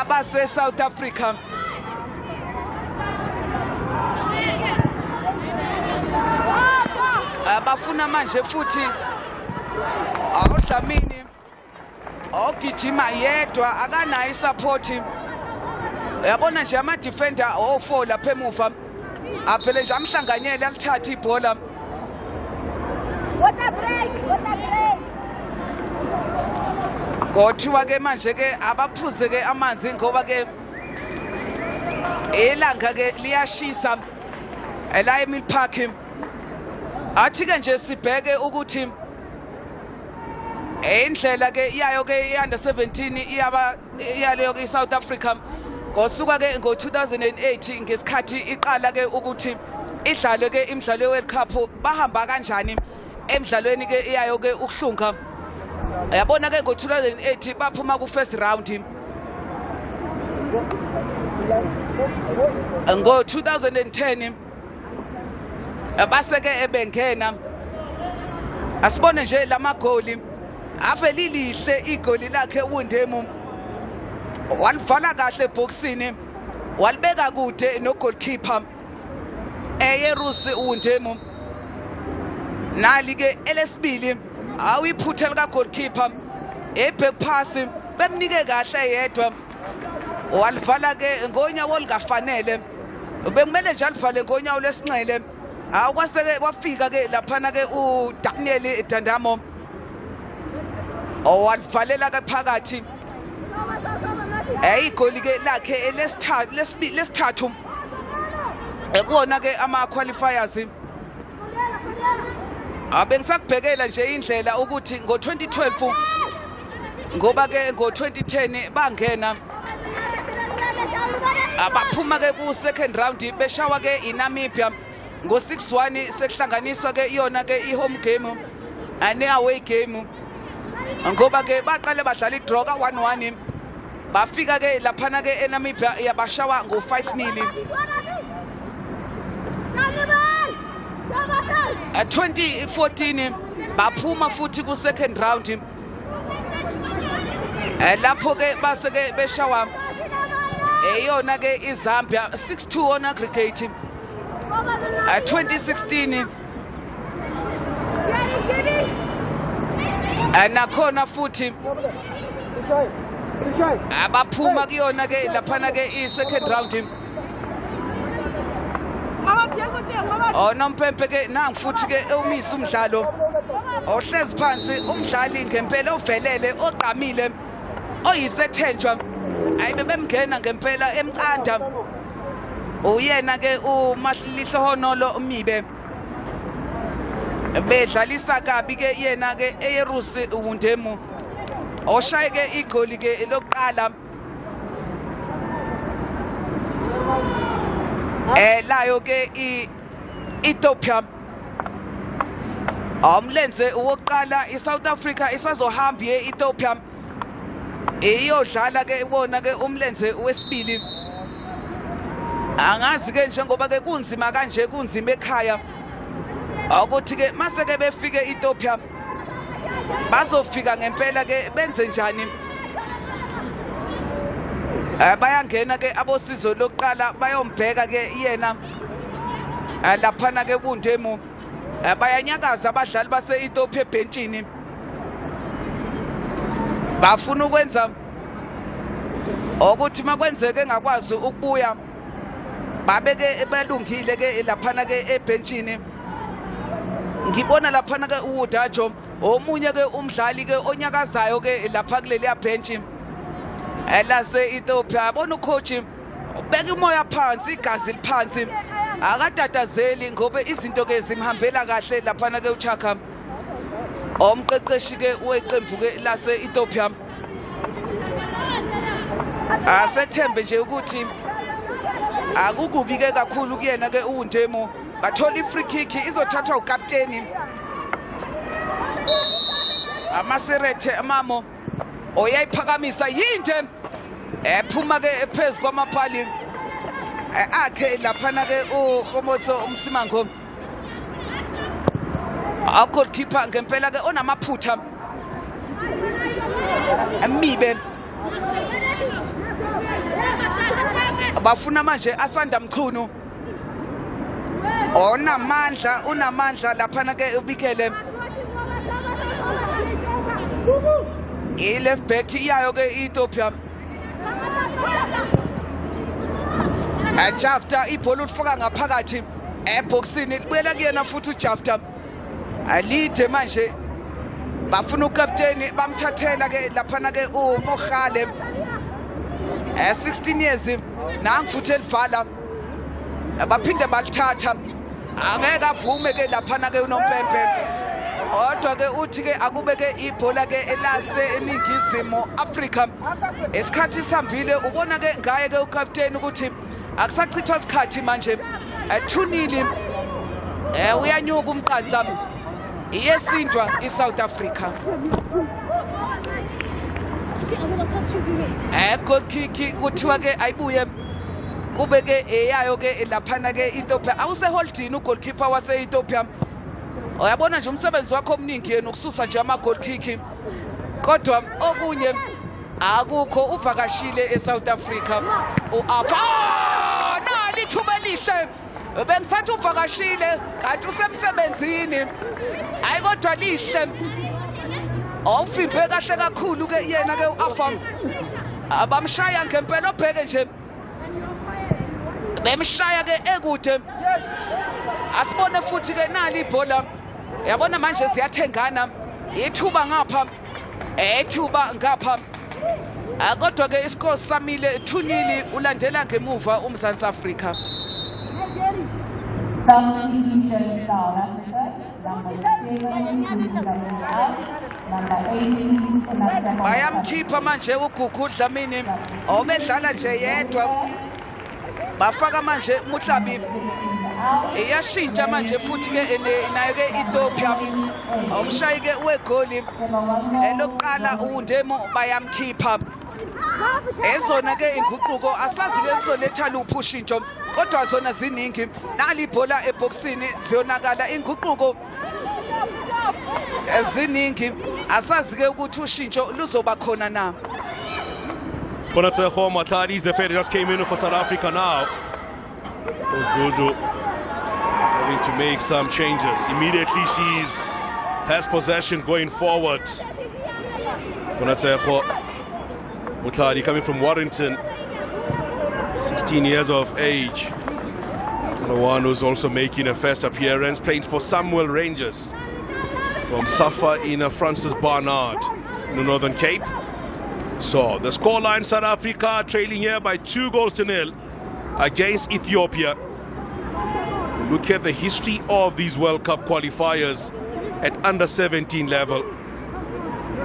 [SPEAKER 7] abase South Africa abafuna manje futhi awuDlamini ogijima yedwa akanayo support uyabona nje ama defender o4 lapha emuva avele nje amhlanganyele alithatha ibhola Kothiwa ke manje ke abaphuze ke amanzi ngoba ke elanga ke liyashisa la eMill Park. Athi ke nje sibheke ukuthi indlela ke iyayo ke i-under 17 iyaleyo ke South Africa ngosuka ke ngo-2008 ngesikhathi iqala ke ukuthi idlale ke imidlalo ye-World Cup bahamba kanjani emidlalweni ke iyayo ke ukuhlunga. Yabona ke ngo-2008 baphuma ku-first round. Ngo-2010 base ke ebengena asibone nje lamagoli ave lilihle igoli lakhe uNdemu walivala kahle eboxini walibeka kude no goalkeeper eyerusi uNdemu nali ke elesibili awiphutha lika goalkeeper eback pass bemnike kahle yedwa walivala ke ngonyawo olungafanele bekumele nje alivale ngonyawo lesinxele akwaseke wafika ke laphana ke uDaniel Dandamo owalivalela ke phakathi igoli ke lakhe lesithathu ekubona ke ama qualifiers abengisakubhekela nje indlela ukuthi ngo-2012 ngoba ke ngo-2010 bangena abaphuma ke ku second round beshawa ke iNamibia ngo-6-1 sekuhlanganiswa ke iyona ke i-home game ne-away game ngoba ke baqale badlala i-draw ka 1-1 bafika ke laphana ke eNamibia yabashawa ngo-5-0. 2014 baphuma futhi ku second round lapho ke base ke beshawa eyona ke iZambia 6-2 on aggregate. 2016 nakhona futhi abaphuma kuyona ke laphana ke i-second round. Nompempe ke nangu futhi ke umisa umdlalo ohlezi phansi umdlali ngempela ovelele oqamile oyisethenjwa ayi bebemngena ngempela emqanda uyena ke uMahlihlohonolo Mibe bedlalisa kabi ke yena ke eyerusi uNdemu oshaye ke igoli ke lokuqala layo ke Ethiopia omlenze wokuqala iSouth Africa isazohamba ye-Ethiopia iyodlala ke ibona ke umlenze wesibili. Angazi ke njengoba ke kunzima kanje kunzima ekhaya ukuthi ke mase ke befike eEthiopia bazofika ngempela ke benze njani. Bayangena ke abosizo lokuqala bayombheka ke yena laphana ke uNdemu bayanyakaza abadlali base-Ethiopia ebhentshini bafuna ukwenza ukuthi makwenzeke engakwazi ukubuya babeke belungile ke laphana ke ebhentshini. Ngibona laphana ke uWudajo omunye ke umdlali ke onyakazayo ke lapha kuleli bench lase-Ethiopia. Abona ucoach ubeka umoya phansi igazi liphansi akatatazeli ngoba izinto ke zimhambela kahle laphana ke uChaka omqeqeshi ke weqembu ke lase-Ethiopia. Asethembe nje ukuthi akukubi ke kakhulu kuyena ke uNdemu bathola i-free kick izothathwa ukapteni Amaserethe Amamo oyayiphakamisa yinde ephuma ke phezu kwamapali akhe laphana ke uHomotso Umsimango goalkeeper ngempela ke onamaphutha Mibe bafuna manje asanda Mchunu unamandla laphana ke ubikele left back yayo ke Ethiopia Jafta ibhola ulifaka ngaphakathi eboxini libuyela kuyena futhi uJafta alide manje bafuna ukapteni bamthathela ke laphana ke uMokhale 16 years nangu futhi elivala baphinde balithatha angeke avume ke laphana ke uNompempe kodwa ke uthi ke akube ke ibhola ke elase eningizimu Afrika esikhathi sambile ubona ke ngaye ke ukapteni ukuthi akusachithwa isikhathi manje ethunili uyanyuka umqanza iyesindwa iSouth Africa goal kick kuthiwa ke ayibuye kube ke eyayo ke laphana ke Ethiopia awuseholdini ugoalkeeper wase Ethiopia uyabona nje umsebenzi wakho omningi yena ukususa nje ama goal kick kodwa okunye akukho uvakashile eSouth Africa uapha nali ithuba elihle bengisathi uvakashile kanti usemsebenzini hayi kodwa lihle awufimbe kahle kakhulu ke yena ke uAfam abamshaya ngempela obheke nje bemshaya ke ekude asibone futhi ke nali ibhola yabona manje siyathengana ithuba ngapha ethuba ngapha kodwa ke isikole samile thunili ulandela ngemuva uMzansi Afrika bayamkhipha manje uGugu Dlamini obedlala nje yedwa bafaka manje uMhlabi iyashintsha manje futhi ke nayo ke Ethiopia umshayi ke wegoli elokuqala uNdemo bayamkhipha ezona ke inguquko asazi ke sizoletha luphi ushintsho kodwa zona ziningi nali ibhola eboxini ziyonakala inguquko eziningi asazi ke ukuthi ushintsho luzoba khona na
[SPEAKER 9] Bonatseho Matladis, the player just came in for South Africa now. Ozuzu having to make some changes. Immediately has possession going forward. Bonatseho Mutladi coming from Warrington, 16 years of age. The one who's also making a first appearance, playing for Samuel Rangers from Safa in Francis Barnard in the Northern Cape. So the scoreline, South Africa trailing here by 2-0 against Ethiopia. Look at the history of these World Cup qualifiers at under 17 level.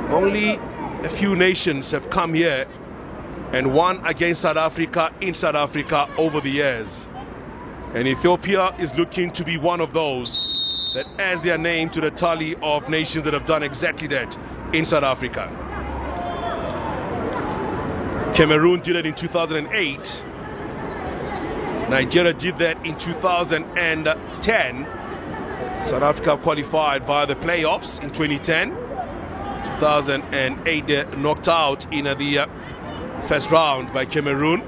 [SPEAKER 9] Only a few nations have come here and won against South Africa in South Africa over the years. And Ethiopia is looking to be one of those that adds their name to the tally of nations that have done exactly that in South Africa. Cameroon did it in 2008. Nigeria did that in 2010. South Africa qualified via the playoffs in 2010. 2008 they knocked out in the first round by Cameroon.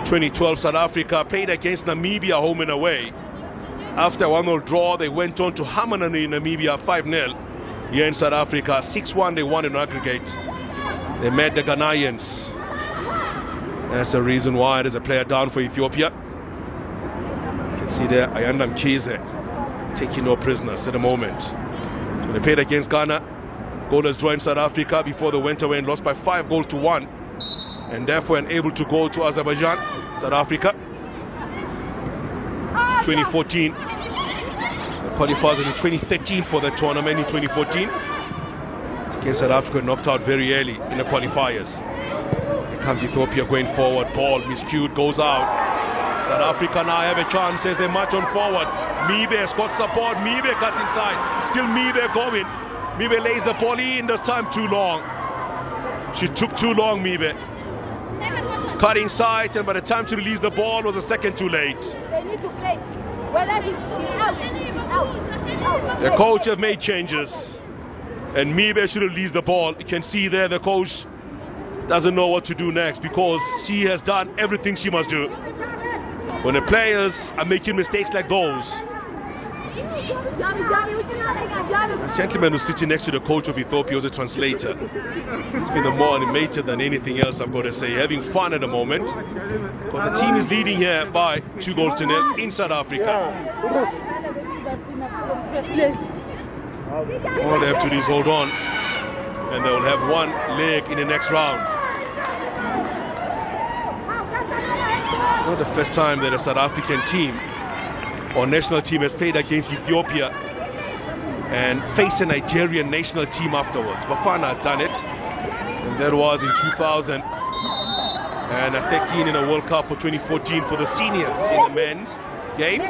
[SPEAKER 9] 2012 South Africa played against Namibia home and away. After a 1-0 draw, they went on to hammer Namibia 5-0. Here in South Africa, 6-1 they won in aggregate. They met the Ghanaians. That's the reason why there's a player down for Ethiopia. You can see there Ayandam Kize taking no prisoners at the moment. So they played against Ghana. Goalless draw in South Africa before they went away and lost by 5-1, and therefore unable to go to Azerbaijan. South Africa 2014 qualifiers in 2013 for the tournament in 2014. Against South Africa, knocked out very early in the qualifiers. Here comes Ethiopia going forward. Ball miscued, goes out. South Africa now have a chance as they march on forward. Mibe has got support. Mibe cuts inside. Still Mibe going. Mibe lays the ball in. This time too long. She took too long, Mibe. Cut inside, and by the time to release the ball was a second too late.
[SPEAKER 16] They need to play. Whether he's out, he's out.
[SPEAKER 9] The coach have made changes. And Mibe should release the ball. You can see there the coach doesn't know what to do next because she has done everything she must do. When the players are making mistakes like those, the gentleman who's sitting next to the coach of Ethiopia was a translator. It's been more animated than anything else, I've got to say. Having fun at the moment. But the team is leading here by 2-0 in South Africa. All they have to do is hold on, and they will have one leg in the next round. It's not the first time that a South African team or national team has played against Ethiopia and faced a Nigerian national team afterwards. Bafana has done it, and that was in 2013 in a World Cup for 2014 for the seniors in the men's game.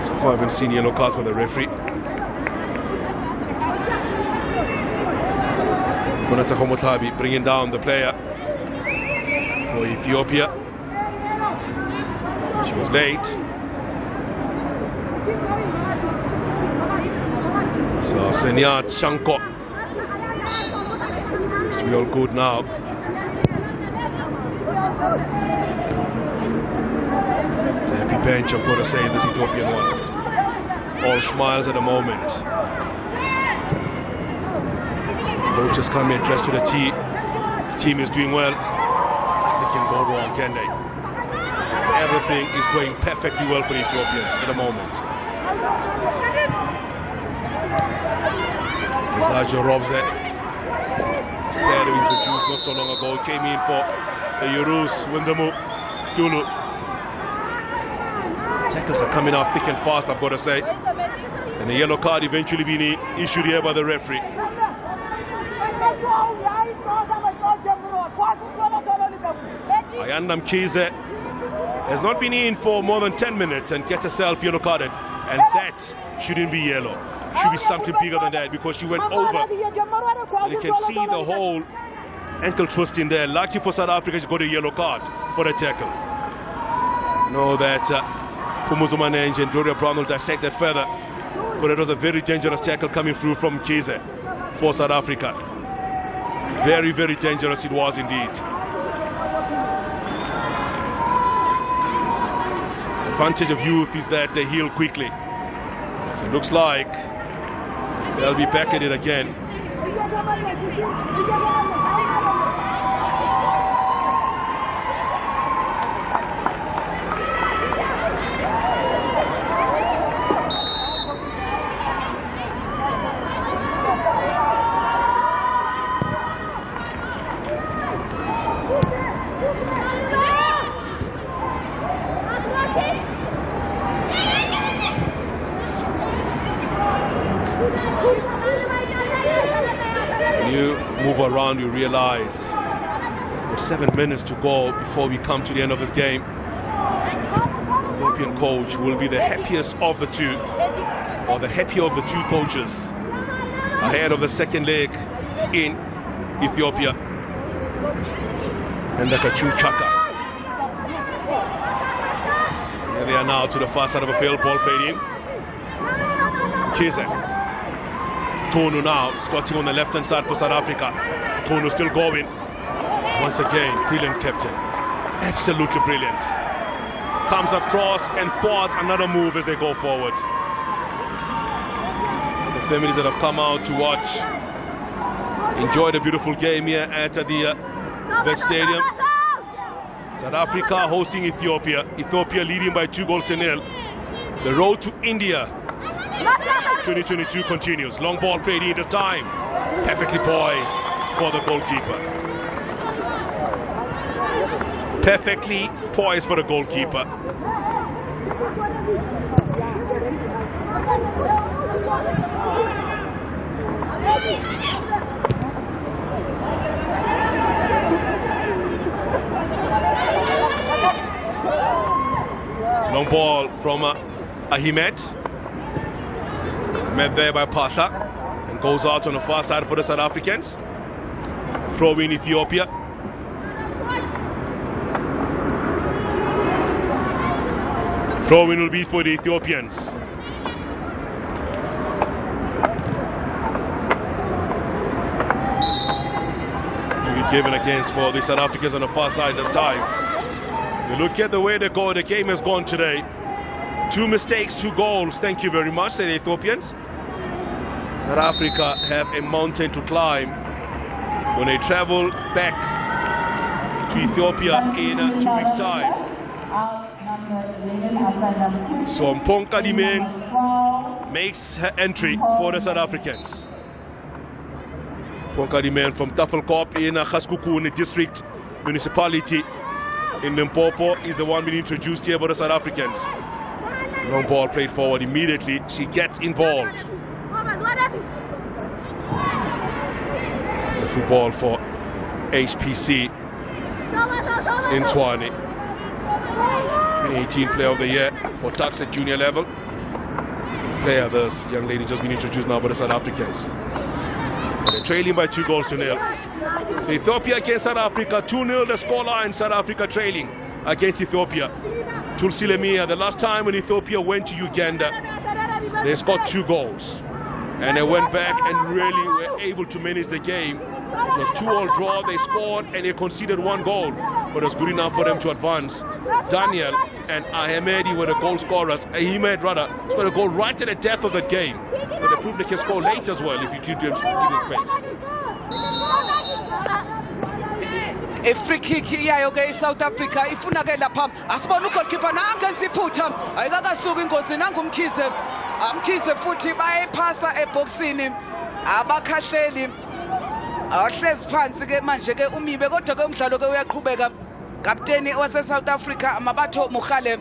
[SPEAKER 9] So far I haven't seen yellow cards by the referee. Konata Homotlabi bringing down the player for Ethiopia. She was late. So Senyat Shanko. Seems to be all good now. It's a happy bench, I've got to say, this Ethiopian one. All smiles at the moment. Coaches come in dressed to the T. His team is doing well. Nothing can go wrong, can they? Everything is going perfectly well for the Ethiopians at the moment. Tajo Robze, this player we introduced not so long ago, came in for the Urus, Windamu, Dulu. Tackles are coming out thick and fast, I've got to say. And a yellow card eventually being issued here by the referee. Ayanda Mkhize has not been in for more than 10 minutes and gets herself yellow carded, and that shouldn't be yellow. Should be something bigger than that, because she went over, and you can see the whole ankle twist in there. Lucky for South Africa, she got a yellow card for the tackle. Know that Pumuzo Manenge and Gloria Brown will dissect that further, but it was a very dangerous tackle coming through from Mkhize for South Africa. Very, very dangerous it was indeed. Advantage of youth is that they heal quickly. So it looks like they'll be back at it again. Move around, you realize with 7 minutes to go before we come to the end of this game, the Ethiopian coach will be the happiest of the two, or the happier of the two coaches ahead of the second leg in Ethiopia. And the Kachu Chaka. There they are now to the far side of the field, ball played in. Kize. Tonu now, slotting on the left-hand side for South Africa. Tonu still going. Once again, brilliant captain. Absolutely brilliant. Comes across and thwarts another move as they go forward. The families that have come out to watch, enjoy the beautiful game here at the Vet Stadium. South Africa hosting Ethiopia. Ethiopia leading by 2-0. The road to India 2022 continues. Long ball played in this time. Perfectly poised for the goalkeeper. Perfectly poised for the goalkeeper. Long ball from Ahmed. Met there by Pasa, and goes out on the far side for the South Africans. Throw in Ethiopia. Throw in will be for the Ethiopians. To be given against for the South Africans on the far side this time. You look at the way the game has gone today. 2 mistakes, 2 goals. Thank you very much, say the Ethiopians. South Africa have a mountain to climb when they travel back to Ethiopia in 2 weeks' time. So Mponka Limen makes her entry for the South Africans. Mponka Limen from Tafelkop in Gaskukune district municipality in Limpopo is the one being introduced here by the South Africans. Long ball played forward immediately. She gets involved. It's a free ball for HPC in Tshwane. 2018 Player of the Year for Tuks at junior level. Player, this young lady just been introduced now by the South Africans. And they're trailing by 2-0. So Ethiopia against South Africa, 2-0 the scoreline. South Africa trailing against Ethiopia. Tulsi Lemia, the last time when Ethiopia went to Uganda, they scored 2 goals. And they went back and really were able to manage the game. It was 2-2 draw, they scored and they conceded 1 goal. But it was good enough for them to advance. Daniel and Ahmedi were the goal scorers. Ahmed rather scored a goal right at the death of the game. But they proved they can score late as well if you give them space.
[SPEAKER 7] Free kick iyayo ke South Africa ifuna ke lapha asibona ugoalkeeper nangenza iphutha ayikakasuki ingozi nangumkhize amkhize futhi bayephasa eboxini abakhahleli ahlezi phansi ke manje ke umibe kodwa ke umdlalo ke uyaqhubeka kapteni wase South Africa Mabatho Mogale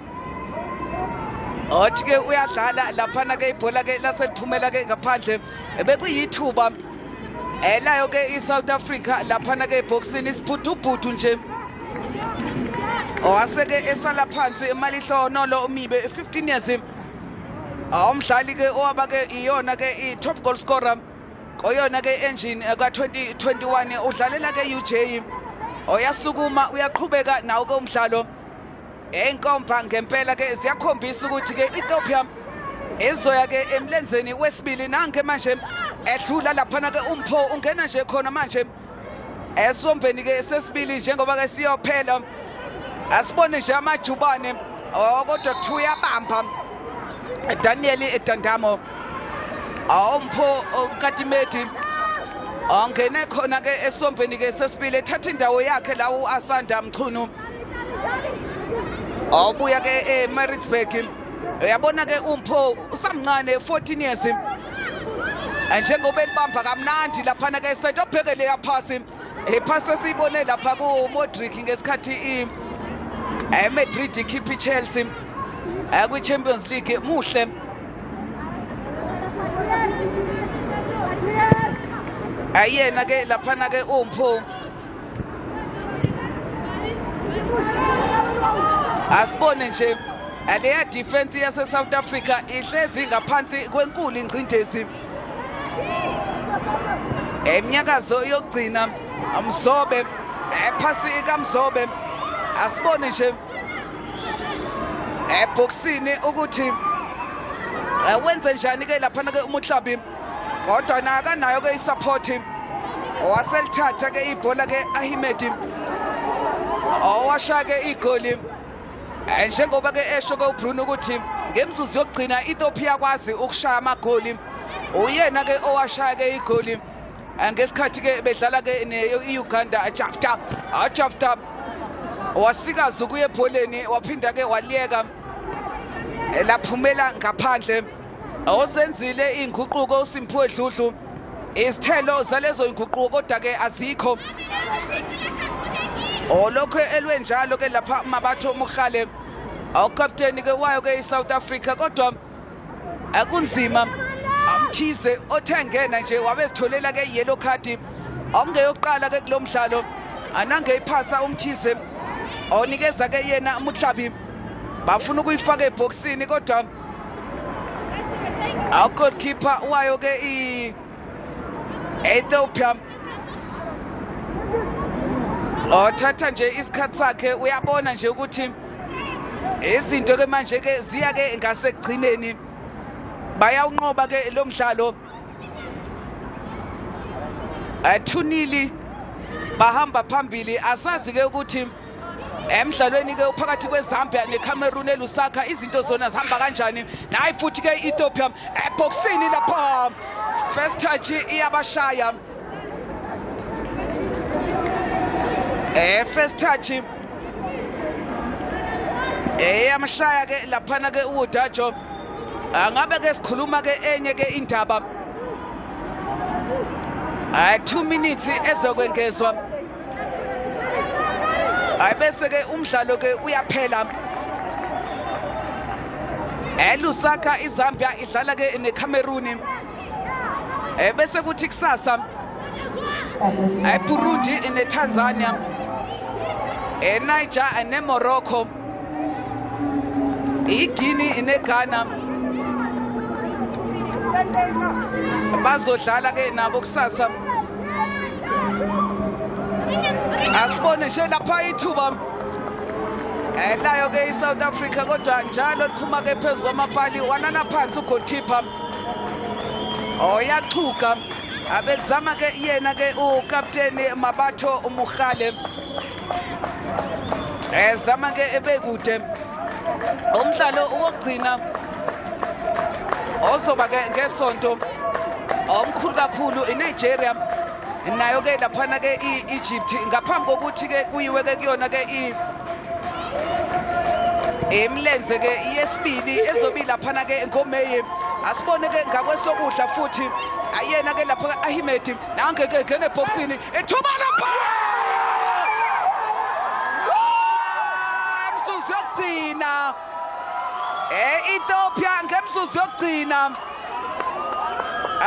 [SPEAKER 7] othi ke uyadlala laphana ke ibhola ke laseliphumela ke ngaphandle bekuyithuba elayo ke iSouth Africa laphana ke eboxini isiphutubhudu nje owaseke esala phansi emalihlono lo umibe 15 years umdlali ke owaba ke iyona ke i-top goal scorer oyona ke engine ka 2021 udlalela ke UJ oyasukuma uyaqhubeka nawo ke umdlalo enkompa ngempela ke ziyakhombisa ukuthi ke Ethiopia ezoya ke emlenzeni wesibili nange manje edlula laphana ke umpho ungena nje khona manje esombeni ke sesibili njengoba ke siyophela asibone nje amajubane kodwa kuthiwa uyabamba Daniel Etandamo umpho Katimeti ongene khona ke esombeni ke sesibili ethatha indawo yakhe la uAsanda Mchunu obuya ke eMaritzburg uyabona ke umpho usamncane 14 years njengoba elibamba kamnandi laphana ke set obhekele yaphasi iphasi esiyibone lapha ku Modric ngesikhathi Madrid ikhipha iChelsea kwi Champions League muhle ayena ke laphana ke umpho asibone nje aleya defense yase South Africa ihlezi ngaphansi kwenkulu ingcindezi eminyakazo yokugcina Mzobe ephasi kaMzobe asibone nje eboxini ukuthi wenze njani ke laphana ke uMuhlabi kodwa naka nayo ke isupport waselithatha ke ibhola ke Ahmed owasha ke igoli njengoba ke esho ke uBruno ukuthi ngemzuzu yokugcina Ethiopia kwazi ukushaya amagoli uyena ke owashaya ke igoli ngesikhathi ke bedlala ke neUganda ajafta wasikaza kuye ebholeni waphinda ke waliyeka laphumela ngaphandle awusenzile inguquko uSimphiwe Dludlu isithelo zalezo inguquko kodwa ke azikho olokho elwenjalo ke lapha Mabatho Mogale awukapteni ke wayo ke iSouth Africa kodwa akunzima amkhize othengena nje wabezitholela ke yellow card ongeyokuqala ke kulomdlalo anange iphasa umkhize onikeza ke yena uMuhlabi bafuna ukuyifaka eboxini kodwa goalkeeper wayo ke Ethiopia othatha nje isikhathi sakhe uyabona nje ukuthi izinto ke manje ke ziya ke ngasekugcineni bayawunqoba ke lo mdlalo 2-0 bahamba phambili asazi ke ukuthi emdlalweni ke uphakathi kweZambia neCameroon eLusaka izinto zona zihamba kanjani nayi futhi ke Ethiopia eboxini lapha first touch iyabashaya first touch eyamshaya ke laphana ke uDajo angabe ke sikhuluma ke enye ke indaba 2 minutes ezokwengezwa ayibese ke umdlalo ke uyaphela Lusaka iZambia idlala ke neCameroon bese kuthi kusasa Burundi neTanzania Niger neMorocco iGuinea neGhana bazodlala ke nabo kusasa asibone nje lapha ithuba layo ke iSouth Africa kodwa njalo liphuma ke phezulu kwamapali wanana phansi ugoalkeeper oyaqhuka abekuzama ke yena ke uCaptain Mabatho Umukhale ezama ke ebekude umdlalo wokugcina ozoba ke ngesonto omkhulu kakhulu eNigeria nayo ke laphana ke iEgypt ngaphambi kokuthi ke kuyiwe ke kuyona ke emlenze ke yesibili ezobi laphana ke ngoMeyi asibone ke ngakwesokudla futhi ayena ke lapha Ahmed nange ke ngene boxini ethuba lapha umzuzu yokugcina Ethiopia ngemzuzu yokugcina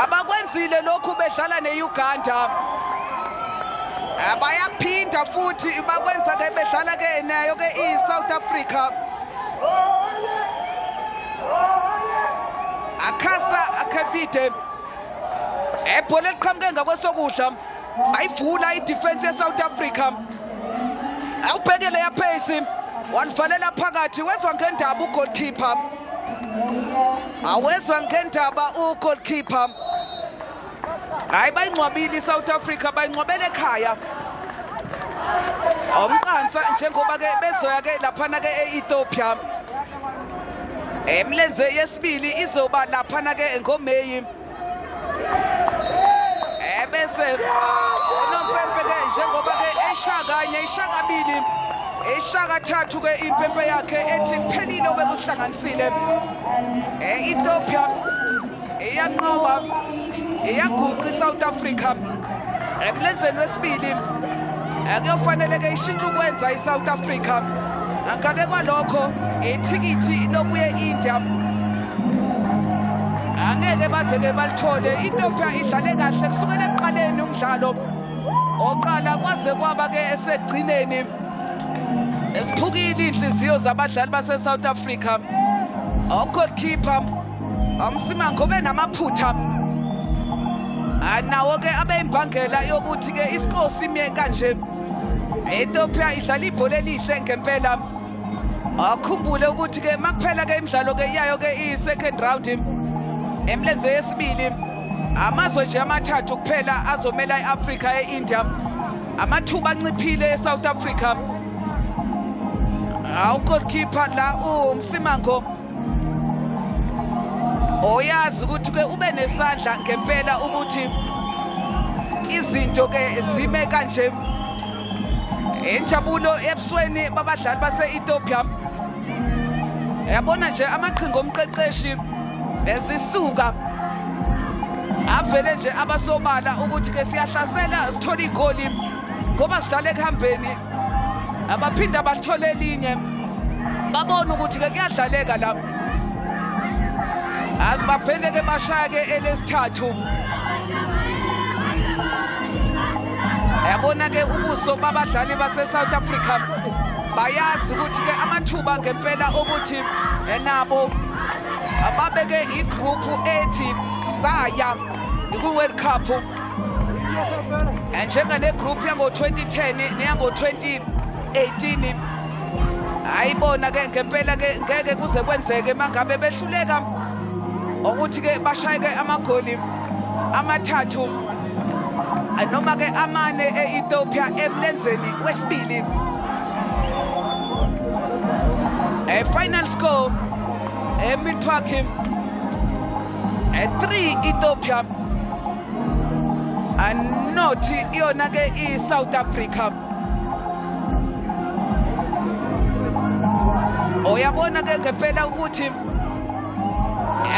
[SPEAKER 7] abakwenzile lokhu bedlala neUganda bayaphinda futhi bakwenza ke bedlala ke nayo ke iSouth Africa akhasa akhabide ebhola liqhamuke ngakwesokudla bayivula idefense yeSouth Africa awubhekele yaphesi walivalela phakathi wezwa ngendaba ugoalkeeper awezwa ngendaba ugoalkeeper hayi bayingcwabile iSouth Africa bayingcwabele ekhaya omqansa njengoba ke bezoya ke laphana ke eEthiopia emlenze yesibili izoba laphana ke ngoMeyi bese unompempe ke njengoba ke eshakanye ishakabili eshakathathu ke impempe yakhe ethi kuphelile obekuhlanganisile Ethiopia iyanqoba iyaguqa iSouth Africa emlenzeni wesibili akuyofanele ke ishintshe ukwenza iSouth Africa angale kwalokho ithikithi lokuye India angeke baze ke balithole Ethiopia idlale kahle kusukela ekuqaleni umdlalo oqala kwaze kwaba ke esegcineni esiphukile inhliziyo zabadlali baseSouth Africa goalkeeper umsimango benamaphutha anawo ke abeyimbangela yokuthi ke isikole sime kanje Ethiopia idlala ibhola elihle ngempela akhumbule ukuthi ke makuphela ke imidlalo ke yayo ke i-second round emlenze yesibili amazwe nje amathathu kuphela azomela iAfrica eIndia amathuba anciphile eSouth Africa goalkeeper la umsimango oyazi ukuthi ke ube nesandla ngempela ukuthi izinto ke zime kanje enjabulo ebusweni babadlali base-Ethiopia yabona nje amaqhinga omqeqeshi bezisuka avele nje abasobala ukuthi ke siyahlasela sithola igoli ngoba sidlala ekuhambeni abaphinda bathole elinye babona ukuthi ke kuyadlaleka la azibaphele ke bashaya ke elesithathu yabona ke ubuso babadlali baseSouth Africa bayazi ukuthi ke amathuba ngempela ukuthi nabo ababeke igroup ethi saya ku-World Cup njengale group yango 2010 neyango 2018 ayibona ke ngempela ke ngeke kuze kwenzeke mangabe behluleka ukuthi ke bashaye ke amagoli amathathu noma ke amane eEthiopia emlenzeni wesibili final score Midpark 3 Ethiopia and not iyona ke iSouth Africa Uyabona ke ngempela ukuthi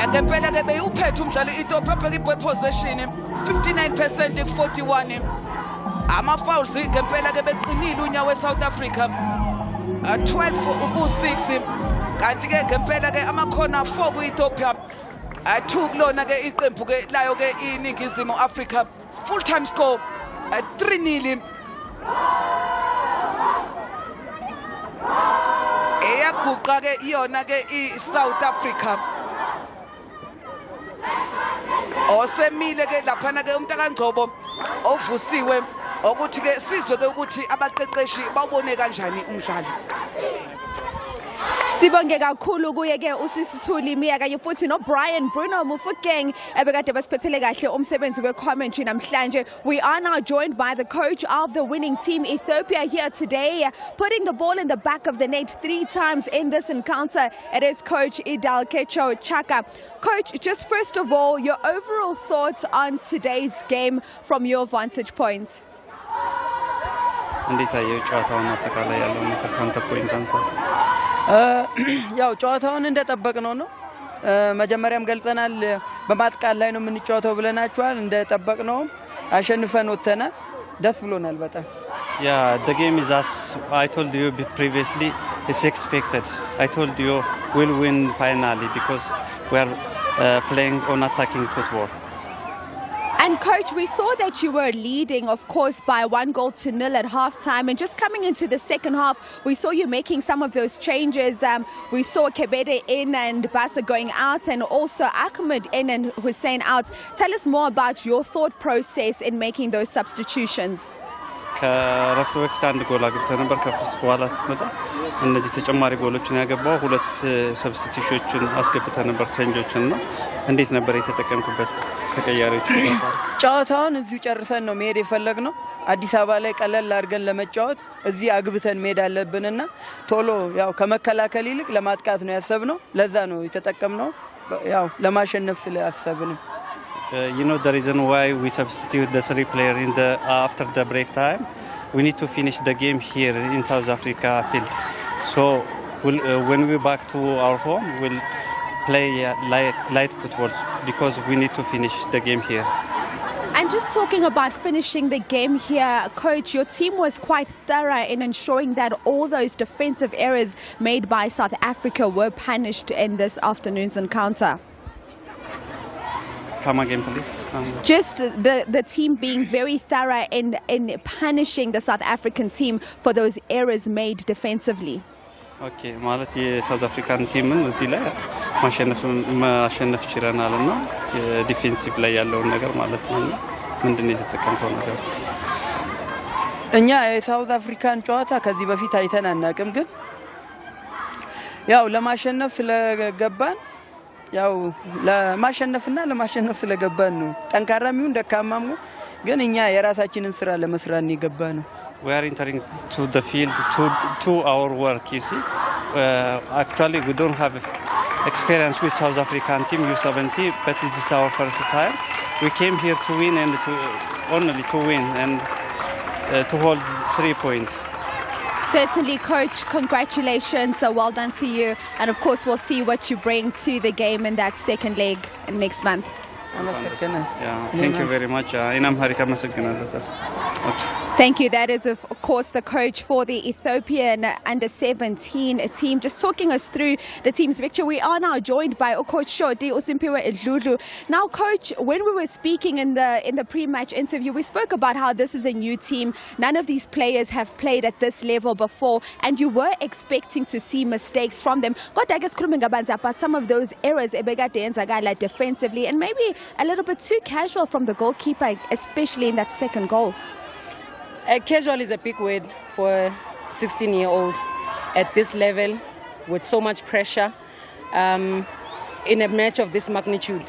[SPEAKER 7] ngempela ke beyuphethe umdlalo Ethiopia bheka possession 59% ku41. Ama-fouls ngempela ke beqinile unyawo weSouth Africa 12 ku6 kanti ke ngempela ke amakhona 4 ku-Ethiopia 2 kulona ke iqembu ke layo ke iningizimu Africa. Full time score 3-0. Eyaguqa ke iyona ke iSouth Africa. Osemile ke laphana ke umntakangcobo ovusiwe ukuthi ke sizwe ke ukuthi abaqeqeshi bawubone kanjani umdlalo.
[SPEAKER 4] Sibonge kakhulu kuye ke uSisithuli Miya kanye futhi no Brian Bruno Mufokeng ebekade basiphethele kahle umsebenzi we-commentary namhlanje. We are now joined by the coach of the winning team Ethiopia here today, putting the ball in the back of the net 3 times in this encounter. It is Coach Idalkecho Chaka. Coach, just first of all, your overall thoughts on today's game from your vantage point.
[SPEAKER 8] እንዴት አየው ጨዋታውን አጠቃላይ ያለው ነገር ካንተ ፖይንት አንፃር?
[SPEAKER 17] ያው ጨዋታውን እንደጠበቅነው ነው። መጀመሪያም ገልጸናል በማጥቃት ላይ ነው የምንጫወተው ብለናችኋል። እንደጠበቅነው አሸንፈን ወጥተናል። ደስ ብሎናል በጣም።
[SPEAKER 8] Yeah, the game is as I told you previously, it's expected. I told you we'll win finally because we are playing on attacking football.
[SPEAKER 4] And coach, we saw that you were leading, of course, by 1-0 at halftime. And just coming into the second half, we saw you making some of those changes. We saw Kebede in and Basa going out, and also Ahmed in and Hussein out. Tell us more about your thought process in making those substitutions.
[SPEAKER 8] ከረፍት በፊት አንድ ጎል አግብተህ ነበር። ከፍስ በኋላ ስትመጣ እነዚህ ተጨማሪ ጎሎችን ያገባው 2 ሰብስቲቲዩሽኖችን አስገብተህ ነበር ቼንጆችን ነው። እንዴት ነበር የተጠቀምኩበት ተቀያሪዎች?
[SPEAKER 17] ጨዋታውን እዚሁ ጨርሰን ነው መሄድ የፈለግነው። አዲስ አበባ ላይ ቀለል አድርገን ለመጫወት እዚህ አግብተን መሄድ አለብንና ቶሎ ያው ከመከላከል ይልቅ ለማጥቃት ነው ያሰብነው። ለዛ ነው የተጠቀምነው ያው ለማሸነፍ ስለያሰብን።
[SPEAKER 8] You know the reason why we substitute the 3 players in the after the break time. We need to finish the game here in South Africa field. So when we back to our home, we'll play light football because we need to finish the game here.
[SPEAKER 4] And just talking about finishing the game here, coach, your team was quite thorough in ensuring that all those defensive errors made by South Africa were punished in this afternoon's encounter.
[SPEAKER 8] Come again, please.
[SPEAKER 4] Just the team being very thorough in punishing the South African team for those errors made defensively.
[SPEAKER 8] Okay, ማለት የሳውዝ አፍሪካን ቲምን እዚህ ላይ ማሸነፍ ችለናልና ዲፌንሲቭ ላይ ያለውን ነገር ማለት ነው። ምንድነው የተጠቀምከው ነገር?
[SPEAKER 17] እኛ የሳውዝ አፍሪካን ጨዋታ ከዚህ በፊት አይተን አናውቅም፣ ግን ያው ለማሸነፍ ስለገባን ያው ለማሸነፍና ለማሸነፍ ስለገባን ነው። ጠንካራም ይሁን ደካማም ግን እኛ የራሳችንን ስራ ለመስራት ነው የገባነው።
[SPEAKER 8] We are entering to the field to our work, you see. Actually we don't have experience with South African team U-17, but this is our first time. We came here to win and only to win and to hold 3 points.
[SPEAKER 4] Certainly, coach, congratulations. Well done to you. And of course, we'll see what you bring to the game in that second leg next month.
[SPEAKER 8] Yeah, thank you very much.
[SPEAKER 4] Thank you. That is, of course, the coach for the Ethiopian under-17 team. Just talking us through the team's victory. We are now joined by Coach Shodi Osimpiwe Edlulu. Now, coach, when we were speaking in the pre-match interview, we spoke about how this is a new team. None of these players have played at this level before, and you were expecting to see mistakes from them. But some of those errors defensively, and maybe a little bit too casual from the goalkeeper, especially in that second goal.
[SPEAKER 6] Casual is a big word for a 16-year-old at this level with so much pressure in a match of this magnitude.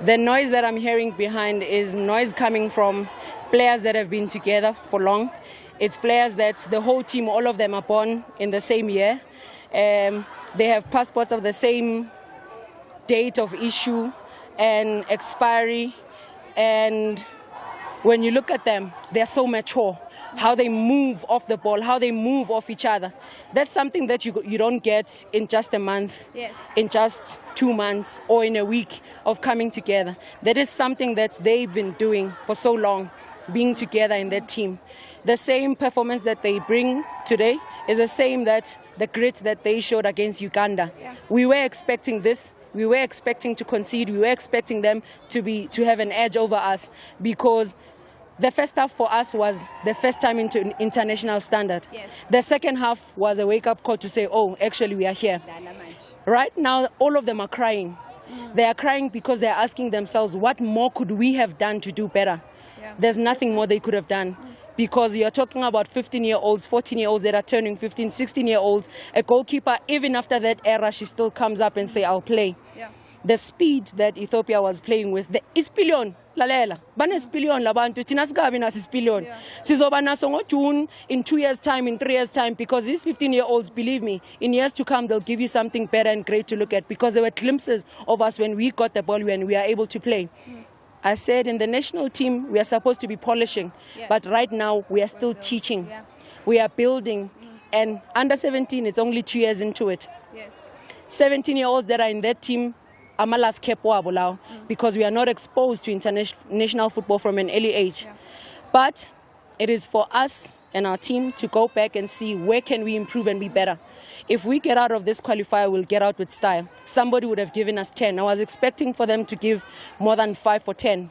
[SPEAKER 6] The noise that I'm hearing behind is noise coming from players that have been together for long. It's players that the whole team, all of them are born in the same year. They have passports of the same date of issue and expiry, and when you look at them, they're so mature. How they move off the ball, how they move off each other. That's something that you don't get in just a month, in just 2 months, or in a week of coming together. That is something that they've been doing for so long, being together in that team. The same performance that they bring today is the same that the grit that they showed against Uganda. We were expecting this. We were expecting to concede. We were expecting them to have an edge over us, because the first half for us was the first time into international standard. The second half was a wake-up call to say, oh, actually we are here. Right now, all of them are crying. They are crying because they are asking themselves, what more could we have done to do better? There's nothing more they could have done. Because you're talking about 15-year-olds, 14-year-olds that are turning 15, 16-year-olds. A goalkeeper, even after that era, she still comes up and say, I'll play. The speed that Ethiopia was playing with, the ispillion, lalela, banespillion labantu, tinasgabi nasispillion. Sizoba naso ngo-June, in 2 years' time, in 3 years' time, because these 15-year-olds, believe me, in years to come, they'll give you something better and great to look at, because there were glimpses of us when we got the ball, when we are able to play. I said in the national team, we are supposed to be polishing, but right now we are still teaching. We are building, and under 17, it's only 2 years into it. 17-year-olds that are in that team, amalas kepo abulao, because we are not exposed to international football from an early age. But it is for us and our team to go back and see where can we improve and be better. If we get out of this qualifier, we'll get out with style. Somebody would have given us 10. I was expecting for them to give more than 5 or 10.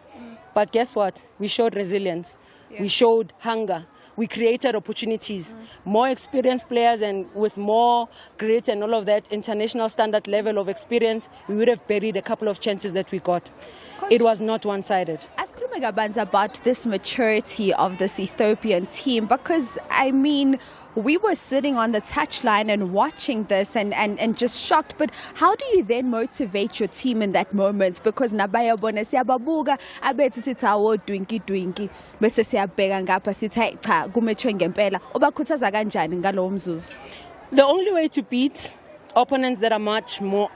[SPEAKER 6] But guess what? We showed resilience. We showed hunger. We created opportunities. More experienced players, and with more grit and all of that international standard level of experience, we would have buried a couple of chances that we got. Coach, it was not one-sided.
[SPEAKER 4] Ask Lumagabanza about this maturity of this Ethiopian team, because, I mean, we were sitting on the touchline and watching this and just shocked. But how do you then motivate your team in that moment? Because nabaya bona siyababuka abethi sithawo dwinki bese siyabheka ngapha sithi hayi cha kumetshwe ngempela. Obakhuthaza kanjani ngalowo mzuzu?
[SPEAKER 6] The only way to beat opponents that are much more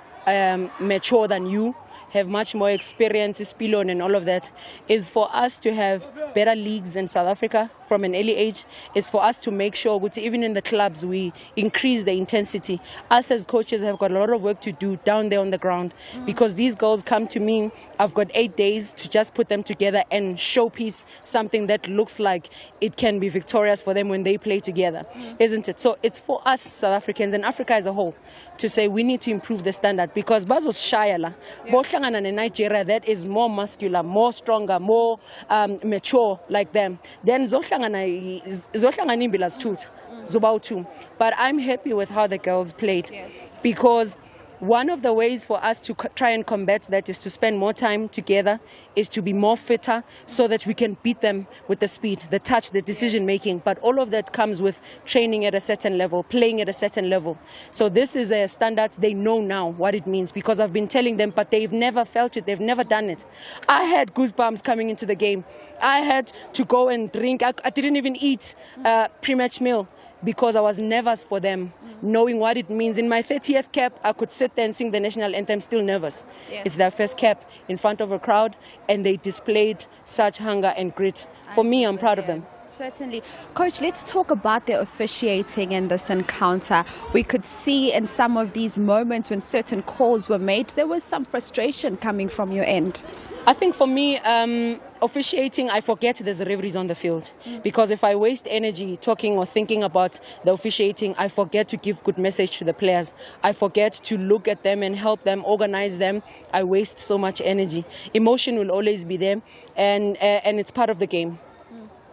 [SPEAKER 6] mature than you, have much more experience, Spilon and all of that, is for us to have better leagues in South Africa from an early age. Is for us to make sure, even in the clubs, we increase the intensity. Us as coaches have got a lot of work to do down there on the ground, because these girls come to me, I've got 8 days to just put them together and showpiece something that looks like it can be victorious for them when they play together, isn't it? So it's for us South Africans and Africa as a whole to say we need to improve the standard, because Bazos Shayala, in Nigeria that is more muscular, more stronger, more mature like them. Then but I'm happy with how the girls played, because one of the ways for us to try and combat that is to spend more time together, is to be more fitter, so that we can beat them with the speed, the touch, the decision making. But all of that comes with training at a certain level, playing at a certain level. So this is a standard. They know now what it means, because I've been telling them, but they've never felt it. They've never done it. I had goosebumps coming into the game. I had to go and drink. I didn't even eat pre-match meal, because I was nervous for them, knowing what it means. In my 30th cap, I could sit there and sing the national anthem, still nervous. It's their first cap in front of a crowd, and they displayed such hunger and grit. For me, I'm proud of them.
[SPEAKER 4] Certainly. Coach, let's talk about the officiating in this encounter. We could see in some of these moments when certain calls were made, there was some frustration coming from your end.
[SPEAKER 6] I think for me, officiating, I forget there's referees on the field. Because if I waste energy talking or thinking about the officiating, I forget to give good message to the players. I forget to look at them and help them, organize them. I waste so much energy. Emotion will always be there, and it's part of the game.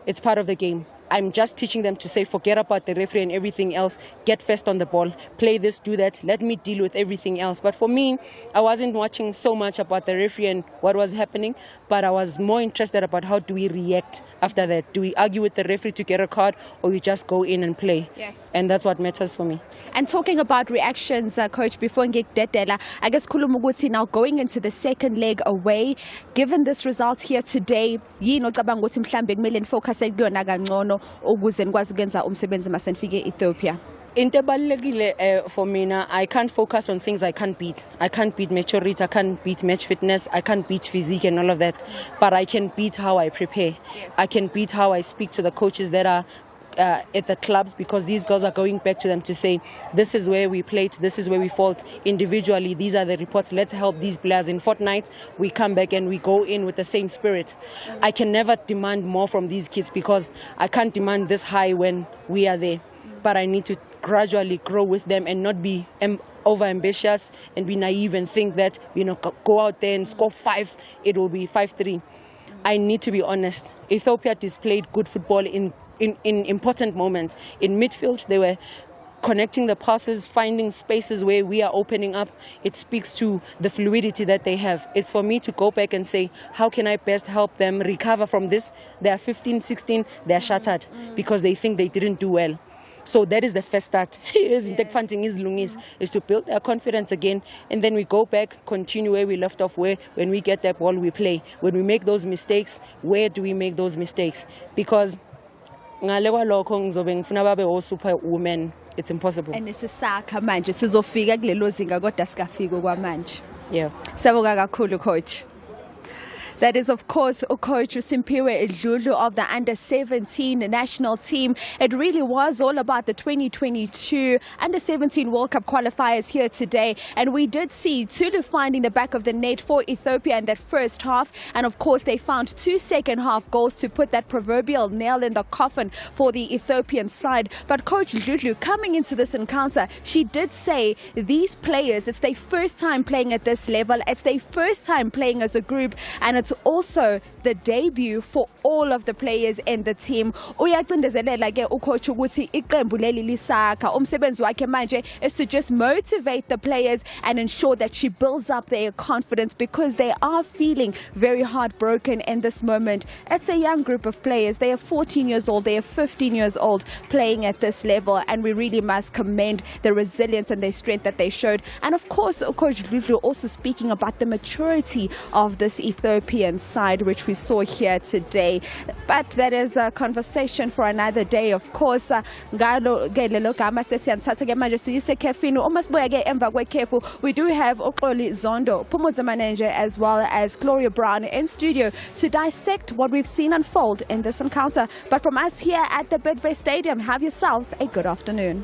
[SPEAKER 6] It's part of the game. I'm just teaching them to say, forget about the referee and everything else. Get first on the ball. Play this, do that. Let me deal with everything else. But for me, I wasn't watching so much about the referee and what was happening, but I was more interested about how do we react after that. Do we argue with the referee to get a card, or we just go in and play? And that's what matters for me.
[SPEAKER 4] And talking about reactions, Coach, before Ngik Detela, I guess Kulumuguti now going into the second leg away, given this result here today, yini ocabanga ukuthi mhlambe kumele nifocus kuyona kangcono ukuze nikwazi ukwenza umsebenzi mase nifike eEthiopia?
[SPEAKER 6] Into balulekile for me now, I can't focus on things I can't beat. I can't beat maturity, I can't beat match fitness, I can't beat physique and all of that. But I can beat how I prepare. Yes. I can beat how I speak to the coaches that are at the clubs, because these girls are going back to them to say, this is where we played, this is where we fought individually, these are the reports, let's help these players. In fortnight, we come back and we go in with the same spirit. I can never demand more from these kids because I can't demand this high when we are there. But I need to gradually grow with them and not be over-ambitious and be naive and think that, go out there and score 5, it will be 5-3. I need to be honest. Ethiopia displayed good football in important moments. In midfield, they were connecting the passes, finding spaces where we are opening up. It speaks to the fluidity that they have. It's for me to go back and say, how can I best help them recover from this? They are 15, 16, they are shattered because they think they didn't do well. So that is the first start. Is to build their confidence again, and then we go back, continue where we left off, where when we get that ball, we play. When we make those mistakes, where do we make those mistakes? Because superwomen, it's impossible.
[SPEAKER 4] And it's a saka manje sizofika kulelo zinga kodwa sikafika kwamanje.
[SPEAKER 6] Yeah.
[SPEAKER 4] Sawubona kakhulu coach. That is, of course, Coach Simpiwe Dludlu of the Under-17 national team. It really was all about the 2022 Under-17 World Cup qualifiers here today. And we did see Tulu finding the back of the net for Ethiopia in that first half. And, of course, they found 2 second-half goals to put that proverbial nail in the coffin for the Ethiopian side. But Coach Dludlu, coming into this encounter, she did say these players, it's their first time playing at this level. It's their first time playing as a group. And it's also the debut for all of the players in the team. Uyacindezelela ke ucoach ukuthi iqembu leli lisakha. Umsebenzi wakhe manje is to just motivate the players and ensure that she builds up their confidence, because they are feeling very heartbroken in this moment. It's a young group of players. They are 14 years old, they are 15 years old playing at this level, and we really must commend the resilience and their strength that they showed. And of course, Coach Dludlu also speaking about the maturity of this Ethiopian side, which we saw here today. But that is a conversation for another day, of course. We do have Oxoli Zondo, Pumuza Manager, as well as Gloria Brown in studio to dissect what we've seen unfold in this encounter. But from us here at the Bidvest Stadium, have yourselves a good afternoon.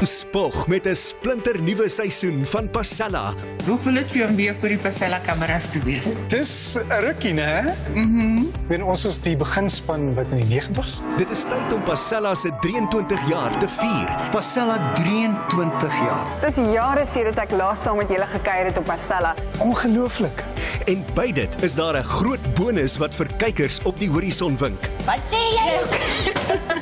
[SPEAKER 18] Spog met 'n splinternuwe seisoen van Pasella.
[SPEAKER 19] Hoe voel dit vir jou om weer voor die Pasella kameras te wees?
[SPEAKER 20] Dis 'n rukkie, né? Ons was die beginspan wat in die 90's.
[SPEAKER 18] Dit is tyd om Pasella se 23 jaar te vier.
[SPEAKER 19] Pasella 23 jaar.
[SPEAKER 21] Dis jare sedert ek laas saam met julle gekuier het op Pasella.
[SPEAKER 20] Ongelooflik.
[SPEAKER 18] En by dit is daar 'n groot bonus wat vir kykers op die horison wink.
[SPEAKER 19] Wat sê jy?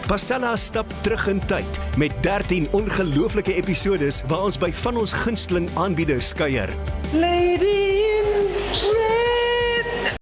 [SPEAKER 18] Pasella stap terug in tyd met 13 ongelooflike episodes waar ons by van ons gunsteling aanbieders kuier.
[SPEAKER 19] Lady